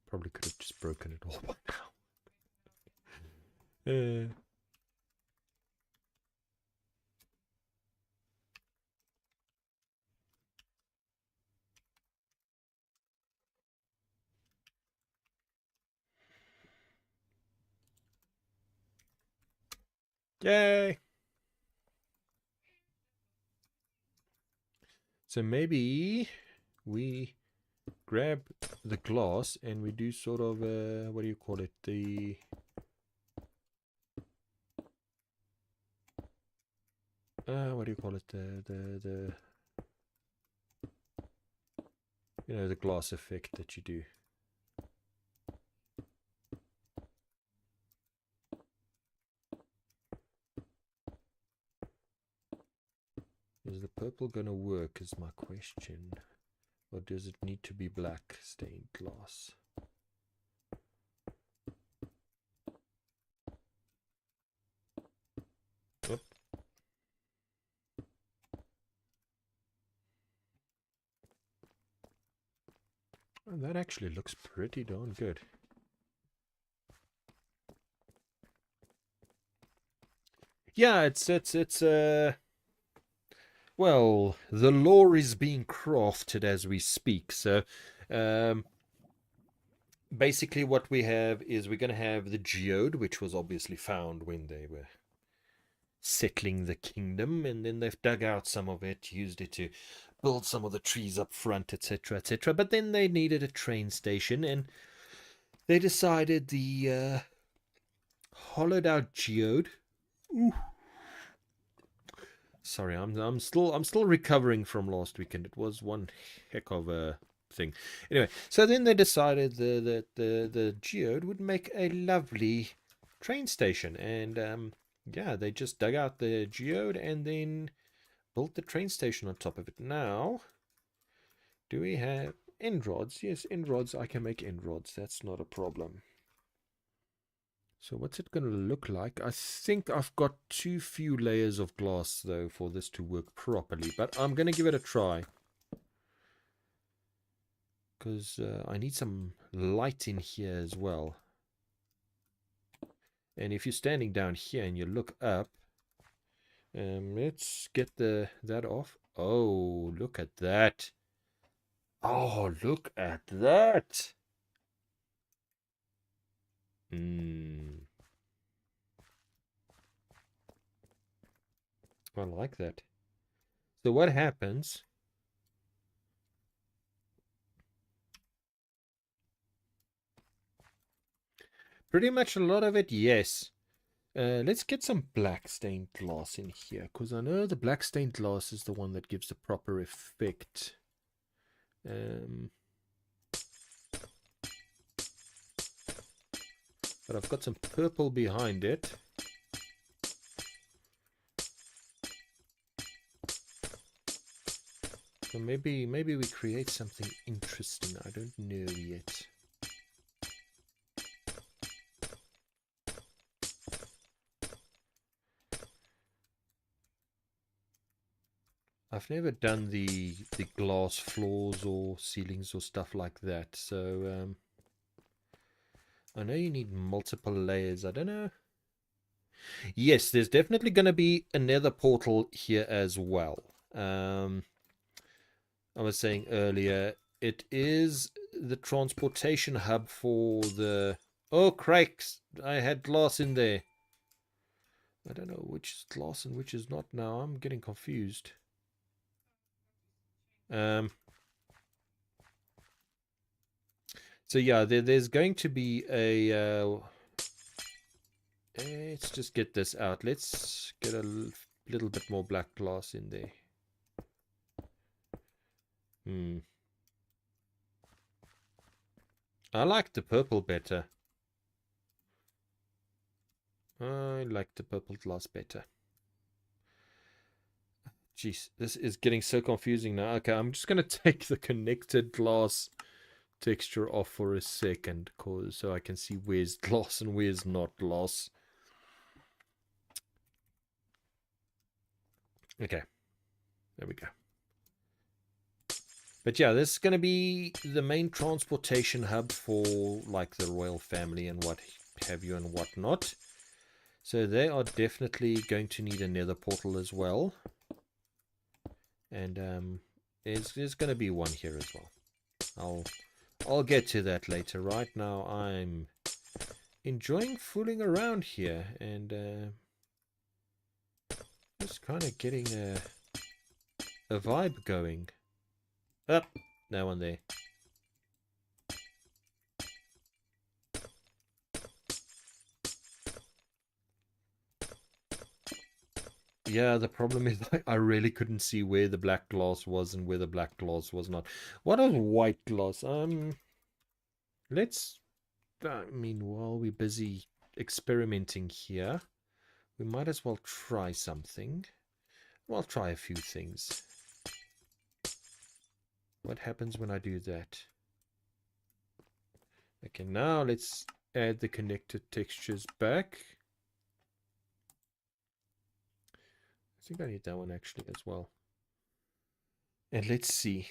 Probably could have just broken it all by now. Yay! So maybe we grab the glass and we do sort of what do you call it? The what do you call it? The you know, the glass effect that you do. Is the purple gonna work is my question. Or does it need to be black stained glass? Yep. Oh, that actually looks pretty darn good. Yeah, it's well, the lore is being crafted as we speak. So basically what we have is we're going to have the geode, which was obviously found when they were settling the kingdom, and then they've dug out some of it, used it to build some of the trees up front, etc., etc. But then they needed a train station, and they decided the hollowed out geode. Ooh. Sorry, I'm still recovering from last weekend. It was one heck of a thing. Anyway, so then they decided the geode would make a lovely train station, and yeah, they just dug out the geode and then built the train station on top of it. Now, do we have end rods? Yes, end rods. I can make end rods. That's not a problem. So what's it going to look like? I think I've got too few layers of glass, though, for this to work properly. But I'm going to give it a try. Because I need some light in here as well. And if you're standing down here and you look up, let's get that off. Oh, look at that. Oh, look at that. I like that. So what happens? Pretty much a lot of it, yes. Let's get some black stained glass in here, because I know the black stained glass is the one that gives the proper effect. But I've got some purple behind it. So maybe we create something interesting. I don't know yet. I've never done the glass floors or ceilings or stuff like that, so I know you need multiple layers. I don't know. Yes, there's definitely going to be another portal here as well. I was saying earlier, it is the transportation hub for the... Oh, cracks! I had glass in there. I don't know which is glass and which is not now. I'm getting confused. So yeah, there's going to be a... let's just get this out. Let's get a little bit more black glass in there. I like the purple better. I like the purple glass better. Jeez, this is getting so confusing now. Okay, I'm just going to take the connected glass texture off for a second, so I can see where's glass and where's not glass. Okay, there we go. But yeah, this is going to be the main transportation hub for like the royal family and what have you and whatnot. So they are definitely going to need a nether portal as well. And there's going to be one here as well. I'll get to that later. Right now I'm enjoying fooling around here and just kind of getting a vibe going. Up. That one there. Yeah, the problem is I really couldn't see where the black glass was and where the black glass was not. What is white glass? Let's, I mean, while we're busy experimenting here, we might as well try something. Well, I'll try a few things. What happens when I do that? Okay, now let's add the connected textures back. I think I need that one actually as well. And let's see.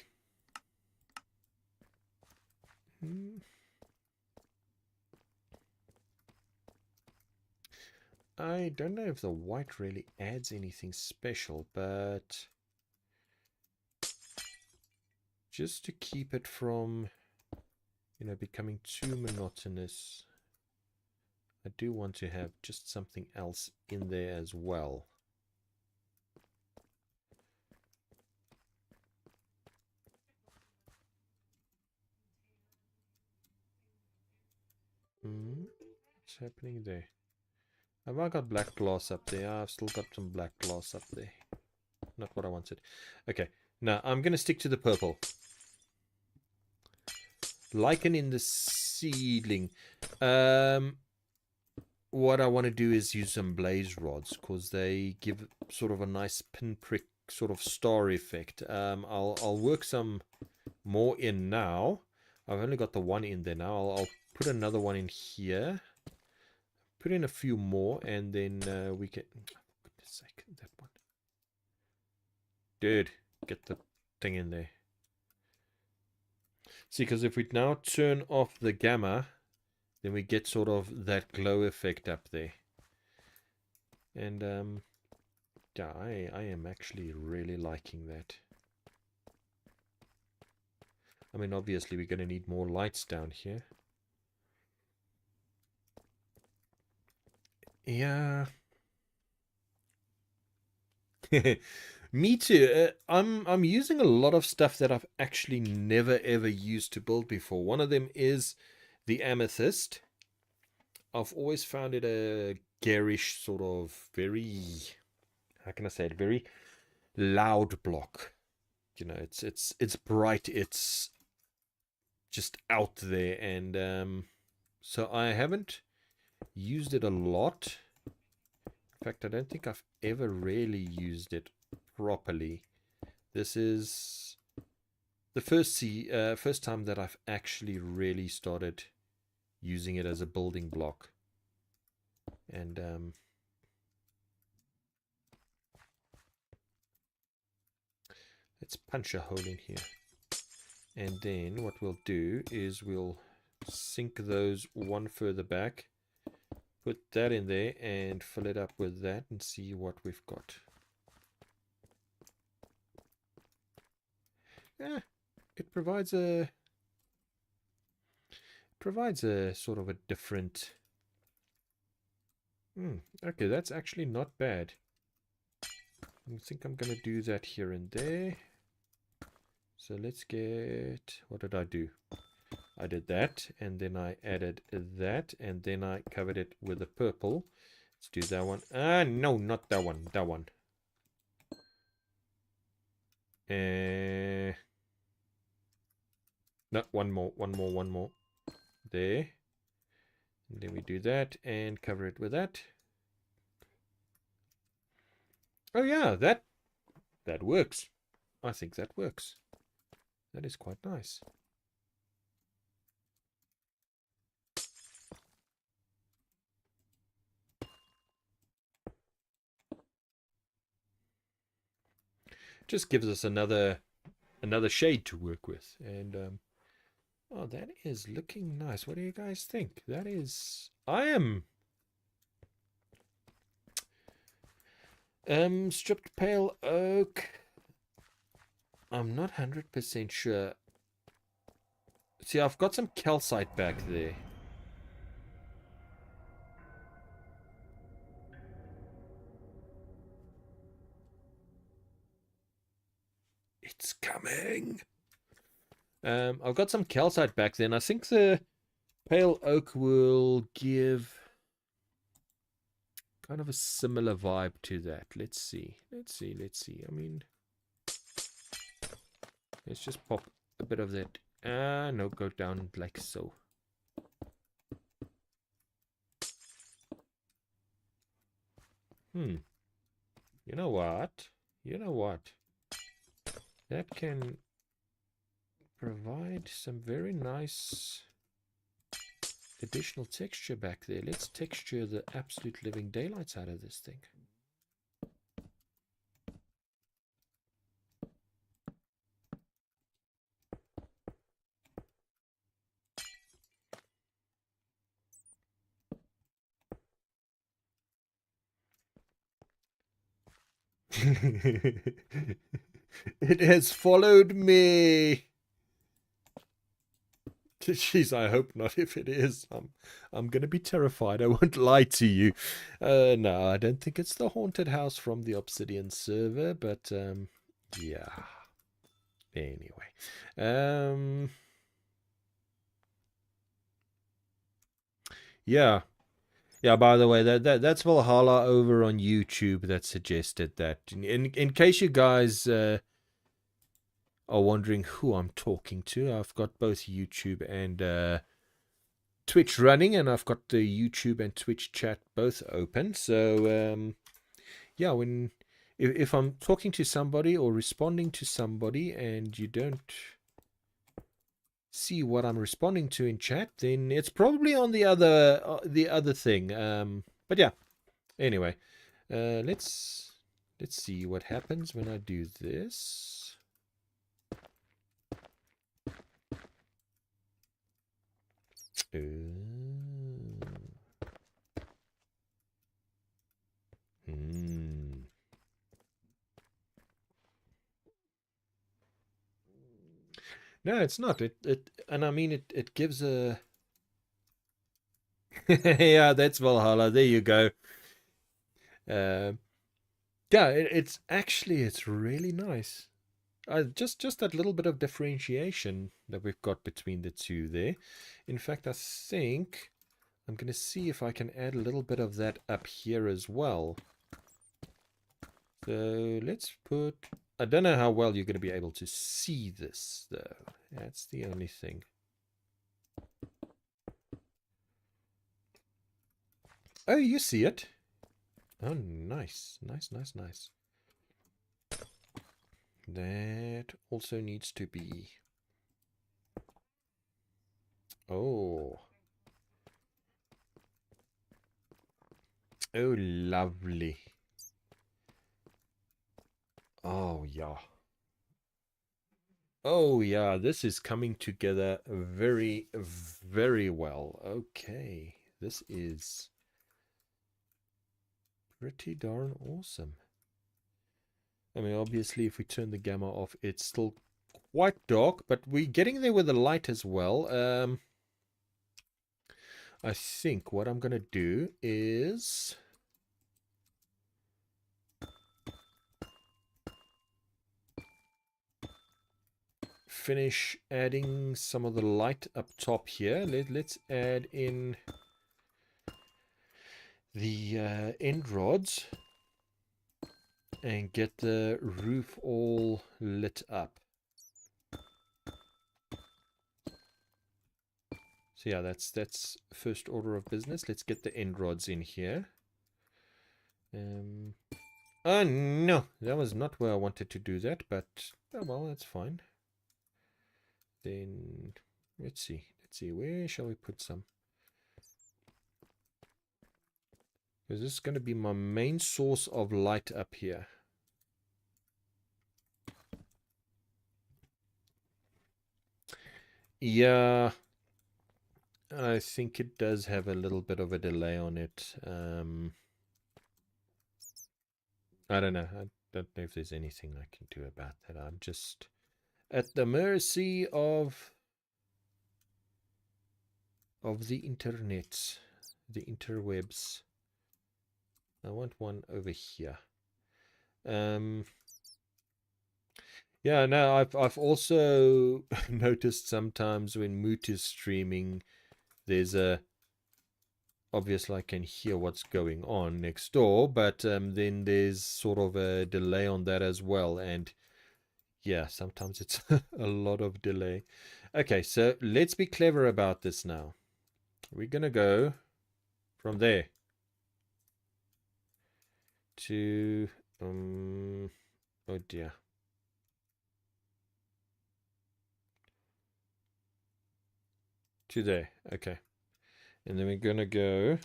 I don't know if the white really adds anything special, but just to keep it from, you know, becoming too monotonous, I do want to have just something else in there as well. What's happening there? Have I got black glass up there? I've still got some black glass up there. Not what I wanted. Okay, now I'm going to stick to the purple. Lichen in the seedling. What I want to do is use some blaze rods because they give sort of a nice pinprick sort of star effect. I'll work some more in now. I've only got the one in there now. I'll put another one in here. Put in a few more, and then we can. Oh, for goodness sake, that one. Dude, get the thing in there. See, because if we now turn off the gamma, then we get sort of that glow effect up there. And yeah, I am actually really liking that. I mean, obviously we're going to need more lights down here. Yeah. Me too. I'm using a lot of stuff that I've actually never ever used to build before. One of them is the amethyst. I've always found it a garish sort of very, how can I say it, very loud block. You know, it's bright, it's just out there, and so I haven't used it a lot. In fact, I don't think I've ever really used it properly. This is the first time that I've actually really started using it as a building block. And let's punch a hole in here. And then what we'll do is we'll sink those one further back, put that in there and fill it up with that and see what we've got. Yeah, it provides a sort of a different. Okay, that's actually not bad. I think I'm gonna do that here and there. So let's get, what did I do? I did that, and then I added that, and then I covered it with a purple. Let's do that one. No, not that one. That one. No, one more. There. And then we do that and cover it with that. Oh yeah, that works. I think that works. That is quite nice. Just gives us another shade to work with. And oh, that is looking nice. What do you guys think? That is, I am stripped pale oak. I'm not 100% sure. See, I've got some calcite back there. It's coming. I've got some calcite back then. I think the pale oak will give kind of a similar vibe to that. Let's see. I mean, let's just pop a bit of that. No, go down like so. You know what? That can provide some very nice additional texture back there. Let's texture the absolute living daylights out of this thing. It has followed me. Jeez, I hope not. If it is, I'm gonna be terrified. I won't lie to you. No, I don't think it's the haunted house from the Obsidian server, but yeah. Anyway, yeah, yeah. By the way, that's Valhalla over on YouTube that suggested that. In case you guys are wondering who I'm talking to, I've got both YouTube and Twitch running, and I've got the YouTube and Twitch chat both open. So yeah, if I'm talking to somebody or responding to somebody and you don't see what I'm responding to in chat, then it's probably on the other thing. But yeah, anyway, let's see what happens when I do this. No, it's not. And I mean it gives a yeah, that's Valhalla. There you go. Yeah, it's really nice. Just that little bit of differentiation that we've got between the two there. In fact, I think I'm going to see if I can add a little bit of that up here as well. So let's put... I don't know how well you're going to be able to see this, though. That's the only thing. Oh, you see it. Oh, nice. Nice. That also needs to be... Oh. Oh, lovely. Oh, yeah. Oh, yeah, this is coming together very, very well. Okay, this is pretty darn awesome. I mean, obviously, if we turn the gamma off, it's still quite dark, but we're getting there with the light as well. I think what I'm going to do is... finish adding some of the light up top here. Let's add in the end rods and get the roof all lit up. So yeah, that's first order of business. Let's get the end rods in here. Oh no, that was not where I wanted to do that, but oh well, that's fine. Then let's see, where shall we put some? Because this is going to be my main source of light up here. Yeah, I think it does have a little bit of a delay on it. I don't know. I don't know if there's anything I can do about that. I'm just at the mercy of the internet, the interwebs. I want one over here. Yeah, no, I've also noticed sometimes when Moot is streaming, there's a obviously I can hear what's going on next door, but then there's sort of a delay on that as well, and yeah, sometimes it's a lot of delay. Okay, so let's be clever about this now. We're gonna go from there to oh dear. To there. Okay. And then we're gonna go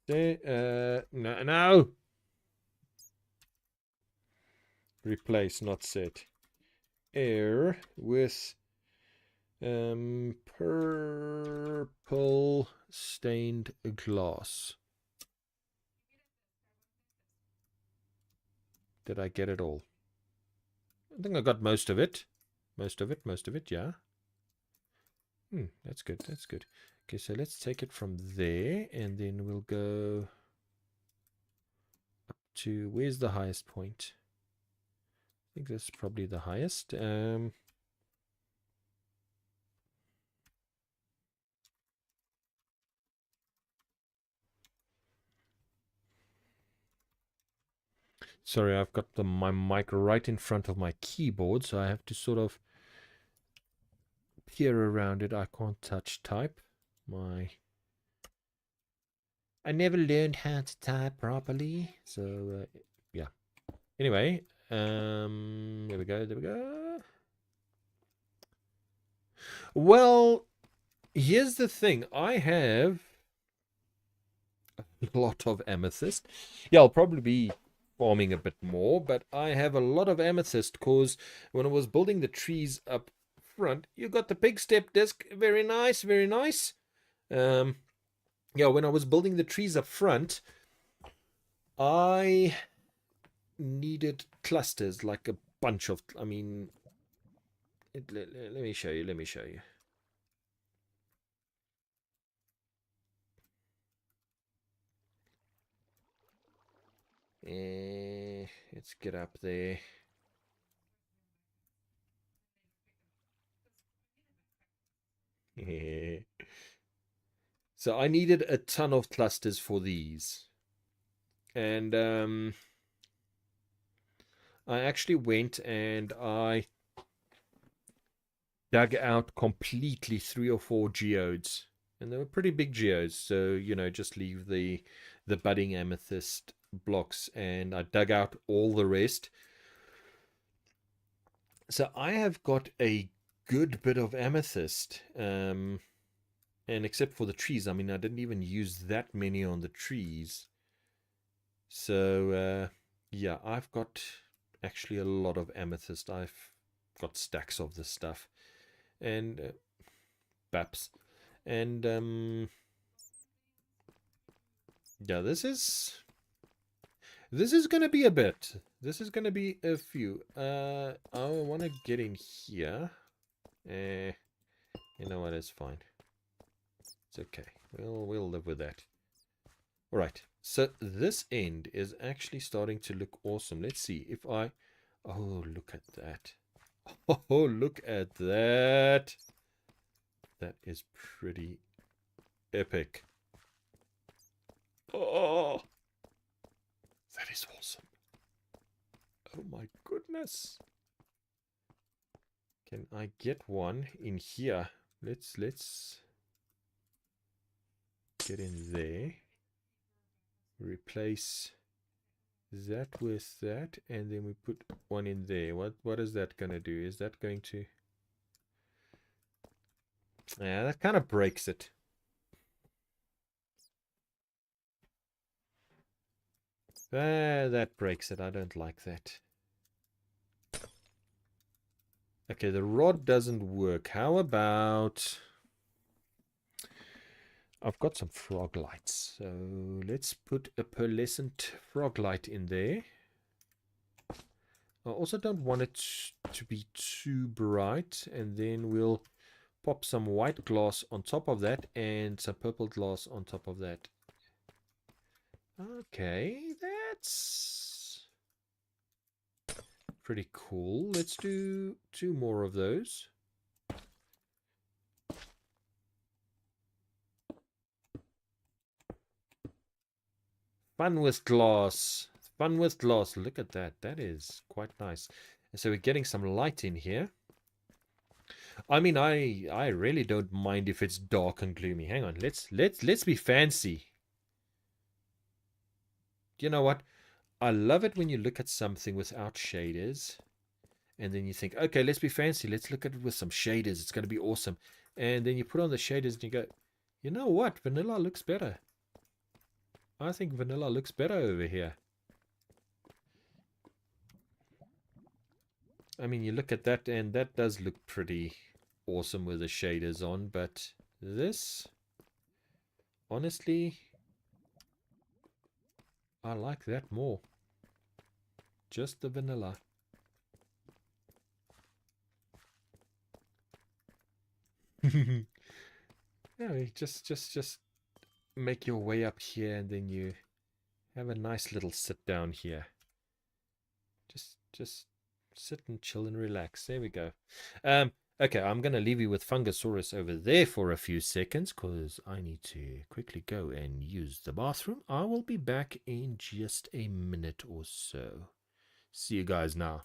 there. No. Replace, not set. Air with purple stained glass. Did I get it all? I think I got most of it. Most of it, yeah. That's good, that's good. Okay, so let's take it from there, and then we'll go up to, where's the highest point? I think that's probably the highest. Sorry, I've got my mic right in front of my keyboard, so I have to sort of peer around it. I can't touch type. I never learned how to type properly, so yeah. Anyway, there we go. Well, here's the thing. I have a lot of amethyst. Yeah, I'll probably be farming a bit more, but I have a lot of amethyst because when I was building the trees up front, you got the pig step disc. Very nice, very nice. Yeah, when I was building the trees up front, I needed clusters, like a bunch of, I mean, let me show you, let me show you. Let's get up there. So I needed a ton of clusters for these. And I actually went and I dug out completely 3 or 4 geodes. And they were pretty big geodes. So, you know, just leave the budding amethyst blocks, and I dug out all the rest. So I have got a good bit of amethyst. And except for the trees, I mean, I didn't even use that many on the trees. So, yeah, I've got actually a lot of amethyst. I've got stacks of this stuff. And Baps. And yeah, this is gonna be a bit. This is gonna be a few. I wanna get in here. You know what, it's fine. It's okay. We'll live with that. Alright, so this end is actually starting to look awesome. Let's see if I... Oh, look at that. Oh, look at that. That is pretty epic. Oh, that is awesome. Oh my goodness. Can I get one in here? Let's get in there. Replace that with that, and then we put one in there. What is that gonna do? Is that going to... Yeah, that kind of breaks it. That breaks it. I don't like that. Okay, the rod doesn't work. How about... I've got some frog lights. So let's put a pearlescent frog light in there. I also don't want it to be too bright. And then we'll pop some white glass on top of that and some purple glass on top of that. Okay, that's Pretty cool. Let's do 2 more of those. Fun with glass. Fun with glass. Look at that. That is quite nice. And so we're getting some light in here. I mean, I really don't mind if it's dark and gloomy. Hang on. Let's be fancy. You know what? I love it when you look at something without shaders and then you think, okay, let's be fancy. Let's look at it with some shaders. It's going to be awesome. And then you put on the shaders and you go, you know what? Vanilla looks better. I think vanilla looks better over here. I mean, you look at that and that does look pretty awesome with the shaders on, but this, honestly, I like that more. Just the vanilla. Yeah, just make your way up here and then you have a nice little sit down here. Just sit and chill and relax. There we go. Okay, I'm going to leave you with Fungosaurus over there for a few seconds because I need to quickly go and use the bathroom. I will be back in just a minute or so. See you guys now.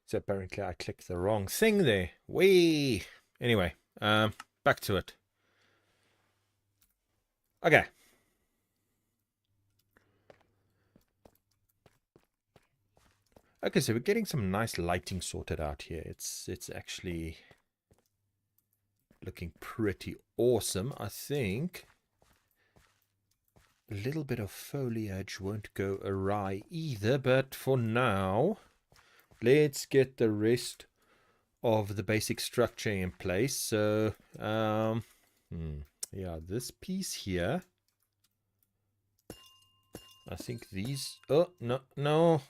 So apparently I clicked the wrong thing there. Whee! Anyway, back to it. Okay. Okay, so we're getting some nice lighting sorted out here. It's actually looking pretty awesome. I think a little bit of foliage won't go awry either, but for now, let's get the rest of the basic structure in place. So, yeah, this piece here, I think these, oh, no,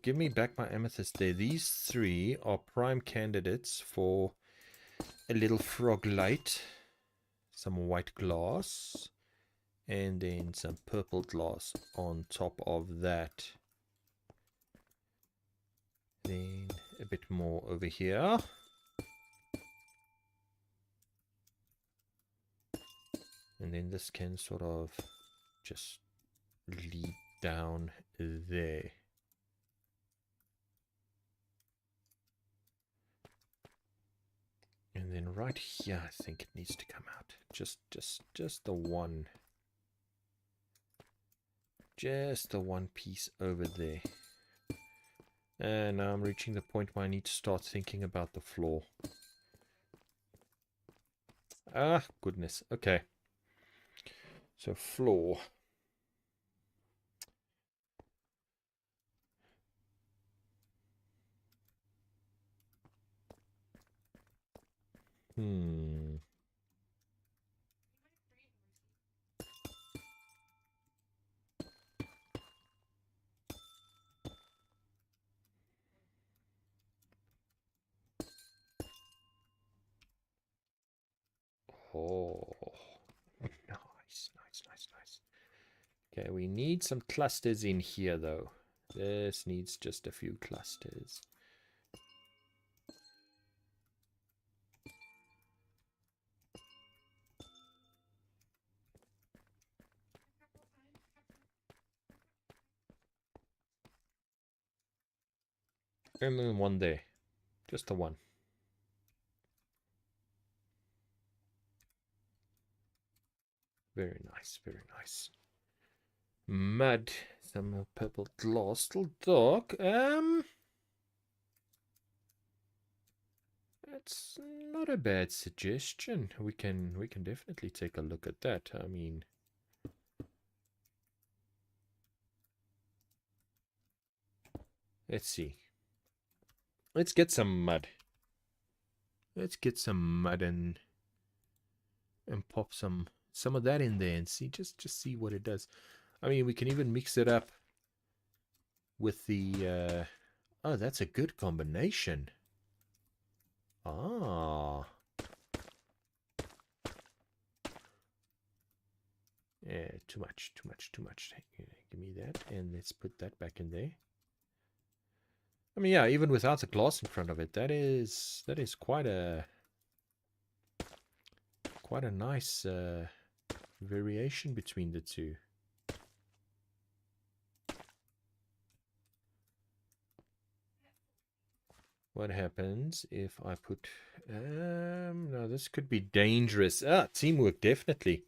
give me back my amethyst there. These three are prime candidates for a little frog light, some white glass, and then some purple glass on top of that. Then a bit more over here. And then this can sort of just lead down there. And then right here, I think it needs to come out. Just the one. Just the one piece over there. And now I'm reaching the point where I need to start thinking about the floor. Ah, goodness. Okay. So floor. Oh, nice. Okay, we need some clusters in here, though. This needs just a few clusters. And then one there. Just the one. Very nice, very nice. Mud. Some purple glass. Still dark. That's not a bad suggestion. We can definitely take a look at that. I mean, let's see. Let's get some mud. Let's get some mud and pop some of that in there and see just see what it does. I mean, we can even mix it up with the oh, that's a good combination. Ah. Yeah, too much. Give me that, and let's put that back in there. I mean, yeah, even without the glass in front of it, that is quite a nice variation between the two. What happens if I put no, this could be dangerous. Teamwork, definitely.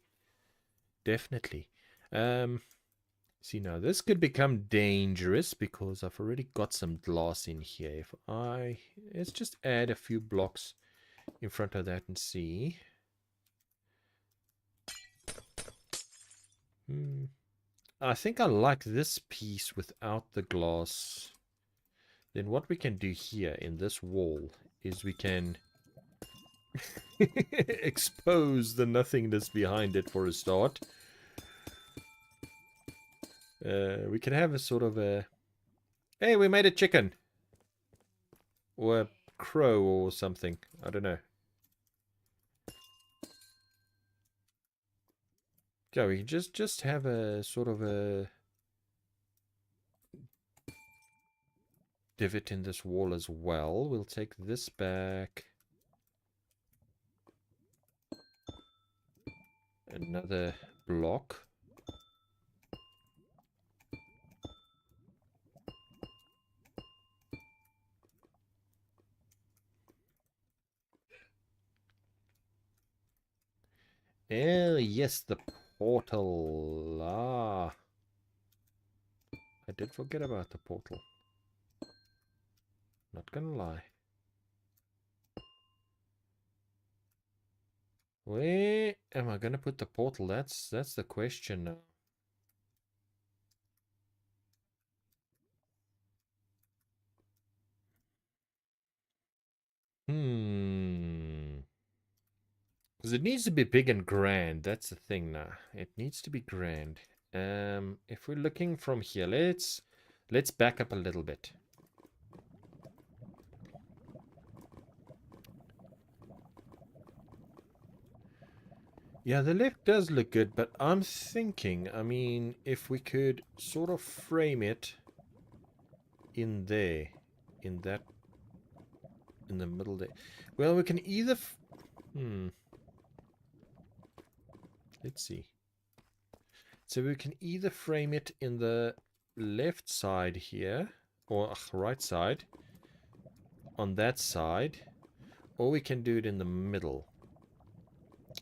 See, now this could become dangerous because I've already got some glass in here. Let's just add a few blocks in front of that and see. I think I like this piece without the glass. Then what we can do here in this wall is we can expose the nothingness behind it for a start. We can have a sort of a... Hey, we made a chicken! Or a crow or something. I don't know. Yeah, we can just have a sort of a divot in this wall as well. We'll take this back. Another block. Oh, yes, the portal. Ah, I did forget about the portal. Not gonna lie. Where am I gonna put the portal? That's the question now. Because it needs to be big and grand. That's the thing now. It needs to be grand. If we're looking from here, let's back up a little bit. Yeah, the left does look good, but I'm thinking, I mean, if we could sort of frame it in there, in that, in the middle there. Well, we can either, let's see. So we can either frame it in the left side here, or right side, on that side, or we can do it in the middle.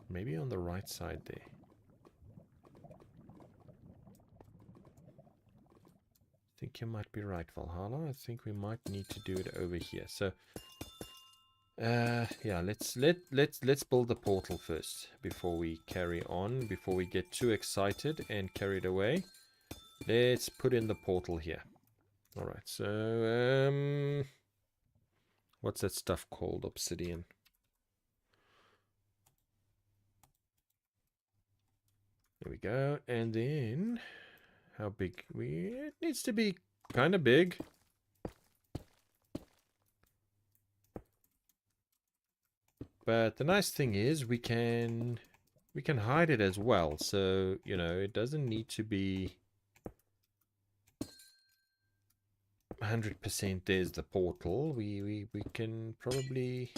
Maybe on the right side there. I think you might be right, Valhalla. I think we might need to do it over here. So, yeah, let's build the portal first before we carry on. Before we get too excited and carried away, let's put in the portal here. All right. So, what's that stuff called? Obsidian. There we go. And then, how big? It needs to be kind of big. But the nice thing is we can hide it as well. So, you know, it doesn't need to be 100% there's the portal. We can probably,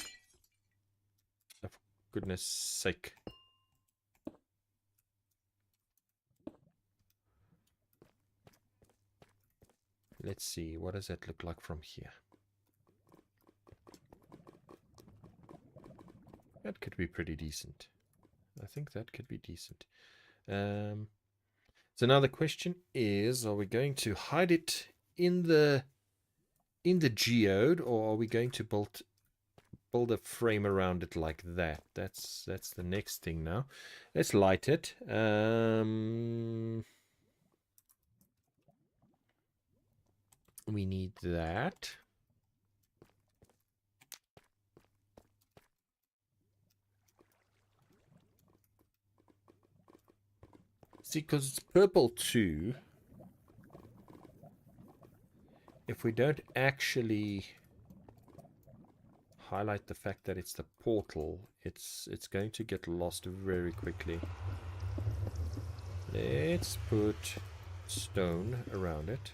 oh, for goodness sake. Let's see, what does that look like from here? That could be pretty decent. I think that could be decent. So now the question is, are we going to hide it in the geode, or are we going to build a frame around it like that? That's the next thing now. Let's light it. We need that. See, because it's purple too. If we don't actually highlight the fact that it's the portal, it's going to get lost very quickly. Let's put stone around it.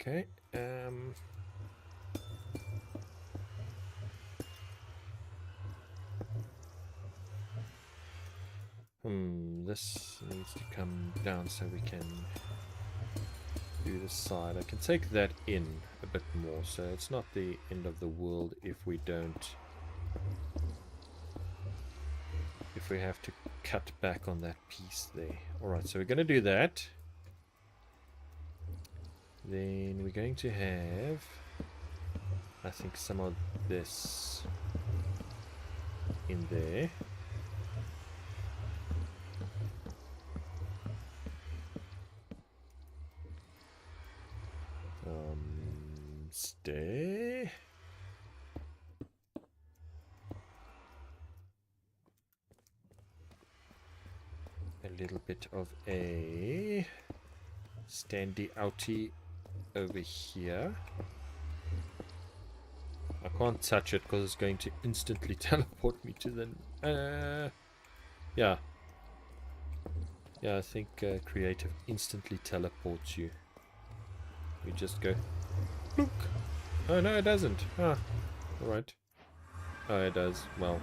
Okay. This needs to come down so we can do this side. I can take that in a bit more, so it's not the end of the world if we don't, if we have to cut back on that piece there. Alright, so we're going to do that. Then we're going to have, I think, some of this in there. Stay. A little bit of a standy outy over here. I can't touch it because it's going to instantly teleport me to the... yeah. Yeah, I think creative instantly teleports you. We just go... Look! Oh, no, it doesn't. Ah, alright. Oh, it does. Well.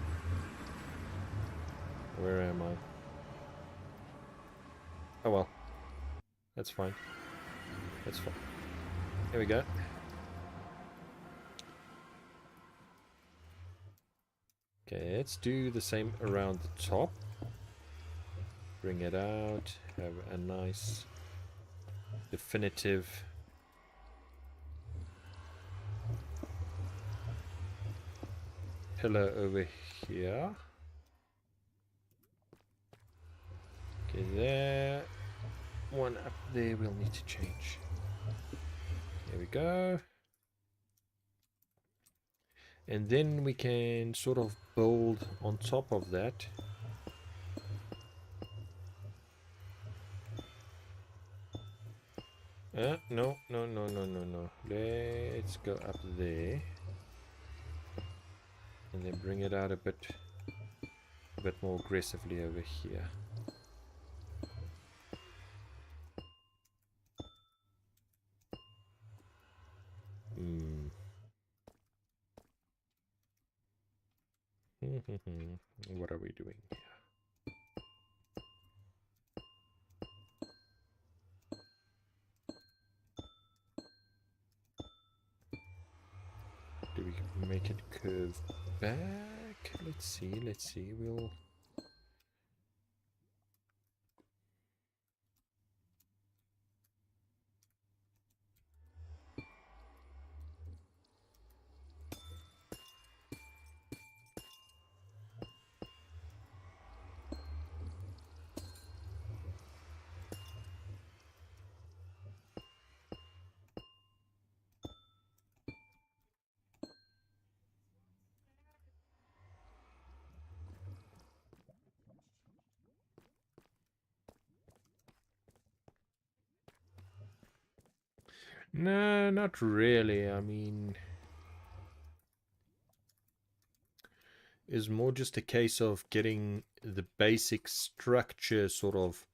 Where am I? Oh, well. That's fine. That's fine. There we go. Okay, let's do the same around the top. Bring it out. Have a nice definitive pillar over here. Okay, there. One up there we'll need to change. There we go. And then we can sort of build on top of that. No. Let's go up there. And then bring it out a bit more aggressively over here. What are we doing here? Do we make it curve back? Let's see. We'll... No, not really. I mean, it's more just a case of getting the basic structure, sort of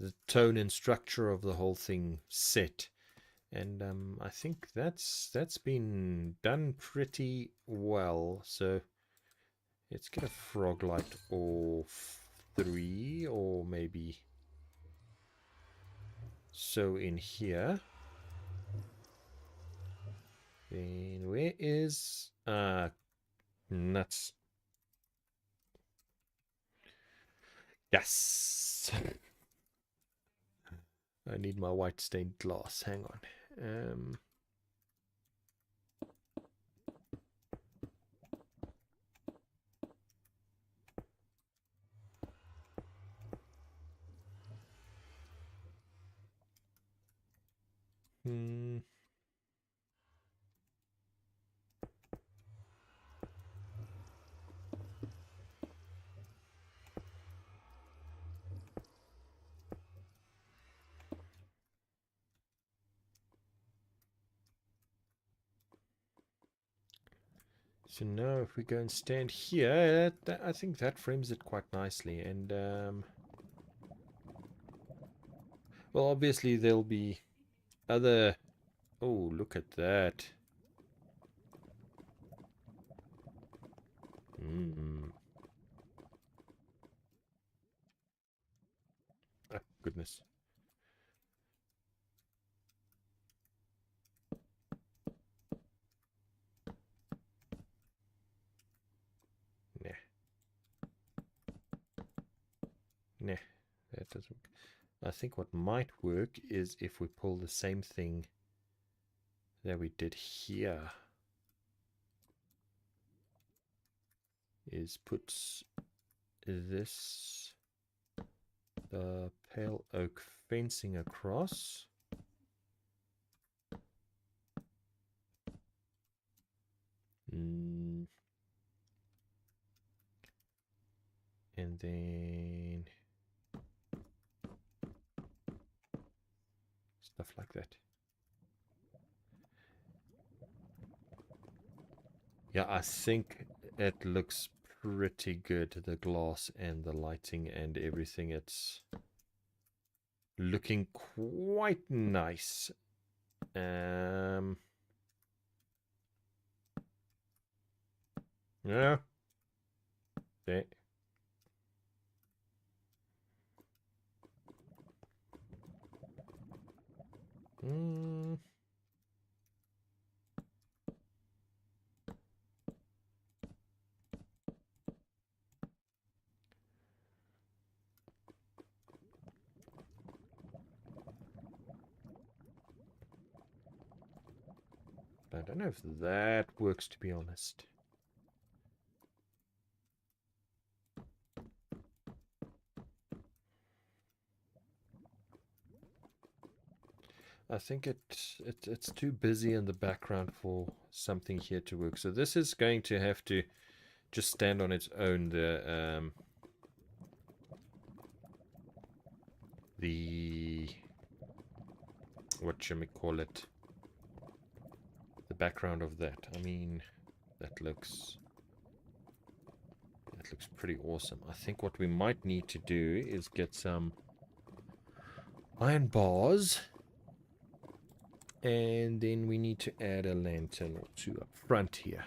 the tone and structure of the whole thing set. And I think that's been done pretty well. So let's get a frog light or 3, or maybe so in here. Then where is nuts? Yes. I need my white stained glass. Hang on. So now if we go and stand here, I think that frames it quite nicely. And well, obviously there'll be other... Oh, look at that. Oh, goodness. Nah, that doesn't... I think what might work is if we pull the same thing that we did here. Is put this, the pale oak fencing across. And then stuff like that. Yeah, I think it looks pretty good, the glass and the lighting and everything. It's looking quite nice. Yeah. Okay. I don't know if that works, to be honest. I think it's too busy in the background for something here to work. So this is going to have to just stand on its own. The whatchamacallit, the background of that. I mean, that looks pretty awesome. I think what we might need to do is get some iron bars, and then we need to add a lantern or two up front here,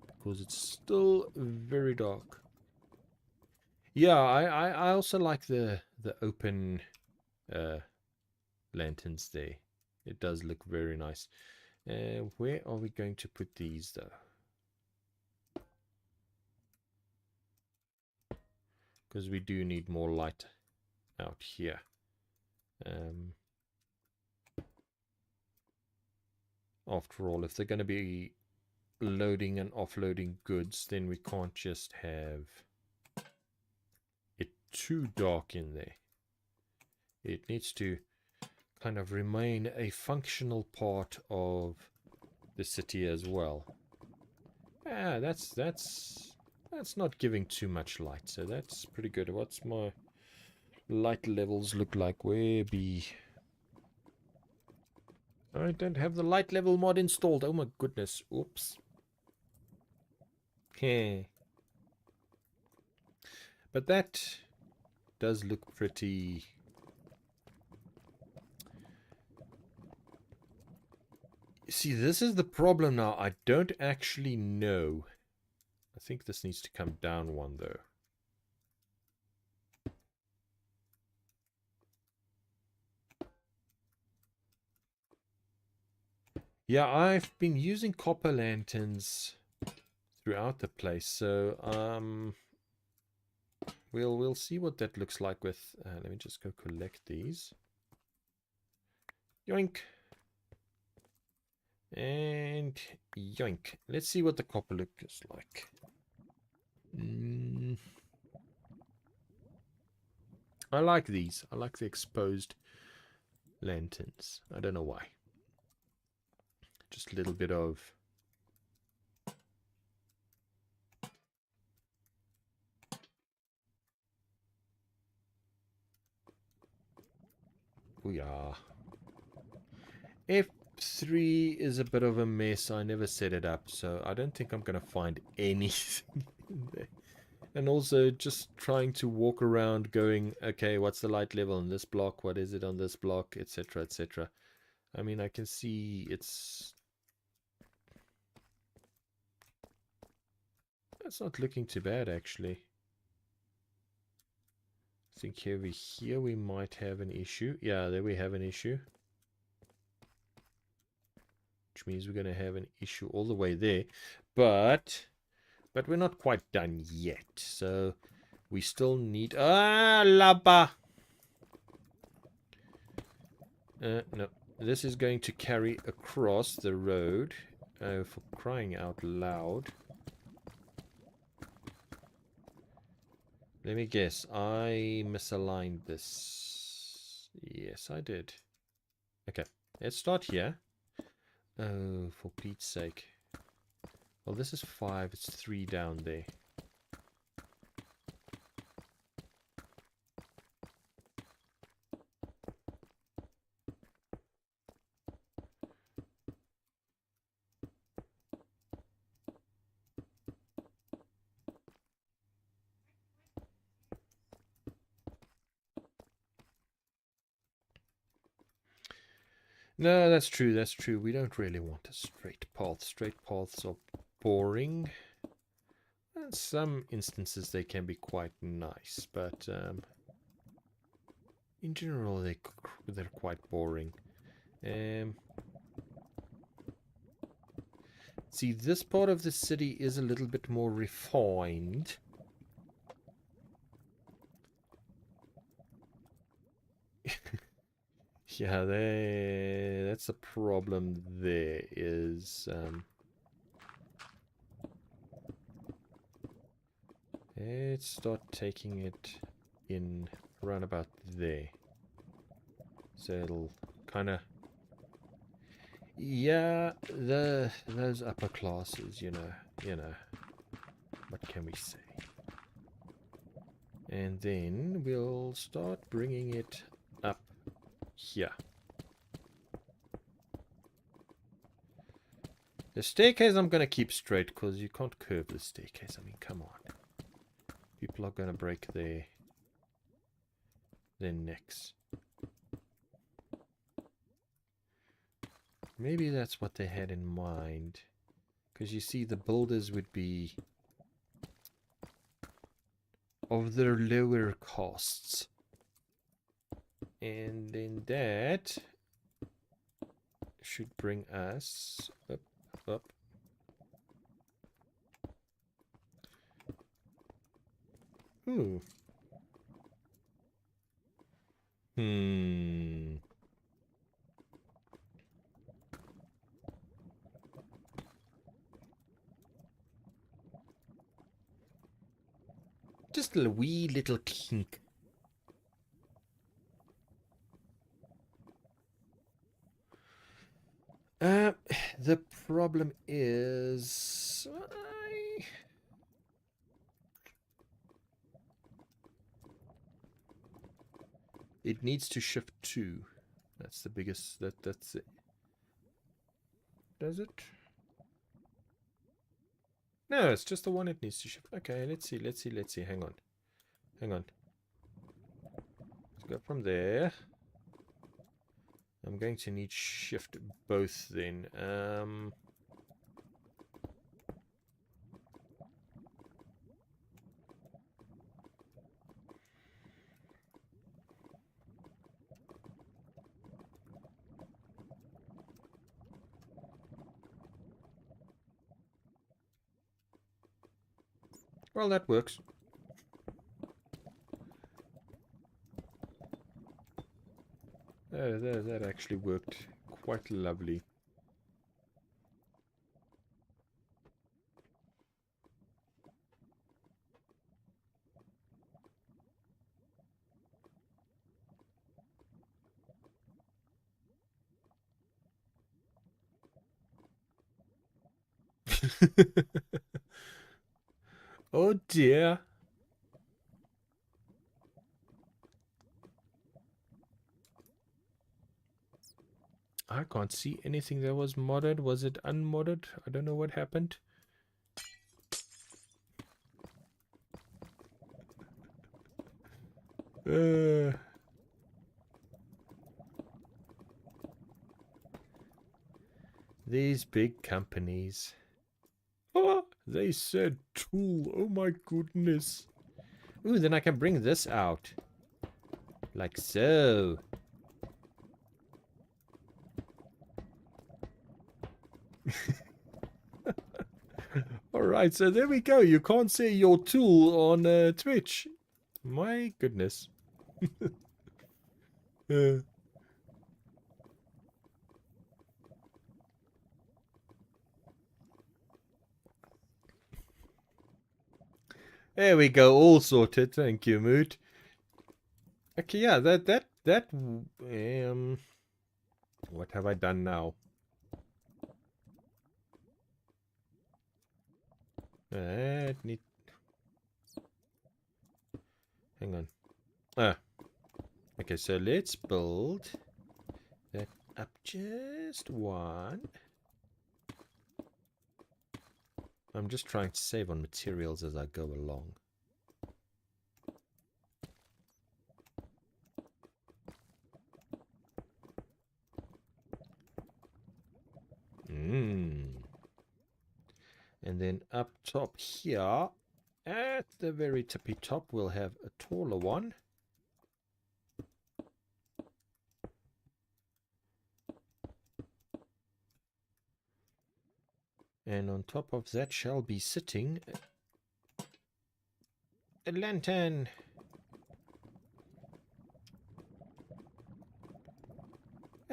because it's still very dark. Yeah, I also like the open lanterns there. It does look very nice. Where are we going to put these though? Because we do need more light out here. After all, if they're going to be loading and offloading goods, then we can't just have it too dark in there. It needs to kind of remain a functional part of the city as well. Ah, that's not giving too much light, so that's pretty good. What's my light levels look like? Where be? I don't have the light level mod installed. Oh my goodness. Oops. Okay. But that does look pretty... See, this is the problem now. I don't actually know. I think this needs to come down one, though. Yeah, I've been using copper lanterns throughout the place, so we'll see what that looks like with... let me just go collect these. Yoink. And yoink. Let's see what the copper looks like. I like these. I like the exposed lanterns. I don't know why. Just a little bit of... Booyah. F3 is a bit of a mess. I never set it up, so I don't think I'm going to find anything in there. And also just trying to walk around going, okay, what's the light level on this block? What is it on this block? Etc, etc. I mean, I can see it's not looking too bad, actually. I think over here we might have an issue. Yeah, there we have an issue. Which means we're going to have an issue all the way there. But we're not quite done yet. So we still need... Ah, lava! No. This is going to carry across the road. Oh, for crying out loud. Let me guess. I misaligned this. Yes, I did. Okay. Let's start here. Oh, for Pete's sake. Well, this is 5. It's 3 down there. No, that's true, that's true. We don't really want a straight path. Straight paths are boring. In some instances they can be quite nice, but in general they're quite boring. See, this part of the city is a little bit more refined. Yeah, that's the problem there is... let's start taking it in around about there. So it'll kind of... Yeah, those upper classes, you know, what can we say? And then we'll start bringing it up here. The staircase I'm going to keep straight because you can't curve the staircase. I mean, come on. People are going to break their necks. Maybe that's what they had in mind. Because you see, the builders would be of their lower costs. And then that should bring us up. Ooh. Just a wee little kink. The problem is... It needs to shift 2. That's the biggest... That's it. Does it? No, it's just the one it needs to shift. Okay, let's see. Hang on. Let's go from there. I'm going to need shift both then. Well, that works. That actually worked quite lovely. Oh dear. I can't see anything that was modded. Was it unmodded? I don't know what happened. These big companies. Oh, they said tool. Oh my goodness. Ooh, then I can bring this out. Like so. Alright, so there we go. You can't say your tool on Twitch. My goodness. There we go, all sorted. Thank you, Moot. Okay, yeah, what have I done now? Hang on. Okay, so let's build that up just one. I'm just trying to save on materials as I go along. And then up top here, at the very tippy top, we'll have a taller one. And on top of that shall be sitting a lantern.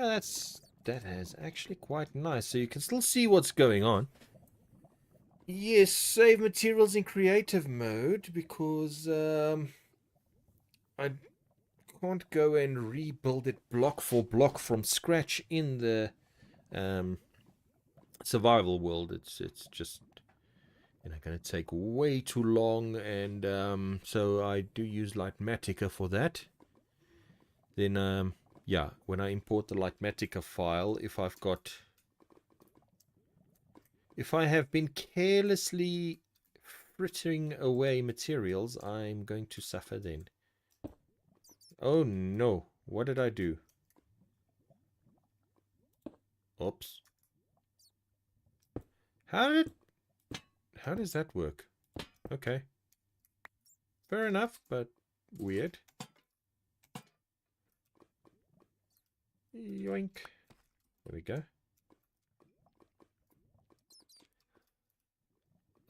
Yeah, that is actually quite nice. So you can still see what's going on. Yes, save materials in creative mode because I can't go and rebuild it block for block from scratch in the um, survival world. It's just going to take way too long, and so I do use Lightmatica for that. Then yeah, when I import the Lightmatica file, if I have been carelessly frittering away materials, I'm going to suffer then. Oh no, what did I do? Oops. How does that work? Okay. Fair enough, but weird. Yoink. There we go.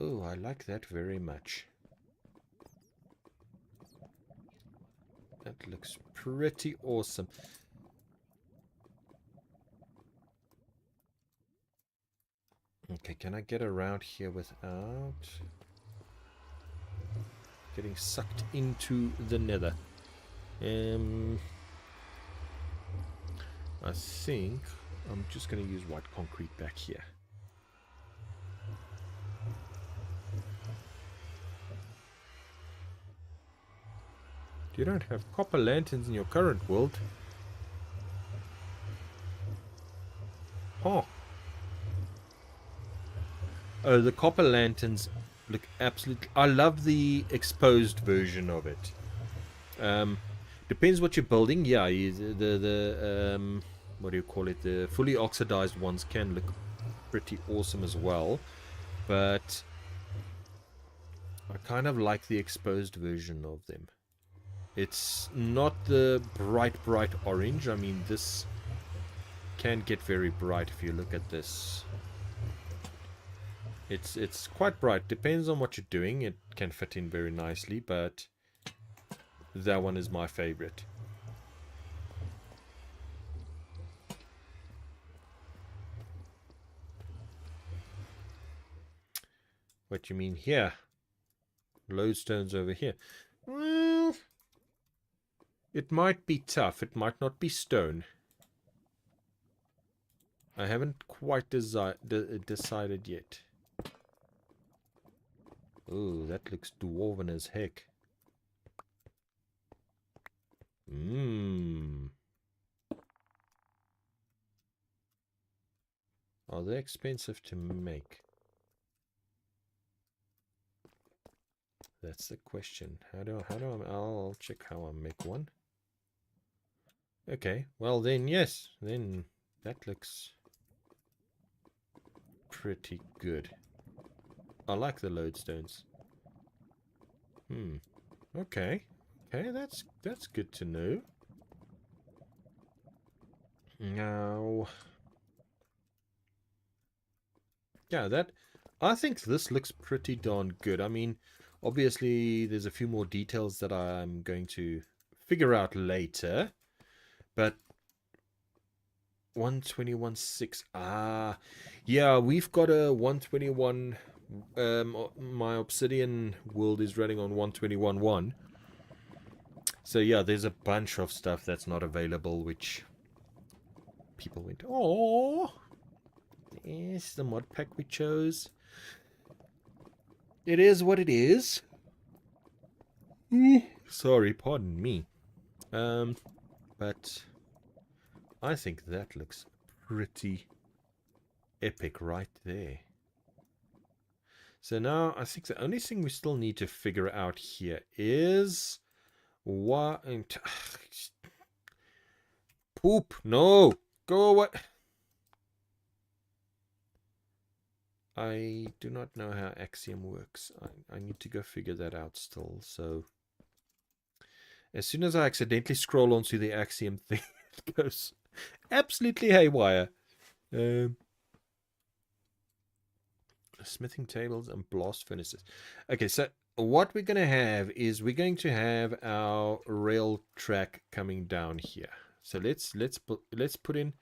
Oh, I like that very much. That looks pretty awesome. Okay, can I get around here without getting sucked into the nether? I think I'm just going to use white concrete back here. You don't have copper lanterns in your current world. Oh. Oh, the copper lanterns look absolutely... I love the exposed version of it. Depends what you're building. Yeah, the what do you call it? The fully oxidized ones can look pretty awesome as well. But I kind of like the exposed version of them. It's not the bright orange. I mean, this can get very bright if you look at this. It's quite bright. Depends on what you're doing. It can fit in very nicely, but that one is my favorite. What you mean here? Lodestones over here. Well, it might be tough. It might not be stone. I haven't quite decided yet. Ooh, that looks dwarven as heck. Mmm. Are they expensive to make? That's the question. I'll check how I make one. Okay, well then, yes. Then that looks pretty good. I like the lodestones. Okay. Okay, that's good to know. Now, yeah, I think this looks pretty darn good. I mean, obviously there's a few more details that I'm going to figure out later, but 121.6. Yeah, we've got a 121. My Obsidian world is running on 121.1. So yeah, there's a bunch of stuff that's not available, which people went, oh, yes, the mod pack we chose. It is what it is. Sorry, pardon me. But I think that looks pretty epic right there. So now I think the only thing we still need to figure out here is what... Poop! No! Go away! I do not know how Axiom works. I need to go figure that out still. So as soon as I accidentally scroll onto the Axiom thing, it goes absolutely haywire. Smithing tables and blast furnaces. Okay, so what we're going to have is we're going to have our rail track coming down here. So let's put in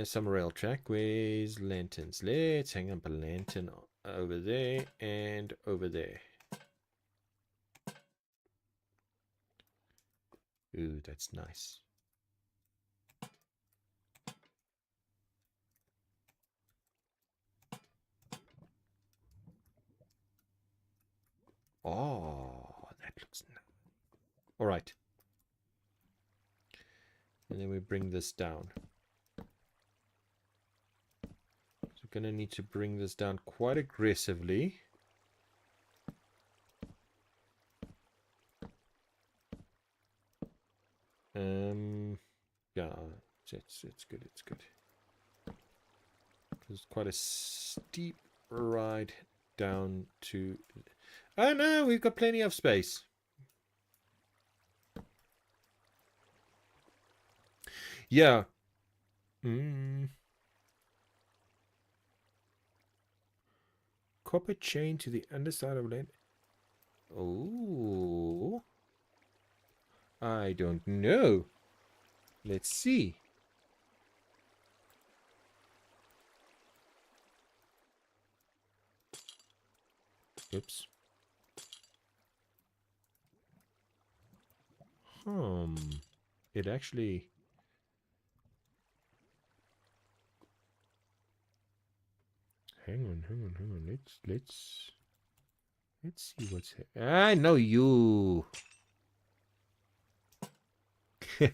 some rail track. Where's lanterns? Let's hang up a lantern over there and over there. Ooh, that's nice. Oh, that looks nice. All right. And then we bring this down. So we're going to need to bring this down quite aggressively. Yeah, it's good, it's good. It's quite a steep ride down to... Oh no, we've got plenty of space. Yeah. Copper chain to the underside of land. Oh. I don't know. Let's see. Oops. It actually... Hang on. Let's see what's here. I know you.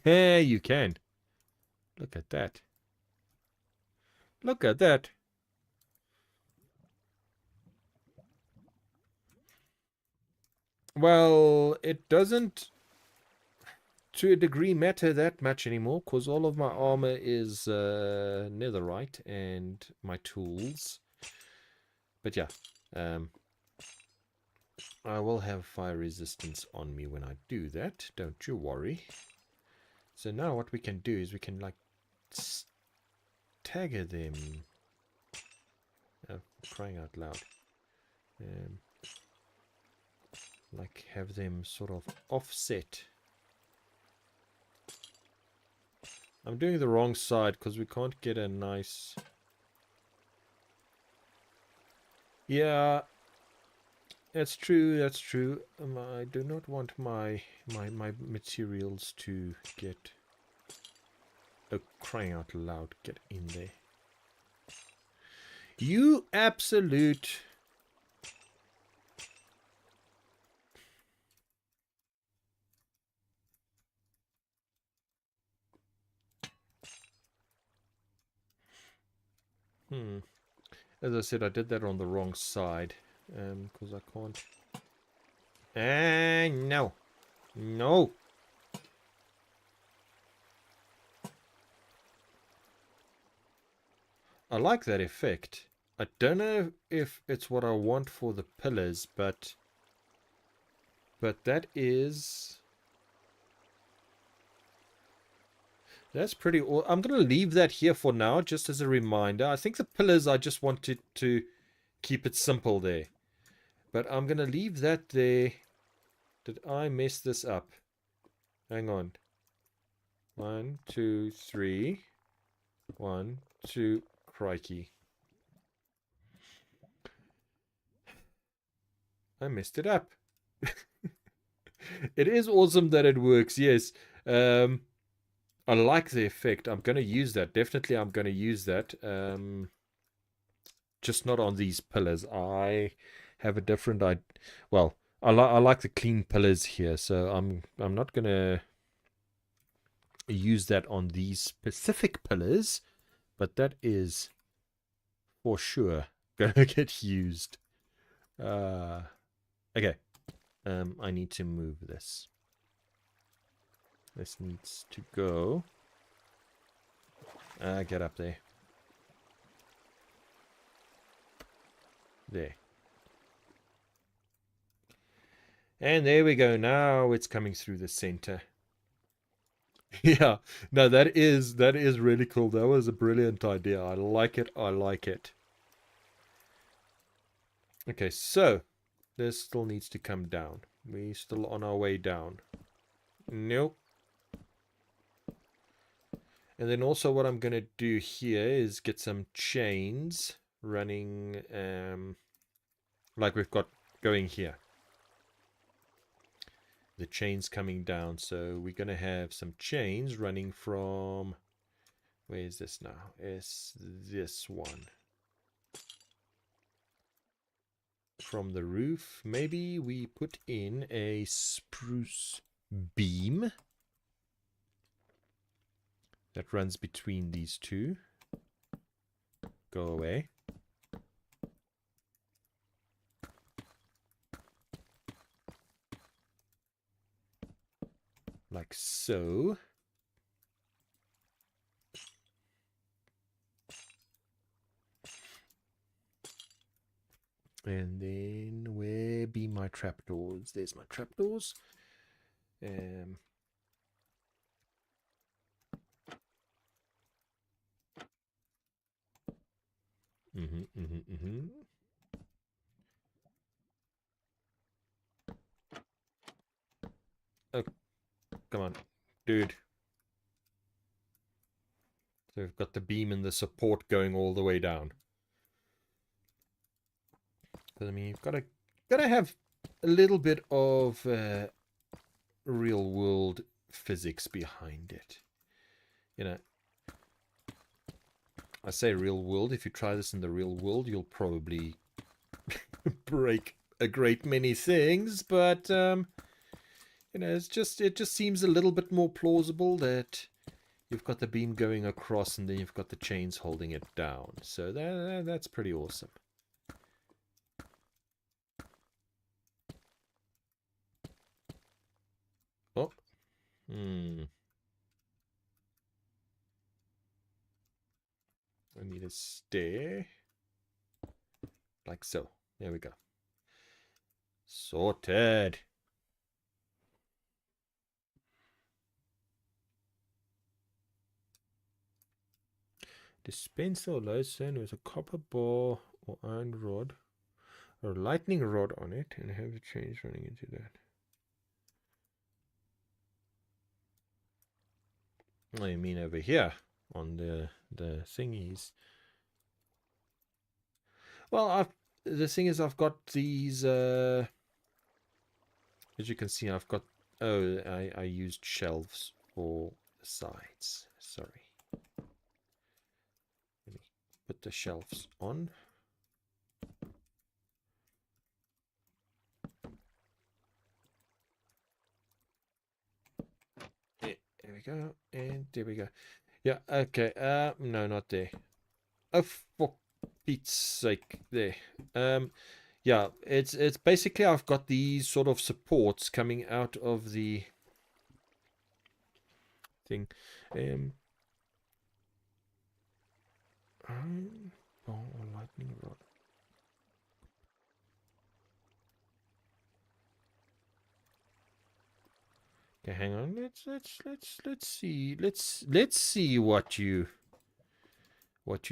You can. Look at that. Look at that. Well, it doesn't to a degree matter that much anymore, because all of my armor is netherite and my tools. But yeah, I will have fire resistance on me when I do that, don't you worry. So now what we can do is we can like stagger them. Oh, crying out loud. Like have them sort of offset. I'm doing the wrong side because we can't get a nice... Yeah, that's true, that's true. I do not want my materials to get... Oh, crying out loud, get in there. You absolute... As I said, I did that on the wrong side. Because I can't... No. No. I like that effect. I don't know if it's what I want for the pillars, but that is... That's pretty... I'm going to leave that here for now, just as a reminder. I think the pillars, I just wanted to keep it simple there. But I'm going to leave that there. Did I mess this up? Hang on. 1, 2, 3. 1, 2. Crikey. I messed it up. It is awesome that it works, yes. I like the effect. I'm going to use that. Definitely I'm going to use that. Just not on these pillars. I have a different... Well, I like the clean pillars here, so I'm not going to use that on these specific pillars, but that is for sure going to get used. Okay. I need to move this. This needs to go. Get up there. There. And there we go. Now it's coming through the center. Yeah. No, that is really cool. That was a brilliant idea. I like it. I like it. Okay, so this still needs to come down. We're still on our way down. Nope. And then also what I'm going to do here is get some chains running like we've got going here. The chains coming down. So we're going to have some chains running from, where is this now? It's this one. From the roof. Maybe we put in a spruce beam that runs between these two. Go away. Like so. And then where be my trapdoors? There's my trapdoors. Oh, come on, dude. So we've got the beam and the support going all the way down. But I mean, you've got to have a little bit of real world physics behind it. You know, I say real world. If you try this in the real world, you'll probably break a great many things. But you know, it just seems a little bit more plausible that you've got the beam going across and then you've got the chains holding it down. So that's pretty awesome. Oh. I need a stair. Like so. There we go. Sorted. Dispenser or lodestone with a copper bar or iron rod or a lightning rod on it and have the chains running into that. Oh, you mean over here on the thingies? Well, the thing is, I've got these. As you can see, I've got. Oh, I used shelves for the sides. Sorry. Let me put the shelves on. Yeah, there we go, and there we go. Yeah. Okay. No, not there. Oh, for Pete's sake, there. Yeah, it's basically I've got these sort of supports coming out of the thing. Oh, lightning rod. Okay, hang on. Let's see. Let's see what you're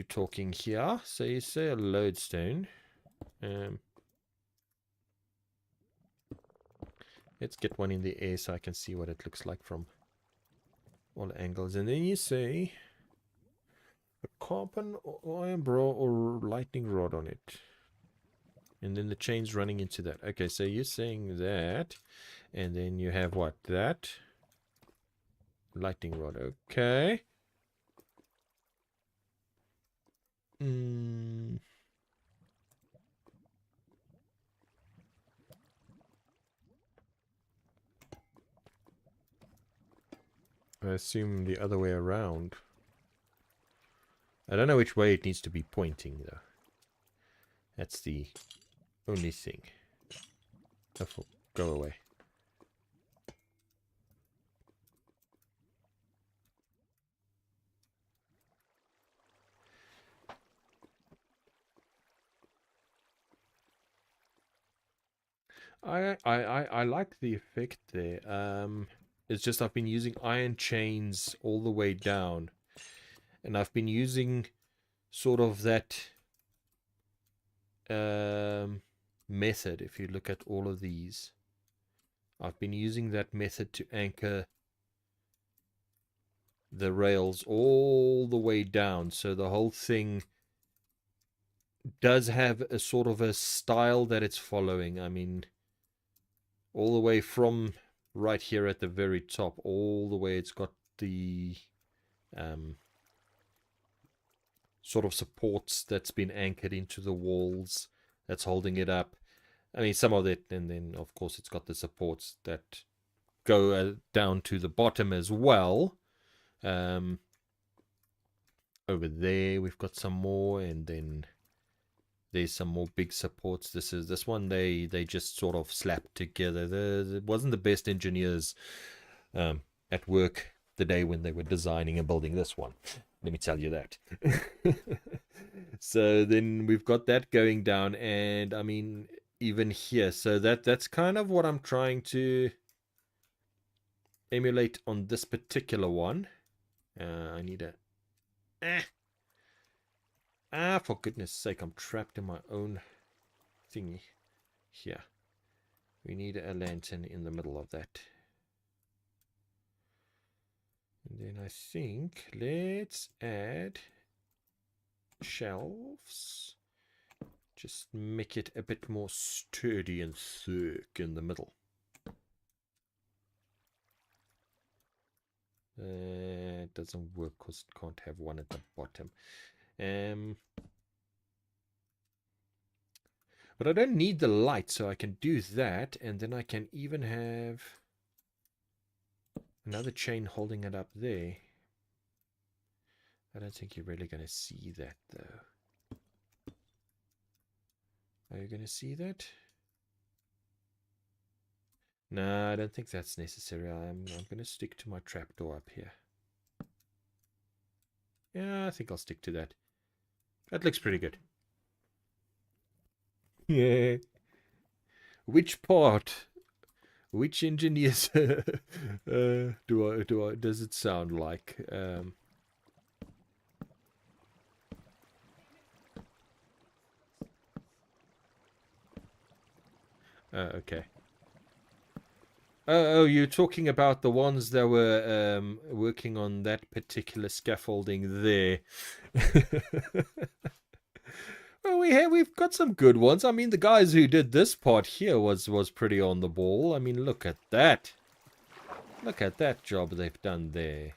talking here. So you say a lodestone. Let's get one in the air so I can see what it looks like from all angles. And then you say a carbon or iron bar or lightning rod on it. And then the chain's running into that. Okay, so you're saying that. And then you have what? That. Lightning rod. Okay. I assume the other way around. I don't know which way it needs to be pointing, though. That's the only thing. Oh, go away. I like the effect there. It's just I've been using iron chains all the way down. And I've been using sort of that method, if you look at all of these. I've been using that method to anchor the rails all the way down, so the whole thing does have a sort of a style that it's following. I mean, all the way from right here at the very top, all the way it's got the sort of supports that's been anchored into the walls that's holding it up. I mean, some of it, and then of course it's got the supports that go down to the bottom as well. Over there we've got some more, and then there's some more big supports. This one they just sort of slapped together. It wasn't the best engineers at work the day when they were designing and building this one. Let me tell you that. So then we've got that going down, and I mean, even here, so that's kind of what I'm trying to emulate on this particular one. I need a for goodness sake, I'm trapped in my own thingy here. We need a lantern in the middle of that. And then I think let's add shelves. Just make it a bit more sturdy and thick in the middle. It doesn't work because it can't have one at the bottom. But I don't need the light, so I can do that, and then I can even have another chain holding it up there. I don't think you're really going to see that, though. Are you going to see that? No, I don't think that's necessary. I'm going to stick to my trapdoor up here. Yeah, I think I'll stick to that. That looks pretty good. Yeah. Which part? Which engineers does it sound like? Okay. Oh, you're talking about the ones that were working on that particular scaffolding there. Well, we've got some good ones. I mean, the guys who did this part here was pretty on the ball. I mean, look at that. Look at that job they've done there.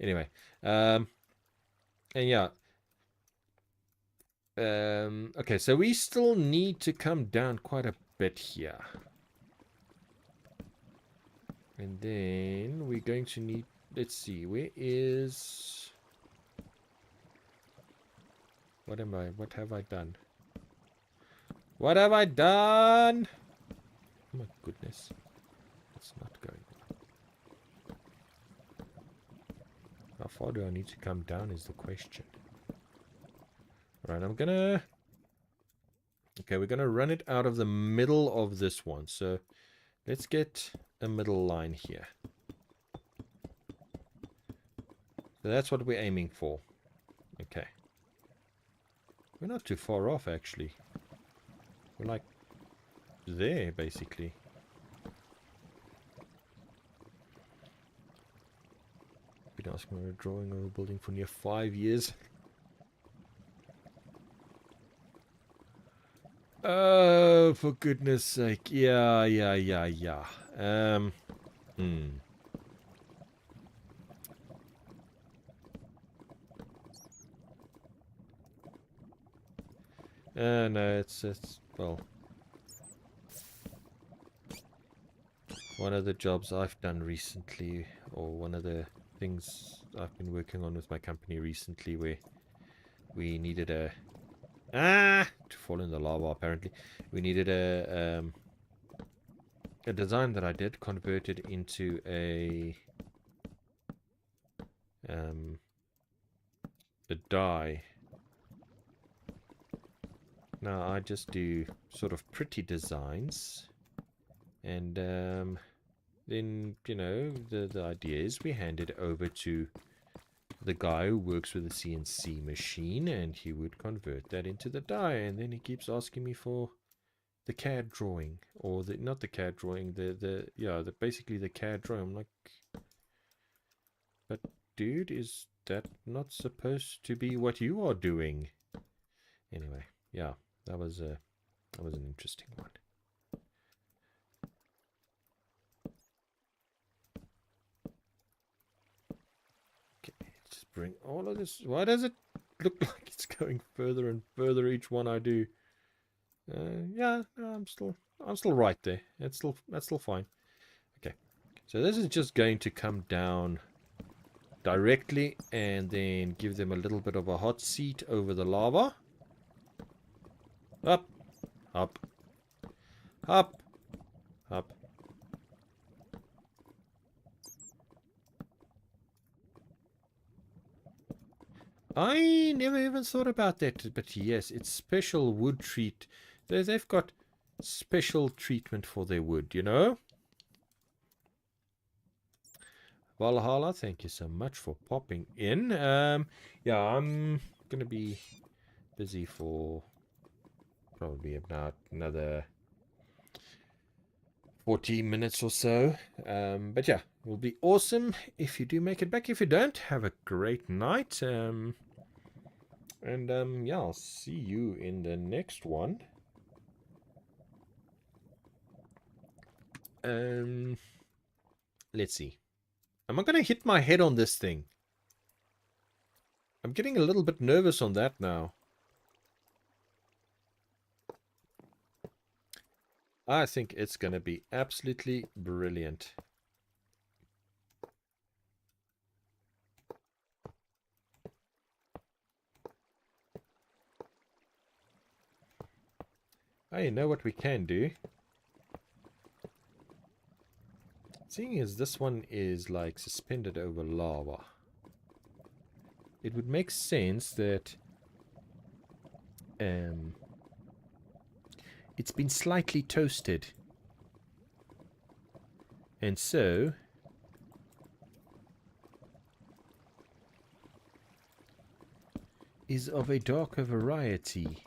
Anyway, and yeah. Okay, so we still need to come down quite a bit here. And then we're going to need, let's see, where is, what have I done? What have I done? Oh my goodness. It's not going. How far do I need to come down is the question. Right, I'm gonna... Okay, we're gonna run it out of the middle of this one. So let's get a middle line here. So that's what we're aiming for. Okay. We're not too far off, actually. We're like there, basically. Been asking for a drawing of a building for near 5 years. Oh, for goodness sake. Yeah. No, it's, well, one of the jobs I've done recently, or one of the things I've been working on with my company recently, where we needed a to fall in the lava. Apparently, we needed a design that I did converted into a die. Now I just do sort of pretty designs, and then, you know, the idea is we hand it over to the guy who works with the CNC machine, and he would convert that into the die, and then he keeps asking me for the CAD drawing, or the not the CAD drawing, the basically the CAD drawing. I'm like, but dude, is that not supposed to be what you are doing? Anyway, yeah, that was an interesting one. Okay, just bring all of this. Why does it look like it's going further and further each one I do? Yeah, no, I'm still right there. That's still fine. Okay, so this is just going to come down directly and then give them a little bit of a hot seat over the lava. Up, up, up, up. I never even thought about that, but yes, it's special wood treat. They've got special treatment for their wood, you know? Valhalla, thank you so much for popping in. Yeah, I'm gonna be busy for probably about another 14 minutes or so. But yeah, it will be awesome if you do make it back. If you don't, have a great night. Yeah, I'll see you in the next one. Let's see. Am I going to hit my head on this thing? I'm getting a little bit nervous on that now. I think it's going to be absolutely brilliant. Oh, you know what we can do? Seeing as this one is like suspended over lava, it would make sense that it's been slightly toasted. And so is of a darker variety.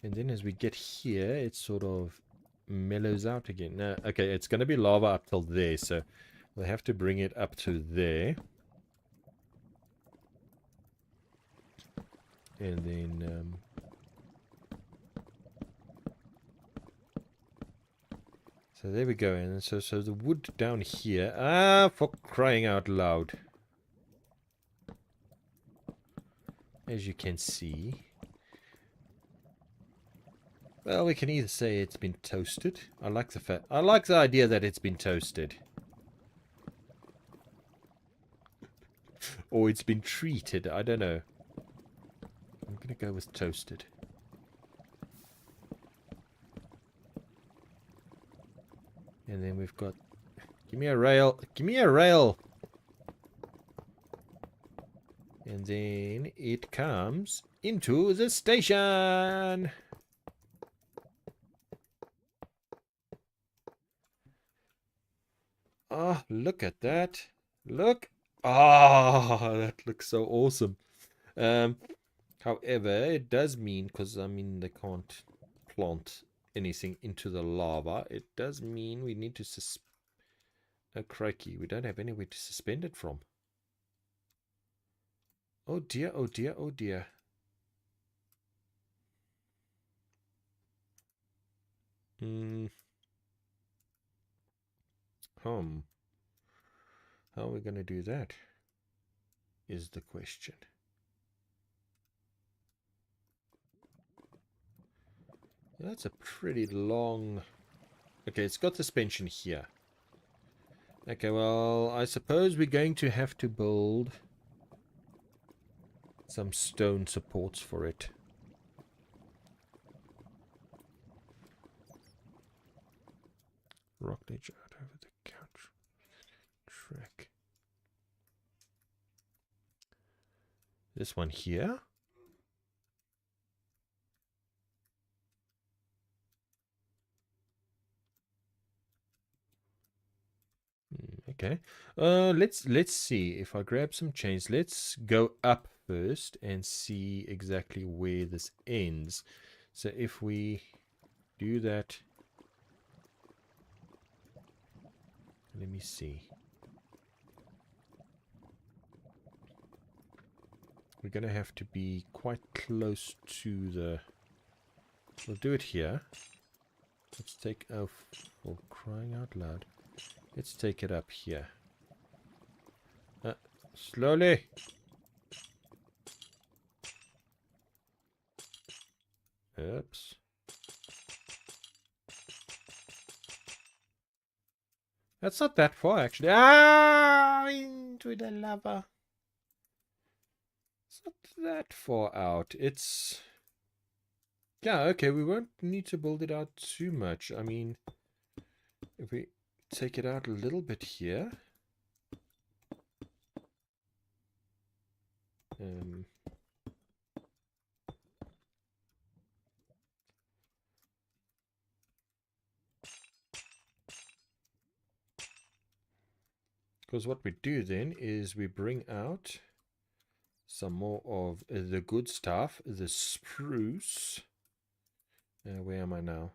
And then as we get here, it sort of mellows out again. No, okay, it's going to be lava up till there, so we'll have to bring it up to there. And then so there we go. And so the wood down here. Ah, for crying out loud. As you can see. Well, we can either say it's been toasted. I like the idea that it's been toasted. Or it's been treated. I don't know. I'm gonna go with toasted. And then we've got... Give me a rail. Give me a rail. And then it comes into the station. Oh, look at that. Look. Ah, oh, that looks so awesome. However, it does mean, because I mean they can't plant anything into the lava, it does mean we need to oh crikey, we don't have anywhere to suspend it from. Oh dear, oh dear, oh dear. How are we going to do that? Is the question. That's a pretty long... Okay, it's got suspension here. Okay, well, I suppose we're going to have to build some stone supports for it. Rock nature out over the couch. Track. This one here. Okay. Let's see if I grab some chains. Let's go up first and see exactly where this ends. So if we do that, let me see. We're going to have to be quite close to the... We'll do it here. Let's take... Oh, for crying out loud. Let's take it up here. Slowly. Oops. That's not that far, actually. Ah! Into the lava. It's not that far out. It's... Yeah, okay, we won't need to build it out too much. I mean, if we take it out a little bit here... Because what we do then is we bring out some more of the good stuff, the spruce. Where am I now?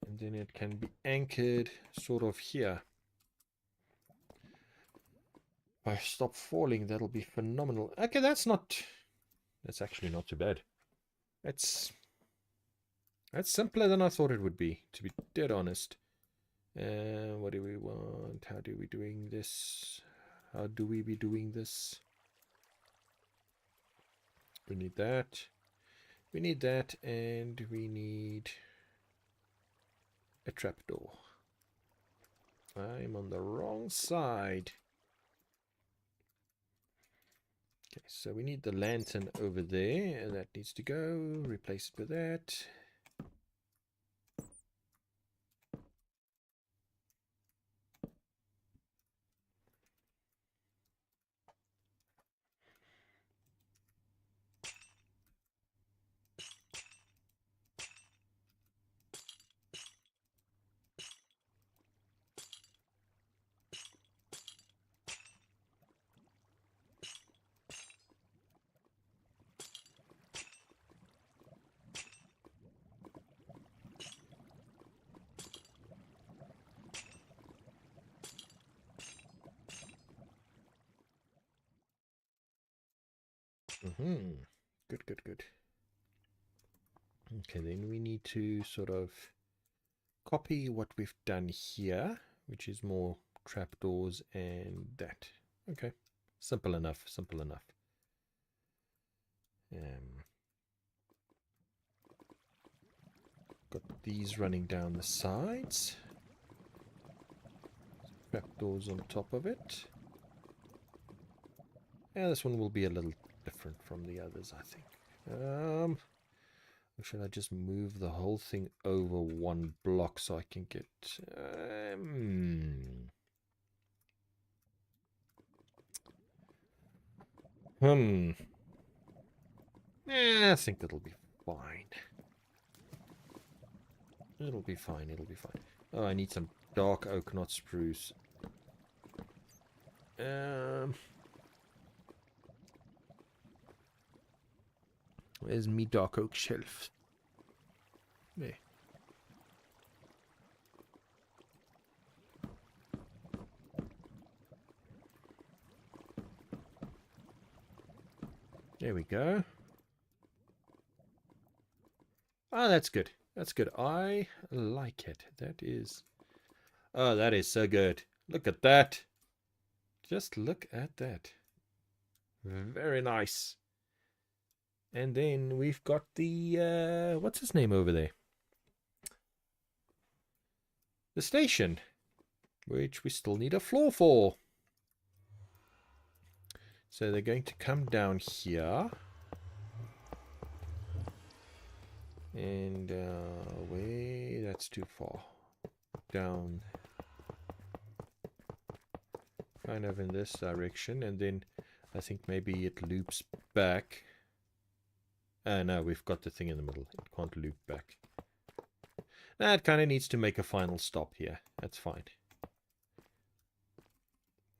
And then it can be anchored sort of here. If I stop falling, that'll be phenomenal. Okay, that's actually not too bad. That's simpler than I thought it would be, to be dead honest. What do we want? How do we doing this? How do we be doing this? We need that. We need that, and we need a trapdoor. I'm on the wrong side. Okay, so we need the lantern over there, and that needs to go. Replace it with that. Good, good, good. Okay, then we need to sort of copy what we've done here, which is more trapdoors and that. Okay, simple enough, simple enough. Got these running down the sides. Trapdoors on top of it. Yeah, this one will be a little different from the others, I think. Or should I just move the whole thing over one block so I can get... I think that'll be fine. It'll be fine, it'll be fine. Oh, I need some dark oak, not spruce. Where's me dark oak shelf? There. There we go. Oh, that's good. That's good. I like it. That is... Oh, that is so good. Look at that. Just look at that. Very nice. And then we've got the... what's his name over there? The station. Which we still need a floor for. So they're going to come down here. And way, that's too far. Down. Kind of in this direction. And then I think maybe it loops back. No, we've got the thing in the middle. It can't loop back. That kind of needs to make a final stop here. That's fine.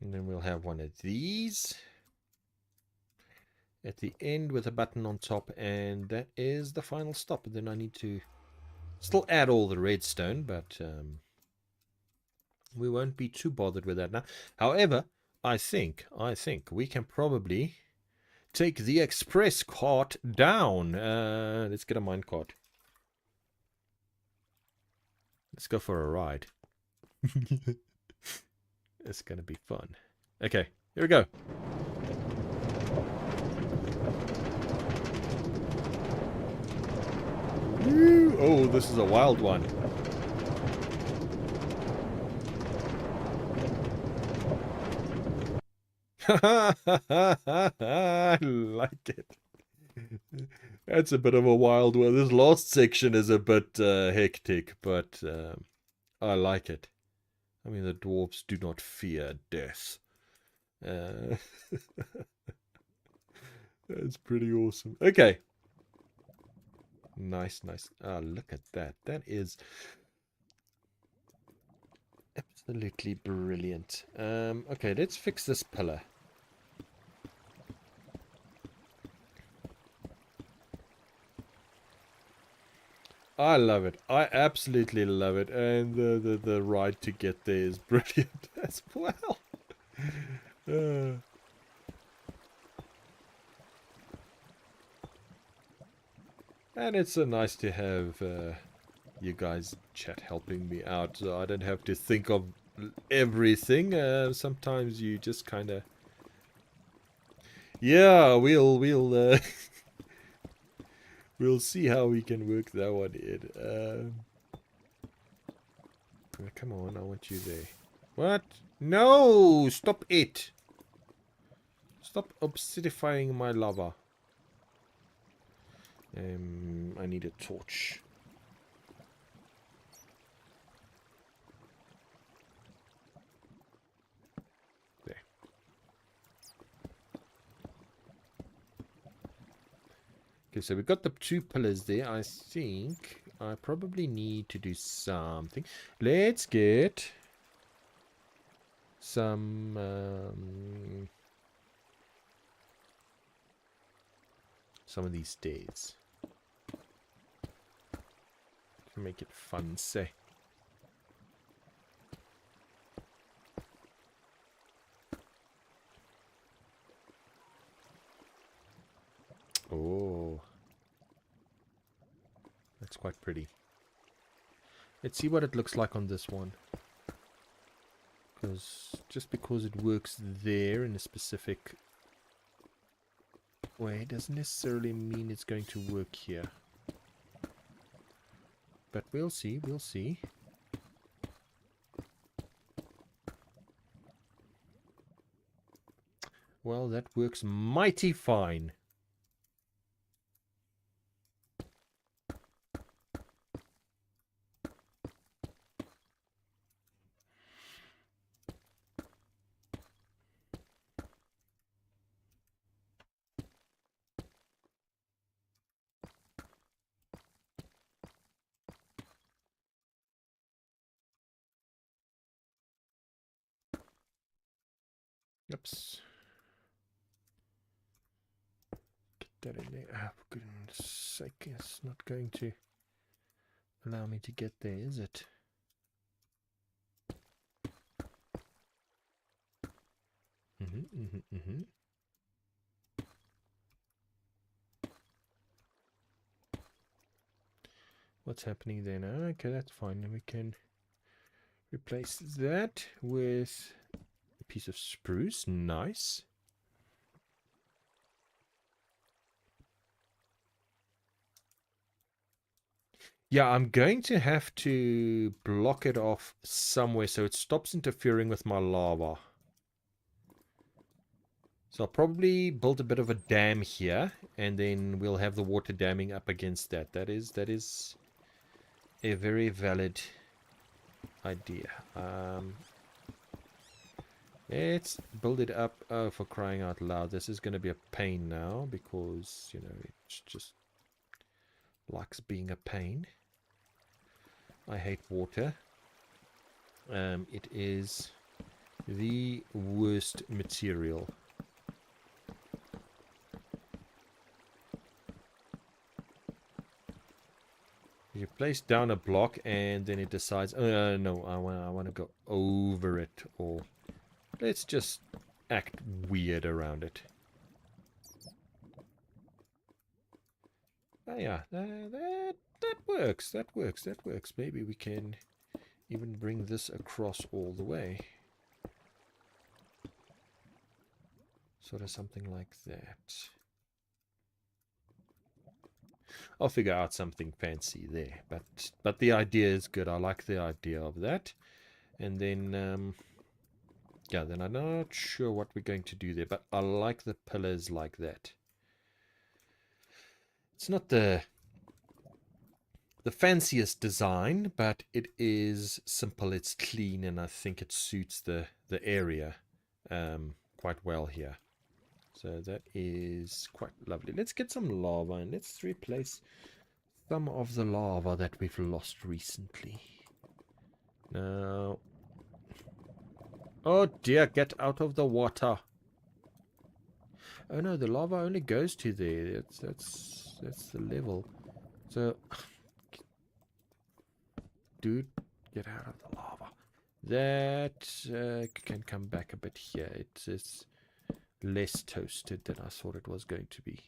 And then we'll have one of these at the end with a button on top, and that is the final stop. And then I need to still add all the redstone, but we won't be too bothered with that now. However, I think we can probably take the express cart down. Let's get a minecart. Let's go for a ride. It's gonna be fun. Okay, here we go. Woo! Oh, this is a wild one. I like it. That's a bit of a wild one. This last section is a bit hectic, but I like it. I mean, the dwarves do not fear death. That's pretty awesome. Okay. Nice, nice. Ah, look at that. That is absolutely brilliant. Okay, let's fix this pillar. I love it. I absolutely love it. And the ride to get there is brilliant as well. And it's so nice to have you guys chat helping me out, so I don't have to think of everything. Sometimes you just kind of... Yeah, we'll we'll see how we can work that one in. Come on, I want you there. What? No! Stop it! Stop obsidifying my lava. I need a torch. There. Okay, so we've got the 2 pillars there. I think I probably need to do something. Let's get some of these stairs to make it fun, say. Oh, that's quite pretty. Let's see what it looks like on this one. Just because it works there in a specific way doesn't necessarily mean it's going to work here. But we'll see, we'll see. Well, that works mighty fine. Oops. Get that in there. Ah, for goodness sake, it's not going to allow me to get there, is it? What's happening there now? Okay, that's fine. And we can replace that with a piece of spruce. Nice. Yeah, I'm going to have to block it off somewhere so it stops interfering with my lava. So I'll probably build a bit of a dam here, and then we'll have the water damming up against that. That is a very valid idea. Let's build it up. Oh, for crying out loud. This is going to be a pain now because, you know, it's just likes being a pain. I hate water. It is the worst material. You place down a block and then it decides, oh no, I want to go over it, or let's just act weird around it. Oh yeah, that works. That works. That works. Maybe we can even bring this across all the way. Sort of something like that. I'll figure out something fancy there, but the idea is good. I like the idea of that. And then yeah, then I'm not sure what we're going to do there, but I like the pillars like that. It's not the fanciest design, but it is simple, it's clean, and I think it suits the area quite well here. So that is quite lovely. Let's get some lava and let's replace some of the lava that we've lost recently. Now, oh dear, get out of the water. Oh no, the lava only goes to there. That's the level. So, dude, get out of the lava. That can come back a bit here. It's less toasted than I thought it was going to be.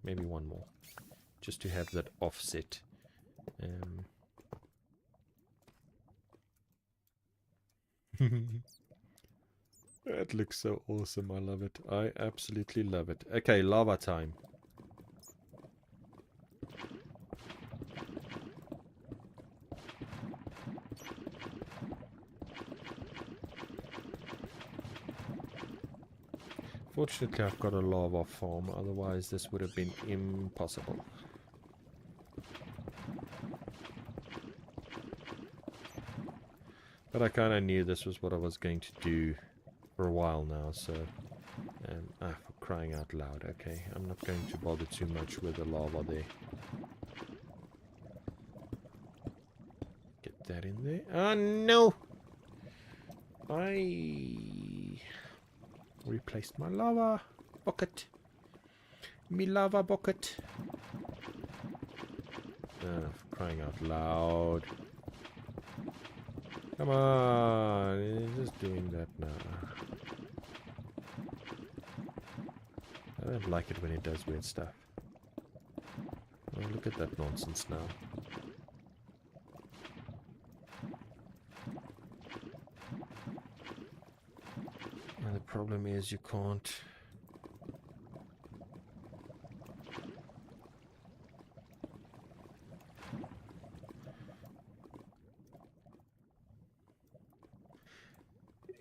Maybe one more, just to have that offset. That looks so awesome. I love it. I absolutely love it. Okay, lava time. Fortunately, I've got a lava farm, otherwise this would have been impossible. But I kind of knew this was what I was going to do for a while now, so... for crying out loud, okay. I'm not going to bother too much with the lava there. Get that in there. Oh, no! I replaced my lava bucket. Me lava bucket. For crying out loud. Come on, it's just doing that now. I don't like it when it does weird stuff. Oh, look at that nonsense now. And the problem is you can't...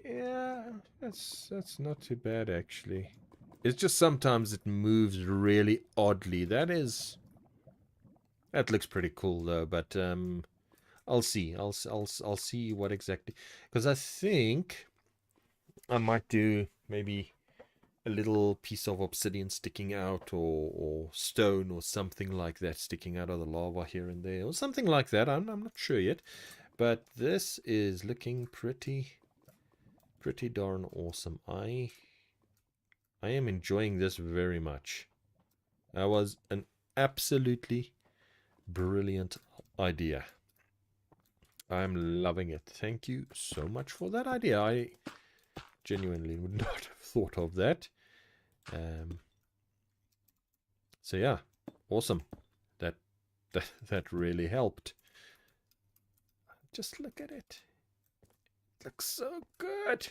Yeah, that's not too bad actually. It's just sometimes it moves really oddly. That looks pretty cool though, but I'll see. I'll see what exactly, because I think I might do maybe a little piece of obsidian sticking out, or stone or something like that sticking out of the lava here and there, or something like that. I'm not sure yet, but this is looking pretty darn awesome. I am enjoying this very much. That was an absolutely brilliant idea. I'm loving it. Thank you so much for that idea. I genuinely would not have thought of that. So yeah, awesome. That really helped. Just look at it. It looks so good.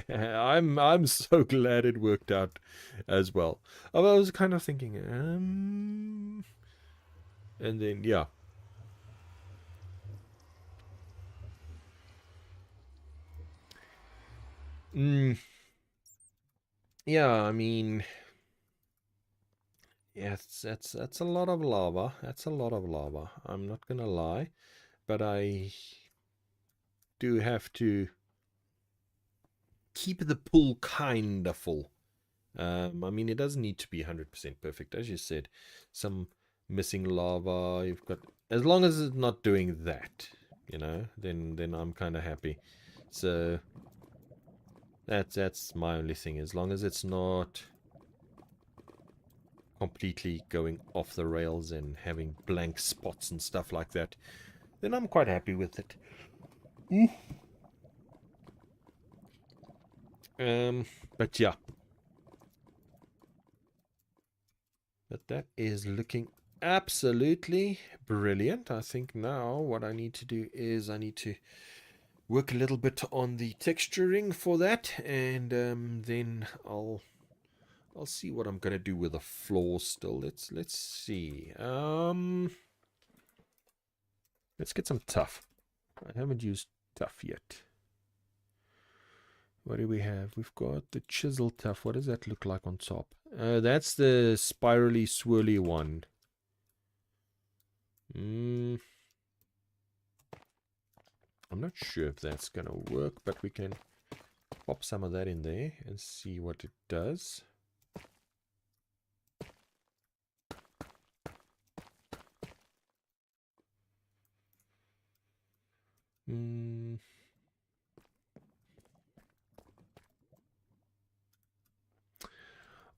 I'm so glad it worked out as well. I was kind of thinking, and then yeah. Yeah, I mean, yes, that's a lot of lava. That's a lot of lava. I'm not gonna lie, but I do have to keep the pool kinda full. I mean, it doesn't need to be 100% perfect, as you said. Some missing lava, you've got, as long as it's not doing that, you know, then I'm kind of happy. So that's my only thing. As long as it's not completely going off the rails and having blank spots and stuff like that, then I'm quite happy with it. But yeah. But that is looking absolutely brilliant. I think now what I need to do is I need to work a little bit on the texturing for that, and then I'll see what I'm gonna do with the floor still. Let's see. Let's get some tuff. I haven't used tuff yet. What do we have? We've got the chisel tuff. What does that look like on top? That's the spirally swirly one. I'm not sure if that's gonna work, but we can pop some of that in there and see what it does.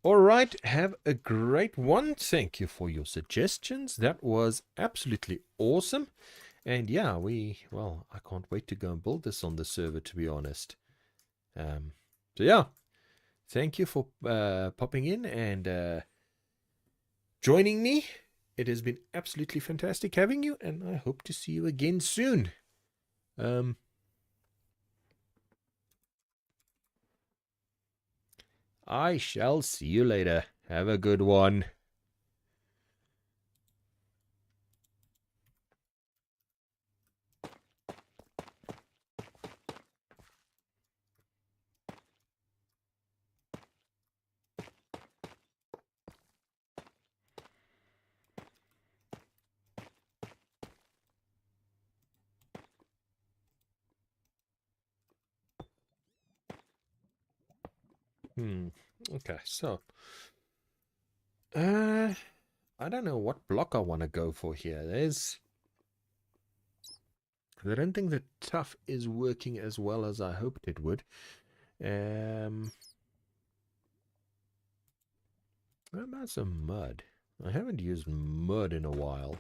All right, have a great one. Thank you for your suggestions. That was absolutely awesome. And yeah, well, I can't wait to go and build this on the server, to be honest. So yeah, thank you for popping in and joining me. It has been absolutely fantastic having you, and I hope to see you again soon. I shall see you later. Have a good one. Okay, so I don't know what block I want to go for here. I don't think the tuff is working as well as I hoped it would. How about some mud? I haven't used mud in a while.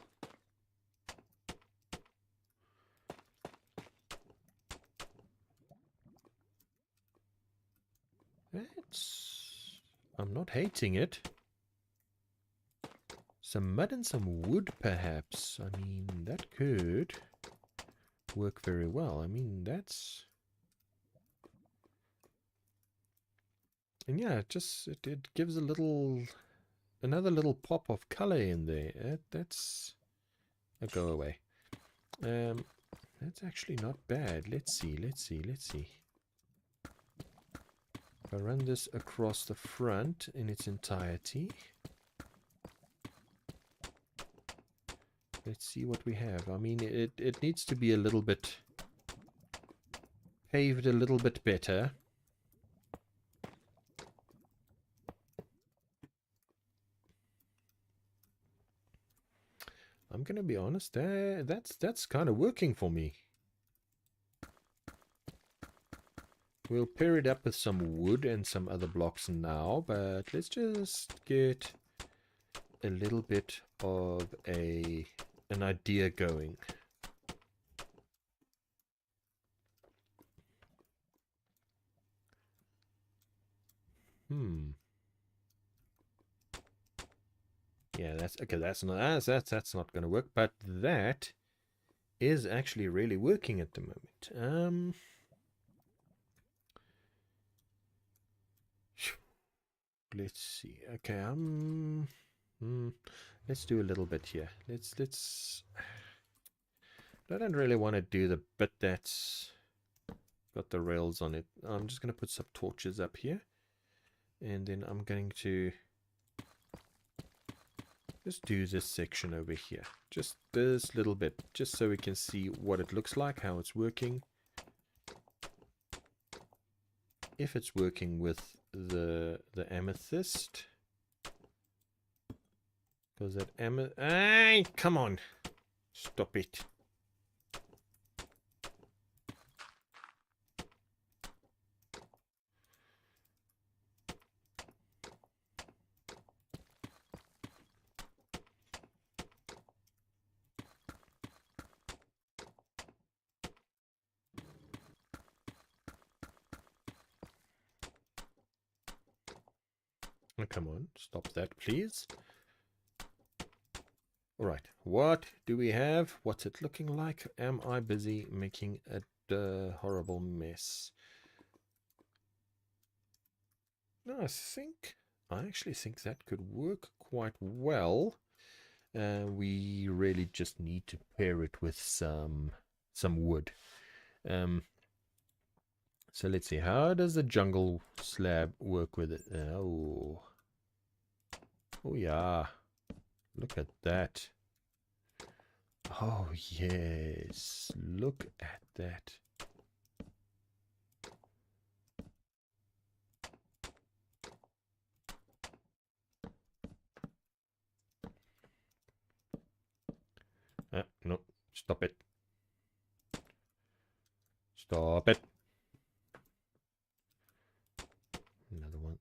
I'm not hating it. Some mud and some wood, perhaps. I mean, that could work very well. I mean, that's... And yeah, it gives another little pop of color in there. That's a go away. That's actually not bad. Let's see. If I run this across the front in its entirety, let's see what we have. I mean, it needs to be a little bit paved a little bit better. I'm gonna be honest, that's kind of working for me. We'll pair it up with some wood and some other blocks now, but let's just get a little bit of an idea going. Yeah, that's okay. That's not going to work, but that is actually really working at the moment. Let's see. Okay, let's do a little bit here. Let's. I don't really want to do the bit that's got the rails on it. I'm just going to put some torches up here, and then I'm going to just do this section over here. Just this little bit, just so we can see what it looks like, how it's working. If it's working with the amethyst. Because that amethyst... Ay, come on. Stop it. Oh, come on, stop that, please. All right, what do we have? What's it looking like? Am I busy making a horrible mess? No, I actually think that could work quite well. We really just need to pair it with some wood. So let's see, how does the jungle slab work with it? Oh yeah, look at that. Oh yes, look at that. No, stop it. Stop it. Another one.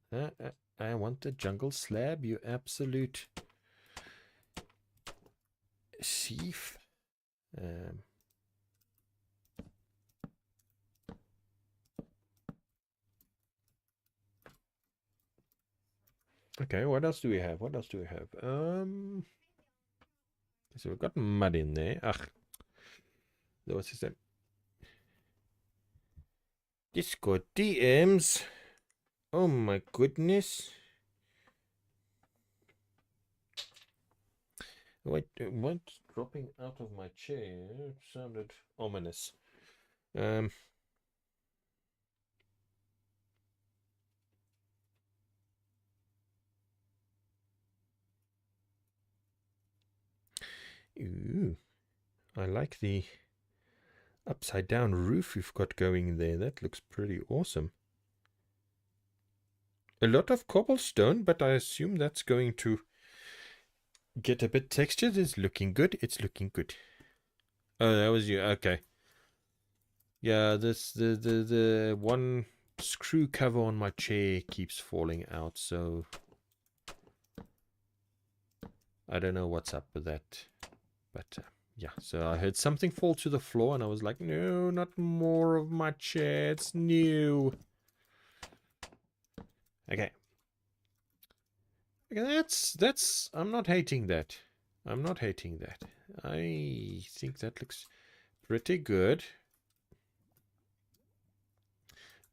I want the jungle slab, you absolute thief. Okay, what else do we have? What else do we have? So we've got mud in there. Ugh. What's his name? Discord DMs. Oh my goodness. Wait, what's dropping out of my chair? It sounded ominous. Ooh, I like the upside down roof you've got going there. That looks pretty awesome. A lot of cobblestone, but I assume that's going to get a bit textured. It's looking good. It's looking good. Oh, that was you. Okay. Yeah, the one screw cover on my chair keeps falling out, so I don't know what's up with that. But yeah, so I heard something fall to the floor and I was like, no, not more of my chair. It's new. Okay. That's I'm not hating that. I'm not hating that. I think that looks pretty good.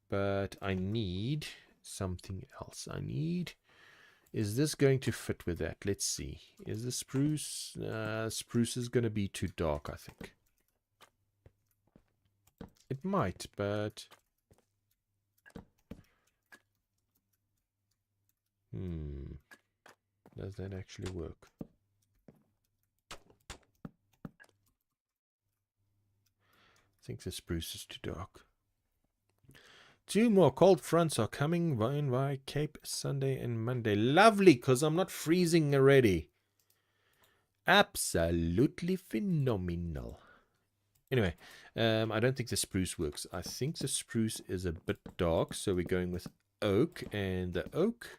But I need something else. Is this going to fit with that? Let's see. Is the spruce? Spruce is going to be too dark, I think. It might, but... Does that actually work? I think the spruce is too dark. 2 more cold fronts are coming by Cape Sunday and Monday. Lovely, because I'm not freezing already. Absolutely phenomenal. Anyway, I don't think the spruce works. I think the spruce is a bit dark, so we're going with oak. And the oak...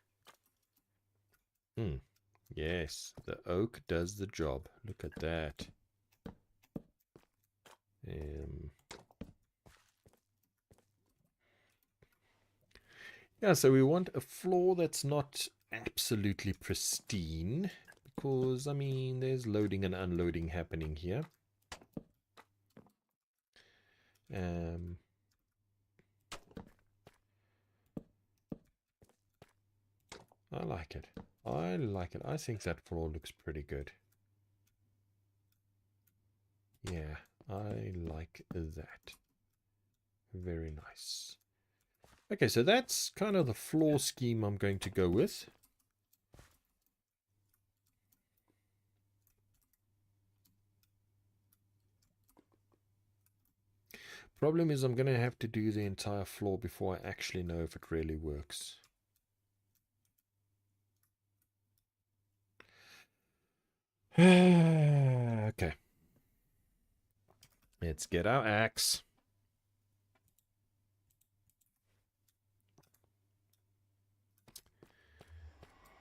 yes, the oak does the job. Look at that. Yeah, so we want a floor that's not absolutely pristine, because, I mean, there's loading and unloading happening here. I like it. I like it. I think that floor looks pretty good. Yeah, I like that. Very nice. Okay, so that's kind of the floor scheme I'm going to go with. Problem is I'm going to have to do the entire floor before I actually know if it really works. Okay. Let's get our axe.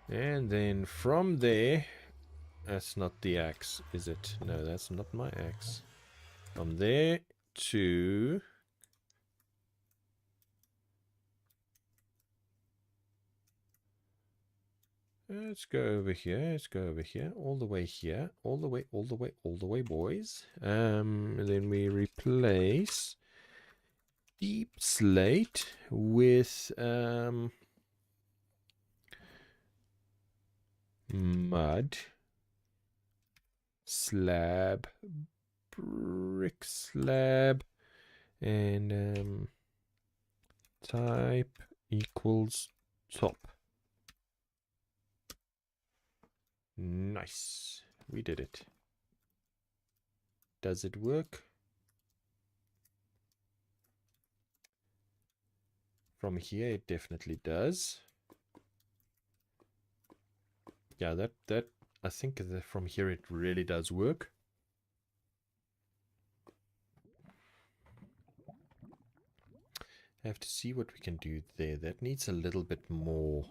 And then from there, that's not the axe, is it? No, that's not my axe. From there to... Let's go over here. Let's go over here. All the way here. All the way, all the way, all the way, boys. And then we replace deep slate with mud, slab, brick slab, and type equals top. Nice. We did it. Does it work? From here it definitely does. Yeah, that I think that from here it really does work. I have to see what we can do there. That needs a little bit more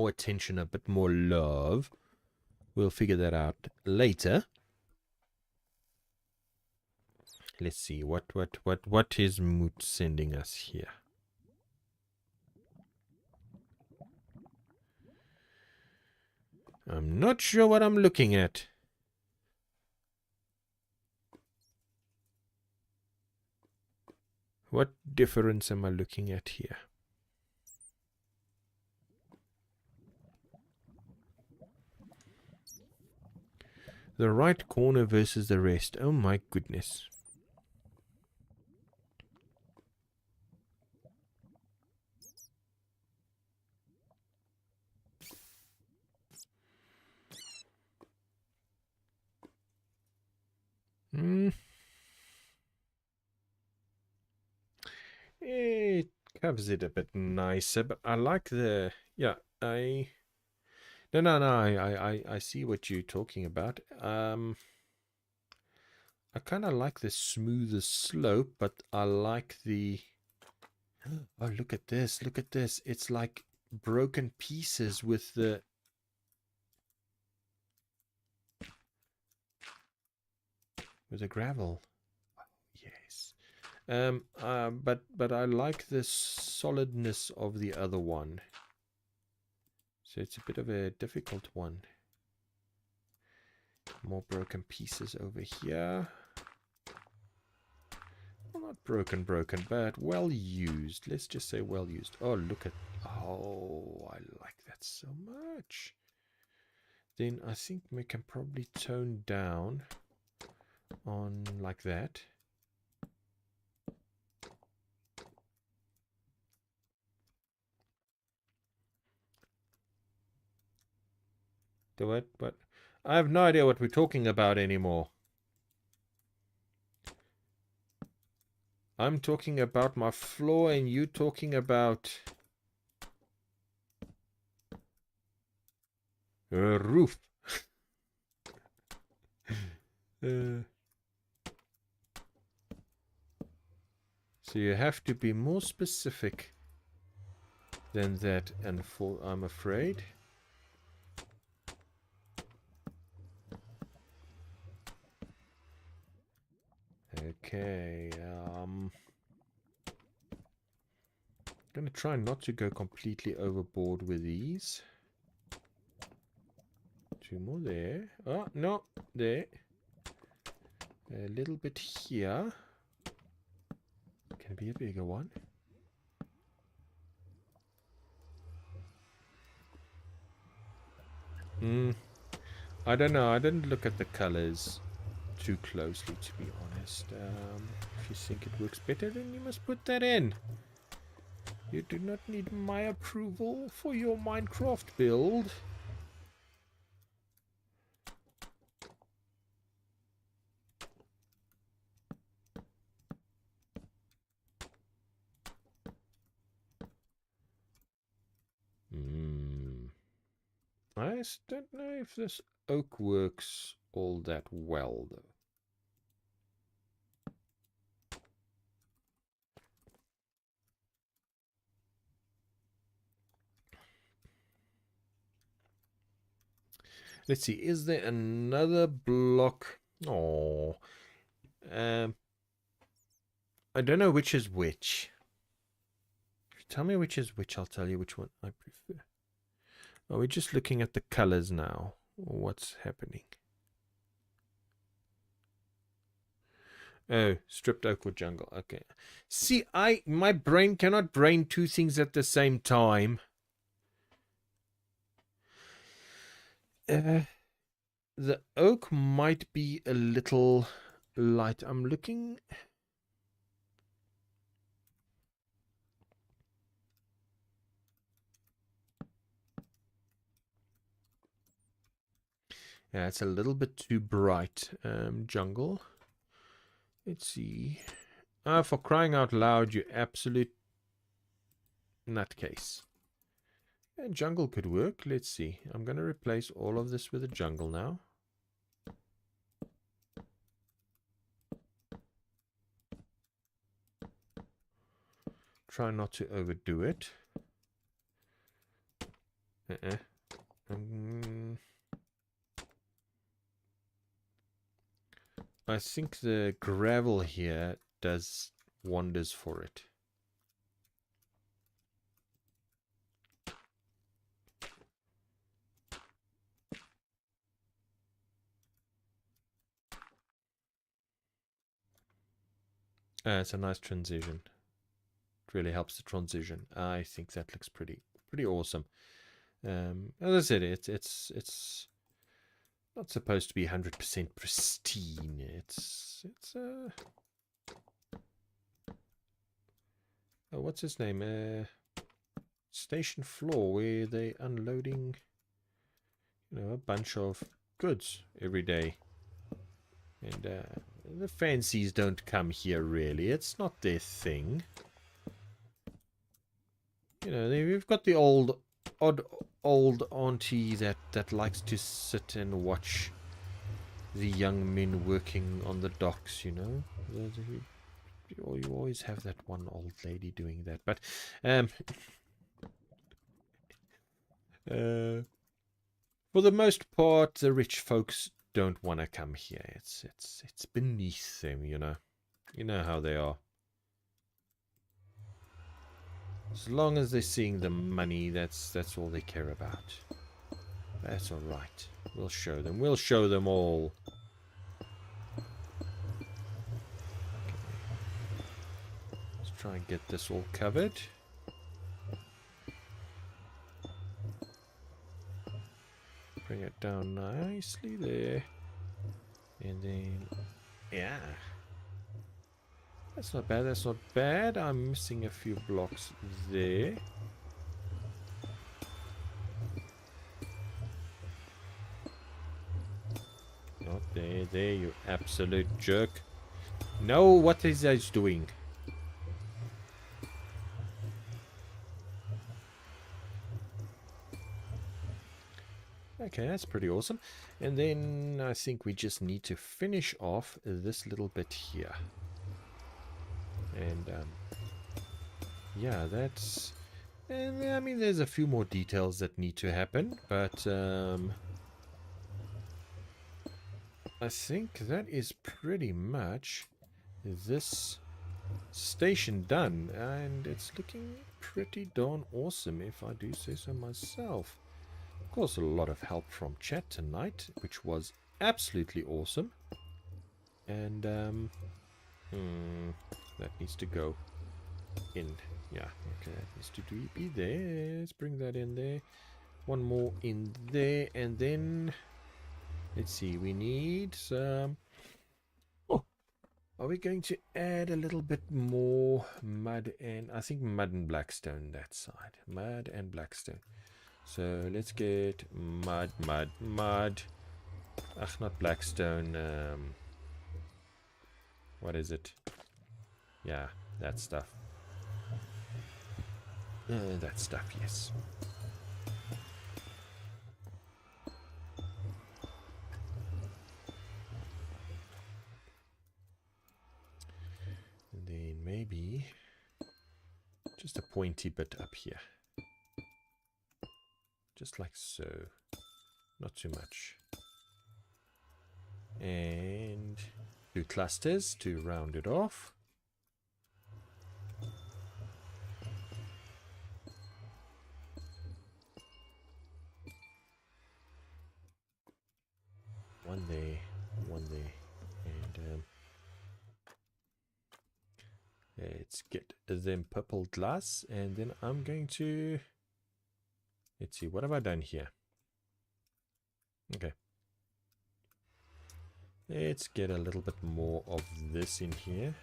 attention, a bit more love. We'll figure that out later. Let's see what is Moot sending us here. I'm not sure what I'm looking at. What difference am I looking at here? The right corner versus the rest. Oh my goodness. It covers it a bit nicer, but I like the... Yeah, I see what you're talking about. I kind of like the smoother slope, but I like the... Oh, look at this. Look at this. It's like broken pieces with the... gravel. Yes. But I like the solidness of the other one. So it's a bit of a difficult one. More broken pieces over here. Well, not broken, but well used. Let's just say well used. Oh, look at... Oh, I like that so much. Then I think we can probably tone down on like that. Do it, but I have no idea what we're talking about anymore. I'm talking about my floor and you talking about a roof. So you have to be more specific than that, and I'm afraid. Okay, gonna try not to go completely overboard with these. Two more there. Oh, no, there. A little bit here. Can it be a bigger one? I don't know. I didn't look at the colors too closely, to be honest. If you think it works better, then you must put that in. You do not need my approval for your Minecraft build. I don't know if this oak works all that well, though. Let's see, is there another block? Oh, I don't know which is which. If you tell me which is which, I'll tell you which one I prefer. Are we just looking at the colors now? Or what's happening? Oh, stripped oak or jungle. Okay. See, my brain cannot brain two things at the same time. The oak might be a little light. I'm looking. Yeah, it's a little bit too bright. Jungle. Let's see. For crying out loud, you absolute nutcase. And jungle could work. Let's see. I'm going to replace all of this with a jungle now. Try not to overdo it. I think the gravel here does wonders for it. It's a nice transition. It really helps the transition. I think that looks pretty awesome. As I said, it's not supposed to be 100% pristine. It's oh, what's his name? Station floor where they unloading, a bunch of goods every day. And the fancies don't come here really. It's not their thing. We've got the odd old auntie that likes to sit and watch the young men working on the docks, You always have that one old lady doing that. But for the most part, the rich folks don't want to come here. It's beneath them, You know how they are. As long as they're seeing the money, that's all they care about. That's all right. We'll show them. We'll show them all. Okay. Let's try and get this all covered. Bring it down nicely there. And then, yeah. That's not bad, that's not bad. I'm missing a few blocks there. Not there, you absolute jerk. No, what is that doing? Okay, that's pretty awesome. And then I think we just need to finish off this little bit here. And yeah, that's... And I mean, there's a few more details that need to happen, but I think that is pretty much this station done, and it's looking pretty darn awesome, if I do say so myself. Of course, a lot of help from chat tonight, which was absolutely awesome. And that needs to go in. Yeah, okay, that needs to be there. Let's bring that in there. One more in there, and then let's see, we need some... Oh, are we going to add a little bit more mud and... I think mud and blackstone that side. Mud and blackstone. So let's get mud. Ach, not blackstone. What is it? Yeah, that stuff. That stuff, yes. maybe just a pointy bit up here. Just like so. Not too much. And 2 clusters to round it off. One there, and let's get them purple glass, and then I'm going to, let's see, what have I done here? Okay, let's get a little bit more of this in here.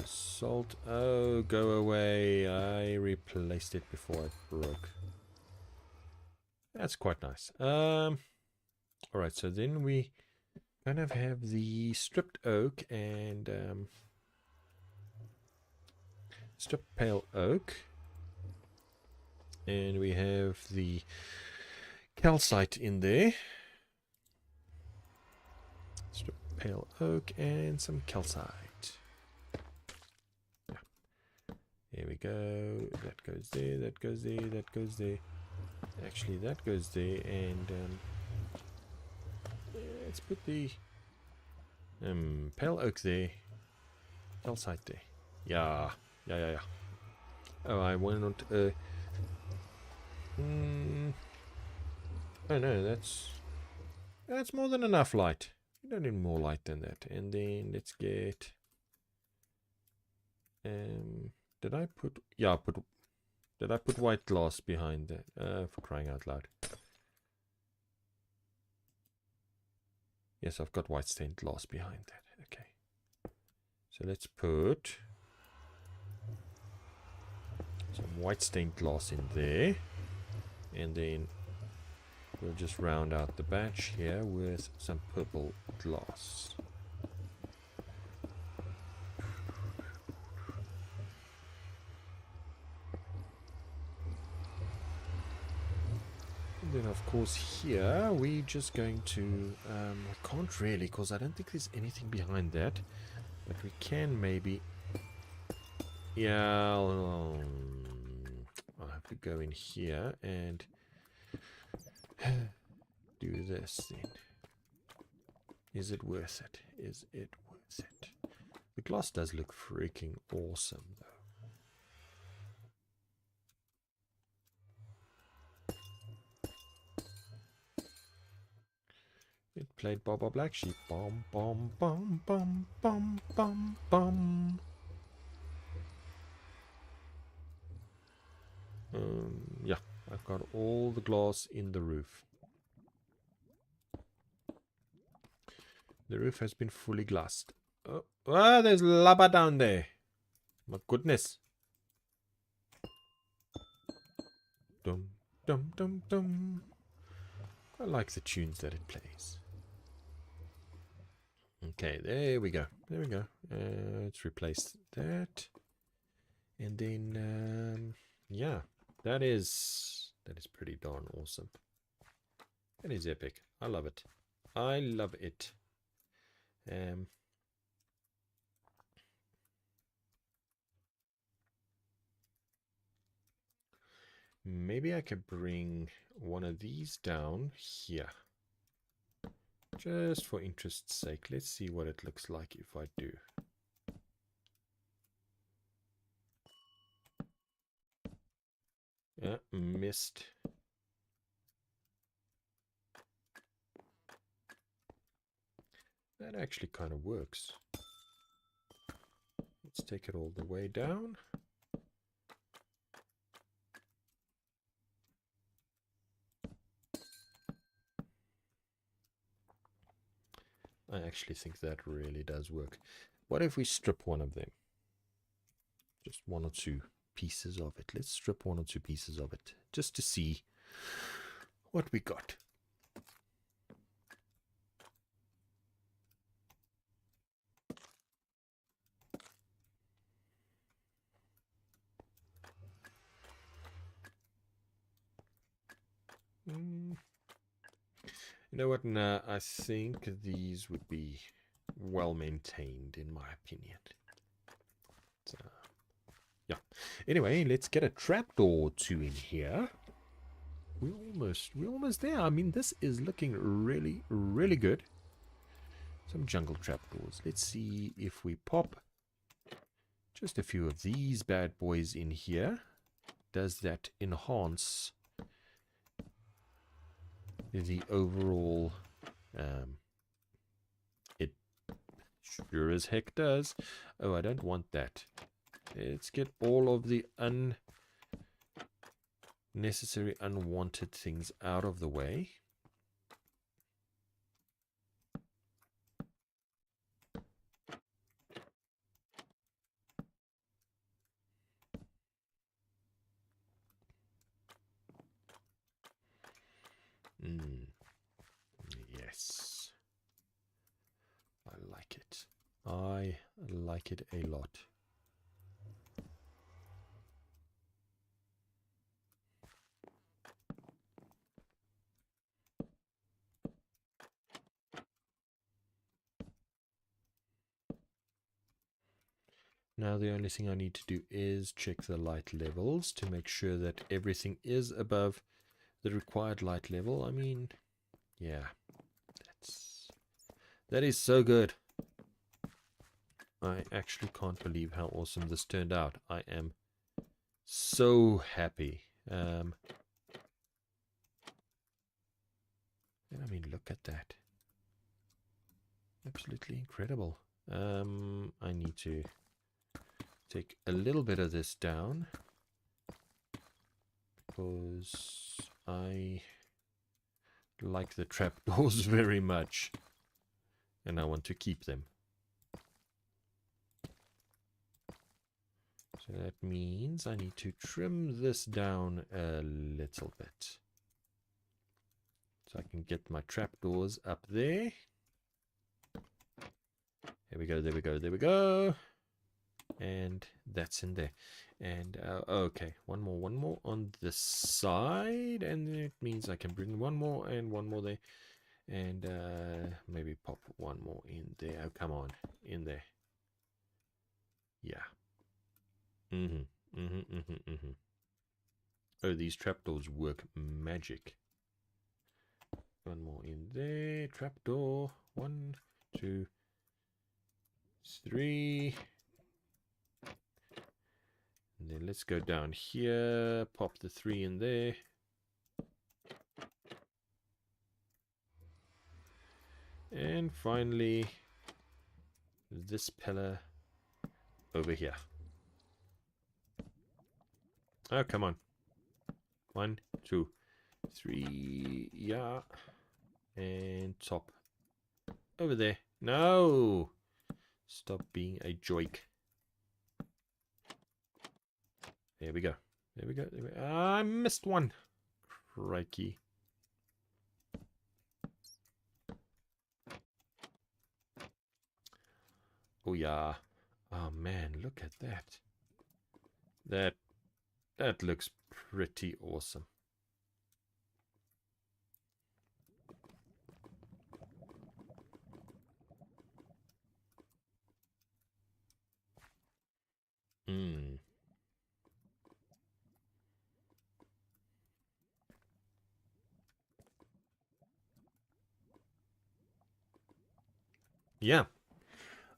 Salt. Oh, go away. I replaced it before it broke. That's quite nice. Alright, so then we kind of have the stripped oak and stripped pale oak. And we have the calcite in there. Stripped pale oak and some calcite. There we go. That goes there, that goes there, that goes there. Actually, that goes there, and let's put the pale oak there. Calcite there. Yeah. Oh, I want oh no, that's more than enough light. You don't need more light than that. And then let's get did I put... Yeah, did I put white glass behind that? For crying out loud. Yes, I've got white stained glass behind that. Okay. So let's put some white stained glass in there. And then we'll just round out the batch here with some purple glass. Then of course here we're just going to I can't really, because I don't think there's anything behind that, but we can maybe, yeah, I'll have to go in here and do this then. Is it worth it? Is it worth it? The glass does look freaking awesome though. It played Baba Black Sheep. Bum bum bum bum bum bum bum. Yeah, I've got all the glass in the roof. The roof has been fully glassed. Oh, ah, there's lava down there. My goodness. Dum dum dum dum. I like the tunes that it plays. Okay, there we go. There we go. Let's replace that. And then, yeah, that is pretty darn awesome. That is epic. I love it. I love it. Maybe I could bring one of these down here. Just for interest's sake. Let's see what it looks like if I do. Yeah, missed. That actually kind of works. Let's take it all the way down. I actually think that really does work. What if we strip one of them? Just one or two pieces of it. Let's strip one or two pieces of it just to see what we got. You know what? Nah, I think these would be well maintained, in my opinion. So, yeah. Anyway, let's get a trapdoor or two in here. We're almost there. I mean, this is looking really, really good. Some jungle trapdoors. Let's see if we pop just a few of these bad boys in here. Does that enhance the overall? It sure as heck does. Oh, I don't want that. Let's get all of the unnecessary, unwanted things out of the way. Yes. I like it. I like it a lot. Now the only thing I need to do is check the light levels to make sure that everything is above the required light level. I mean, yeah, that is so good. I actually can't believe how awesome this turned out. I am so happy. And I mean, look at that. Absolutely incredible. I need to take a little bit of this down because I like the trapdoors very much and I want to keep them. So that means I need to trim this down a little bit so I can get my trapdoors up there. There we go, there we go, there we go. And that's in there. And okay, one more on this side, and it means I can bring one more there, and maybe pop one more in there. Oh, come on, in there. Yeah. Oh, these trapdoors work magic. One more in there. Trapdoor. 1, 2, 3. And then let's go down here. Pop the 3 in there. And finally, this pillar over here. Oh, come on. 1, 2, 3. Yeah. And top over there. No! Stop being a joke. There we go. There we go. There we go. I missed one. Crikey. Oh, yeah. Oh, man. Look at that. That looks pretty awesome. Yeah.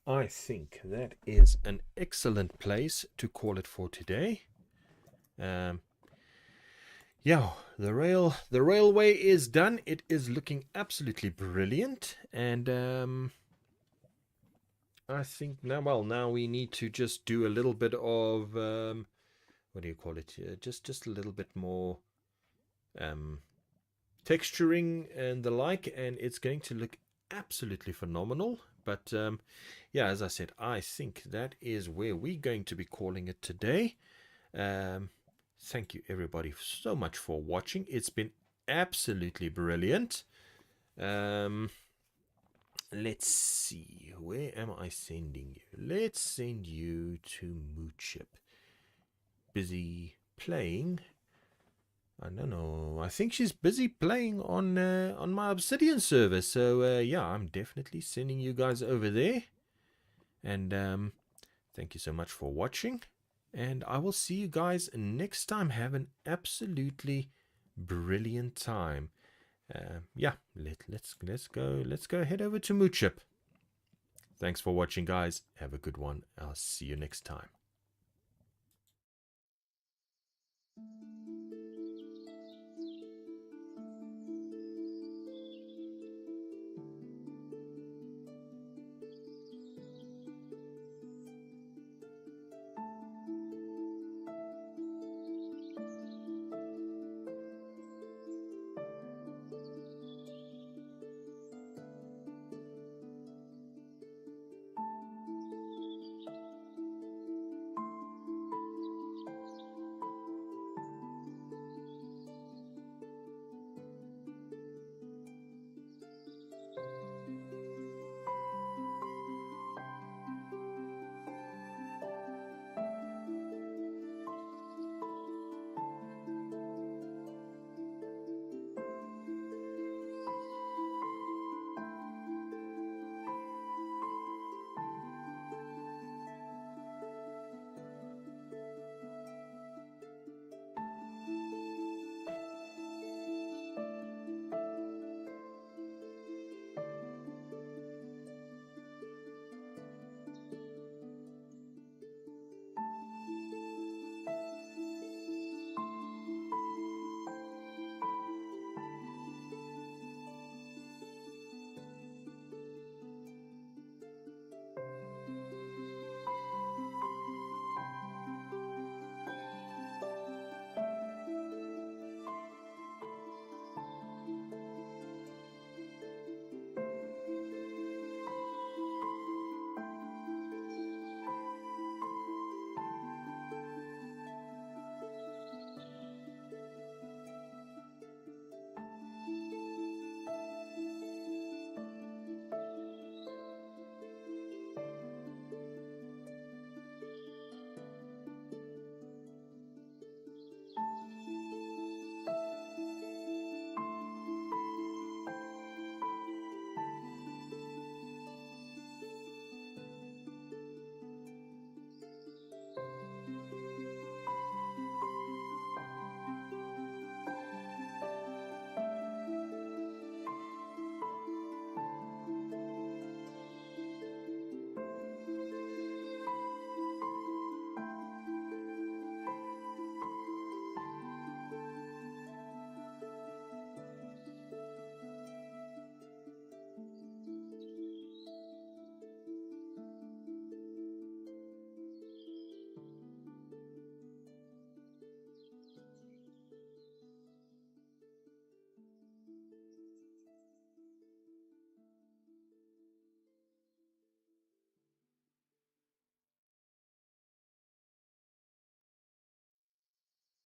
I think that is an excellent place to call it for today. Yeah, the railway is done. It is looking absolutely brilliant, and I think now we need to just do a little bit of what do you call it? Just a little bit more texturing and the like, and it's going to look absolutely phenomenal. But yeah, as I said, I think that is where we're going to be calling it today. Thank you everybody so much for watching. It's been absolutely brilliant. Let's see, where am I sending you? Let's send you to Moodship. Busy playing. I don't know. I think she's busy playing on my Obsidian server. So yeah, I'm definitely sending you guys over there. And thank you so much for watching. And I will see you guys next time. Have an absolutely brilliant time. Yeah, let's go head over to Moodship. Thanks for watching, guys. Have a good one. I'll see you next time.